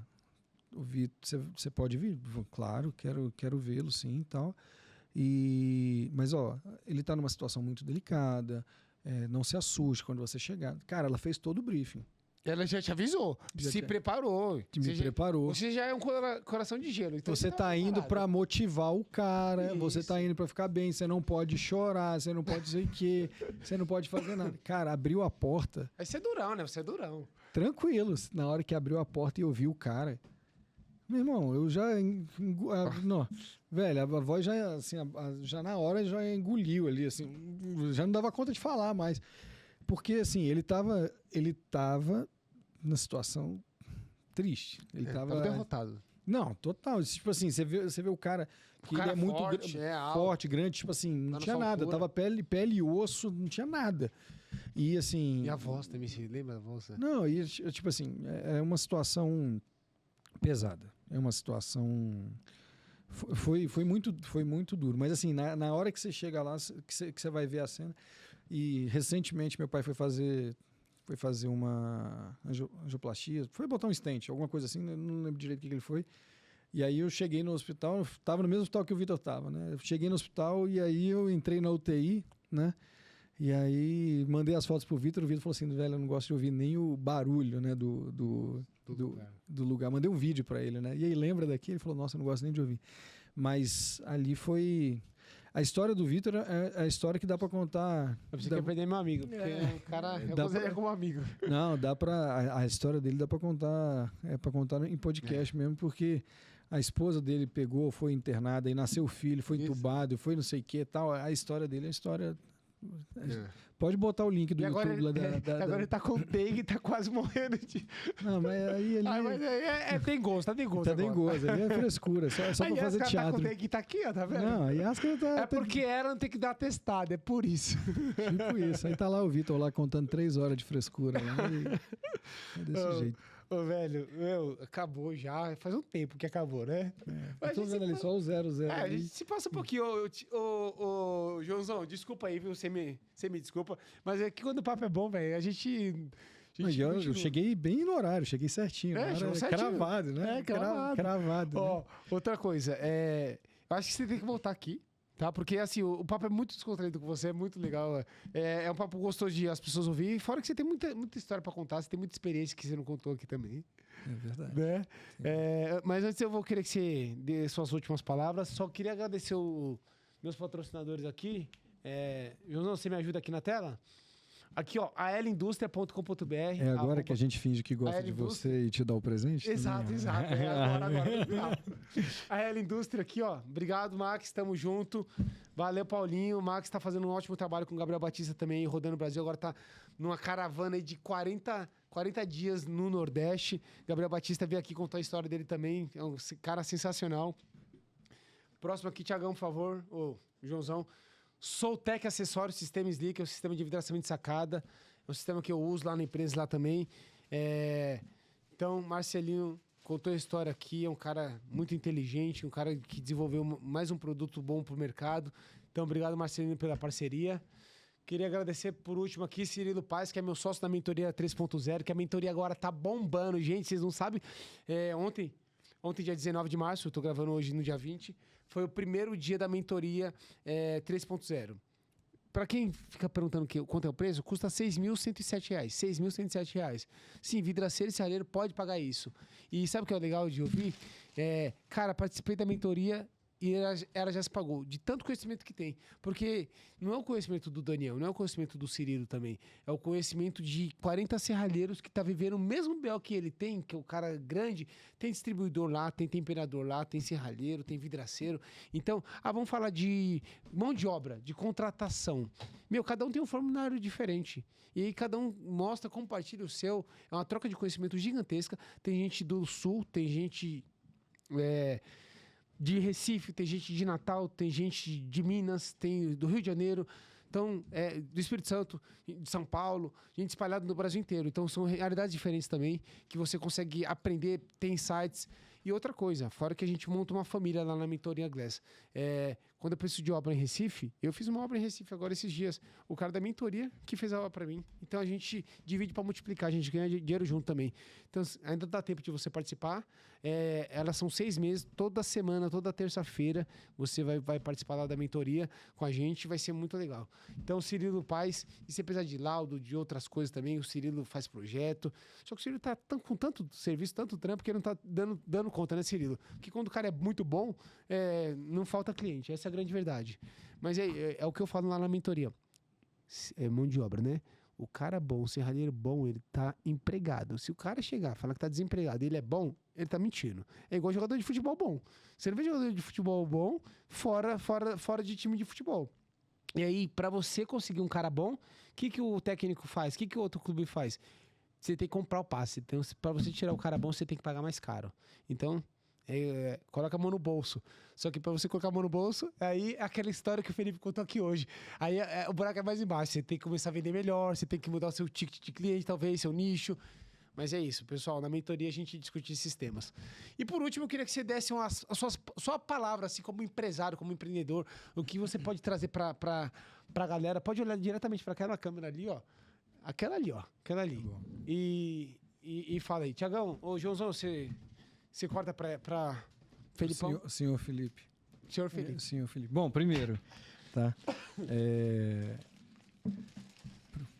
o Vitor, você pode vir? Claro, quero vê-lo sim e tal. Mas, ó, ele tá numa situação muito delicada, não se assuste quando você chegar. Cara, ela fez todo o briefing. Ela já te avisou, preparou. Me preparou. Você já é um coração de gelo. Então Você tá indo pra motivar o cara, Isso. você tá indo pra ficar bem, você não pode chorar, você não pode dizer o quê, você não pode fazer nada. Cara, abriu a porta, Aí você é durão, né? Você é durão. tranquilo. Na hora que abriu a porta e eu vi o cara, meu irmão, eu já... não, velho, a voz já, assim, já na hora já engoliu ali, assim, já não dava conta de falar mais. Porque, assim, ele tava na situação triste. Ele tava derrotado. Não, total. Tipo assim, você vê o cara que cara ele é muito forte, alto. forte, grande, tipo assim, não Tá tinha na nada. altura. Tava pele e osso, não tinha nada. E assim. E a voz também, você lembra da voz? Né? Não, e tipo assim, é uma situação pesada. É uma situação. Foi muito duro. Mas assim, na hora que você chega lá, que você vai ver a cena. E recentemente meu pai foi fazer uma angioplastia, foi botar um stent, alguma coisa assim, não lembro direito o que ele foi. E aí eu cheguei no hospital, eu tava no mesmo hospital que o Vitor tava, né? Eu cheguei no hospital e aí eu entrei na UTI, né? E aí mandei as fotos pro Vitor, o Vitor falou assim, velho, eu não gosto de ouvir nem o barulho, né, do lugar. Mandei um vídeo para ele, né? E aí lembra daqui? Ele falou, nossa, eu não gosto nem de ouvir. Mas ali foi... A história do Vitor é a história que dá para contar... Eu pensei que ia perder meu amigo, porque o cara... Eu considero como amigo. Não, dá para... A história dele dá para contar... É para contar em podcast mesmo, porque... A esposa dele pegou, foi internada, e nasceu o filho, foi entubado, foi não sei o que e tal. A história dele é a história... Pode botar o link do agora YouTube ele, lá agora ele tá com dengue e tá quase morrendo de... Não, mas aí ele... tem gosto, tá tem gosto. Tá tem gosto, ali é frescura, só pra fazer teatro. Tá com dengue, tá aqui, ó, tá vendo? Não, a Yasca tá... É porque ela não tem que dar atestado, é por isso. Tipo isso. Aí tá lá o Vitor lá contando 3 horas de frescura. Lá, é desse jeito. Ô, velho, acabou já. Faz um tempo que acabou, né? Eu tô vendo ali só o 0-0. A gente se passa um pouquinho. Ô, Joãozão, desculpa aí, viu? Você me desculpa. Mas é que quando o papo é bom, velho, a gente eu cheguei bem no horário, cheguei certinho. Chegou certinho. Cravado, né? Cravado. Ó, né? outra coisa, eu acho que você tem que voltar aqui. Tá? Porque assim, o papo é muito descontraído com você, é muito legal. É um papo gostoso de as pessoas ouvirem. Fora que você tem muita história pra contar, você tem muita experiência que você não contou aqui também. É verdade. Né? Mas antes eu vou querer que você dê suas últimas palavras. Só queria agradecer meus patrocinadores aqui. João, você me ajuda aqui na tela? Aqui, ó, aelindustria.com.br. É agora que a gente finge que gosta de você e te dá o presente? Exato. Agora. A Ela Indústria aqui, ó. Obrigado, Max. Tamo junto. Valeu, Paulinho. O Max tá fazendo um ótimo trabalho com o Gabriel Batista também, rodando o Brasil. Agora tá numa caravana aí de 40 dias no Nordeste. Gabriel Batista veio aqui contar a história dele também. É um cara sensacional. Próximo aqui, Thiagão, por favor. Ô, Joãozão. Soltec Acessórios, Sistema Slick, é o sistema de vidraçamento de sacada. É um sistema que eu uso lá na empresa lá também. Então, Marcelinho contou a história aqui, é um cara muito inteligente, um cara que desenvolveu mais um produto bom para o mercado. Então, obrigado, Marcelinho, pela parceria. Queria agradecer por último aqui, Cirilo Paz, que é meu sócio da mentoria 3.0, que a mentoria agora tá bombando. Gente, vocês não sabem, ontem, dia 19 de março, eu tô gravando hoje no dia 20, foi o primeiro dia da mentoria 3.0. Para quem fica perguntando quanto é o preço, custa R$ 6.107. R$ 6.107. Sim, vidraceiro e serralheiro pode pagar isso. E sabe o que é legal de ouvir? Cara, participei da mentoria e ela já se pagou, de tanto conhecimento que tem. Porque não é o conhecimento do Daniel, não é o conhecimento do Cirilo também. É o conhecimento de 40 serralheiros que tá vivendo o mesmo BO que ele tem, que é o cara grande. Tem distribuidor lá, tem temperador lá, tem serralheiro, tem vidraceiro. Então, vamos falar de mão de obra, de contratação. Cada um tem um formulário diferente. E aí cada um mostra, compartilha o seu. É uma troca de conhecimento gigantesca. Tem gente do Sul, tem gente... de Recife, tem gente de Natal, tem gente de Minas, tem do Rio de Janeiro, então, do Espírito Santo, de São Paulo, gente espalhada no Brasil inteiro. Então, são realidades diferentes também, que você consegue aprender, ter insights. E outra coisa, fora que a gente monta uma família lá na Mentoria Glass. Quando eu preciso de obra em Recife, eu fiz uma obra em Recife agora esses dias. O cara da mentoria que fez a obra para mim. Então, a gente divide para multiplicar, a gente ganha dinheiro junto também. Então, ainda dá tempo de você participar. Elas são 6 meses, toda semana, toda terça-feira, você vai participar lá da mentoria com a gente, vai ser muito legal. Então, o Cirilo Paz, e se precisar de laudo, de outras coisas também, o Cirilo faz projeto. Só que o Cirilo tá com tanto serviço, tanto trampo, que ele não tá dando conta, né, Cirilo? Porque quando o cara é muito bom, não falta cliente. Essa é a grande verdade. Mas é o que eu falo lá na mentoria. É mão de obra, né? O cara bom, o serralheiro bom, ele tá empregado. Se o cara chegar e falar que tá desempregado e ele é bom, ele tá mentindo. É igual jogador de futebol bom. Você não vê jogador de futebol bom fora de time de futebol. E aí, para você conseguir um cara bom, o que o técnico faz? O que o outro clube faz? Você tem que comprar o passe. Então, para você tirar o cara bom, você tem que pagar mais caro. Então, coloca a mão no bolso. Só que para você colocar a mão no bolso, aí é aquela história que o Felipe contou aqui hoje. Aí o buraco é mais embaixo. Você tem que começar a vender melhor, você tem que mudar o seu ticket de cliente, talvez, seu nicho. Mas é isso, pessoal. Na mentoria a gente discute esses temas. E por último, eu queria que você desse a sua palavra, assim, como empresário, como empreendedor, o que você pode trazer para a galera. Pode olhar diretamente para aquela câmera ali, ó. Aquela ali, ó. Aquela ali. Tá, e fala aí. Tiagão, ô Joãozão, você corta para Felipão? Senhor Felipe. Senhor Felipe. Senhor Felipe. Bom, primeiro, tá?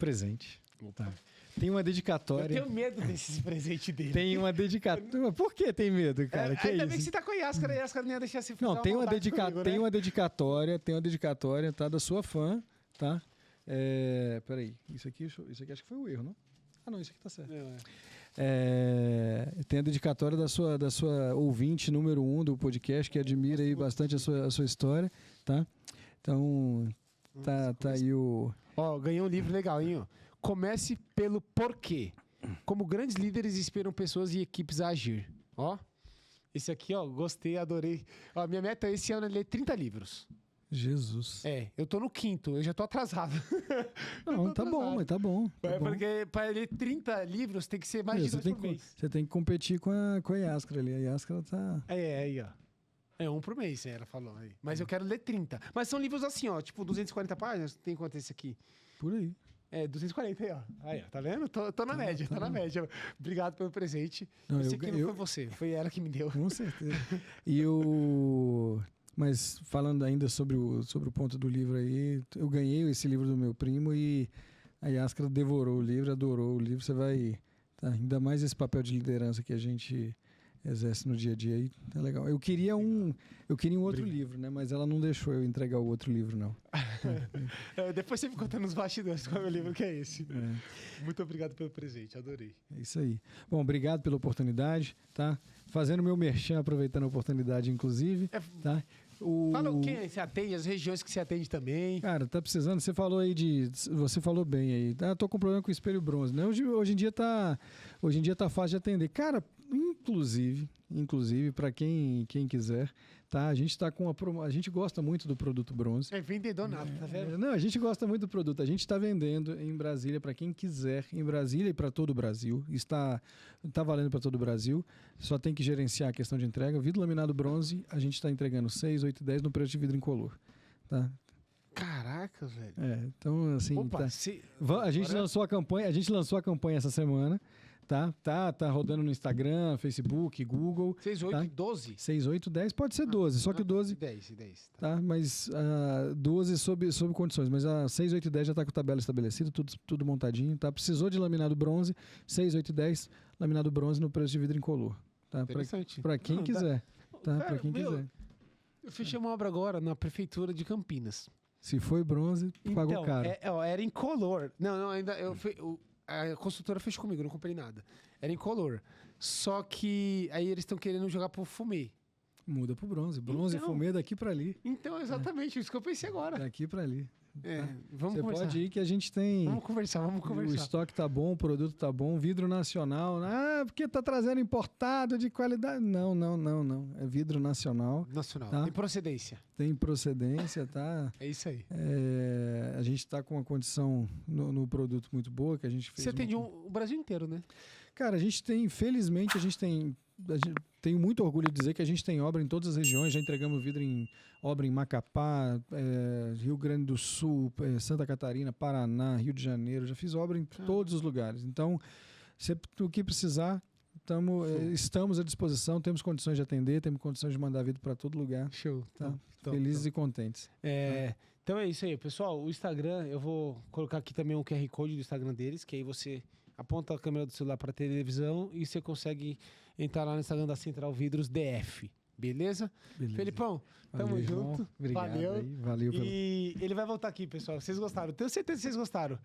presente. Tá. Tem uma Eu dedicatória. tenho medo desses presentes dele. Tem uma dedicatória. Por que tem medo, cara? Que é Ainda isso? bem que você tá com a Yáscara, a Yáscara não ia deixar você fazer Não, tem uma, maldade comigo, tem né? uma dedicatória, tá? Da sua fã, tá? Peraí, isso aqui acho que foi o erro, não? Ah, não, isso aqui tá certo. Tem a dedicatória da sua ouvinte número 1 do podcast, que admira aí bastante a sua história, tá? Então, tá aí o... Ó, ganhei um livro legal, hein? Ó. Comece pelo porquê. Como grandes líderes inspiram pessoas e equipes a agir. Ó, esse aqui, ó, gostei, adorei. Ó, minha meta esse ano é ler 30 livros. Jesus. Eu tô no 5º, eu já tô atrasado. Não, tá bom, mas tá bom. Tá bom. Porque para ler 30 livros tem que ser mais de 2 por mês. Você tem que competir com a Yáscara ali. A Yáscara tá... Aí, ó. É 1 por mês, ela falou aí. Mas eu quero ler 30. Mas são livros assim, ó, tipo 240 páginas. Tem quanto esse aqui? Por aí. 240 aí, ó. Aí, ó, tá vendo? Tô na média, tá na média. Obrigado pelo presente. Não, Esse aqui não foi você, foi ela que me deu. Com certeza. Mas falando ainda sobre o ponto do livro aí, eu ganhei esse livro do meu primo e a Yáscara devorou o livro, adorou o livro. Você vai... Tá, ainda mais esse papel de liderança que a gente exerce no dia a dia aí, tá legal. Eu queria um outro livro, né? Mas ela não deixou eu entregar o outro livro, não. Depois você me conta nos bastidores qual é o livro que é esse. Muito obrigado pelo presente, adorei. É isso aí. Bom, obrigado pela oportunidade, tá? Fazendo meu merchan, aproveitando a oportunidade, inclusive, tá? Fala quem você atende, as regiões que você atende também. Cara, tá precisando, você falou aí você falou bem aí. Tô com problema com o espelho bronze, né? Hoje em dia tá fácil de atender. Cara, inclusive para quem quiser, tá? A gente tá com a gente gosta muito do produto bronze. É vendedor nada, tá vendo? Não, a gente gosta muito do produto. A gente está vendendo em Brasília para quem quiser, em Brasília e para todo o Brasil. Está valendo para todo o Brasil. Só tem que gerenciar a questão de entrega. Vidro laminado bronze, a gente está entregando 6, 8 e 10 no preço de vidro incolor, tá? Caraca, velho. Então assim, Opa, a gente lançou a campanha essa semana. Tá rodando no Instagram, Facebook, Google. 6, 8 e 12? 6, 8, 10, pode ser 12, só que o 12... 10. Tá, mas 12 sob condições, mas a 6, 8 e 10 já está com tabela estabelecida, tudo montadinho, tá? Precisou de laminado bronze, 6, 8 e 10, laminado bronze no preço de vidro incolor, tá? Para quem quiser, tá? Para quem quiser. Eu fechei uma obra agora na prefeitura de Campinas. Se foi bronze, pagou caro. Era incolor. Não, ainda... A construtora fechou comigo, não comprei nada. Era incolor. Só que aí eles estão querendo jogar pro fumê. Muda pro bronze. Bronze e fumê daqui para ali. Então, exatamente, isso que eu pensei agora. Daqui para ali. Vamos Você conversar. pode ir que a gente tem... Vamos conversar. O estoque tá bom, o produto tá bom, vidro nacional. Porque tá trazendo importado de qualidade. Não. É vidro nacional. Nacional. Tá? Tem procedência. Tem procedência, tá? É isso aí. A gente tá com uma condição no produto muito boa, que a gente fez... Você atende o Brasil inteiro, né? Cara, felizmente, tenho muito orgulho de dizer que a gente tem obra em todas as regiões. Já entregamos vidro obra em Macapá, Rio Grande do Sul, Santa Catarina, Paraná, Rio de Janeiro. Já fiz obra em todos os lugares. Então, o que precisar, estamos à disposição. Temos condições de atender, temos condições de mandar vidro para todo lugar. Show. Tá? Felizes e contentes. Então é isso aí, pessoal. O Instagram, eu vou colocar aqui também um QR Code do Instagram deles, que aí você aponta a câmera do celular para a televisão e você consegue entrar lá no Instagram da Central Vidros DF. Beleza? Felipão, tamo junto. Obrigado. Valeu. E ele vai voltar aqui, pessoal. Vocês gostaram? Tenho certeza que vocês gostaram.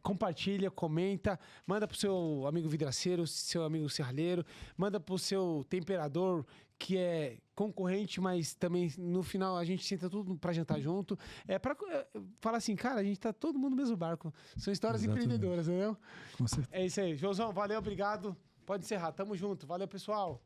Compartilha, comenta, manda pro seu amigo vidraceiro, seu amigo serralheiro, manda pro seu temperador, que é concorrente, mas também no final a gente senta tudo pra jantar junto. Pra falar assim, cara, a gente tá todo mundo no mesmo barco. São histórias empreendedoras, entendeu? Com certeza. É isso aí. Joãozão, valeu, obrigado. Pode encerrar. Tamo junto. Valeu, pessoal.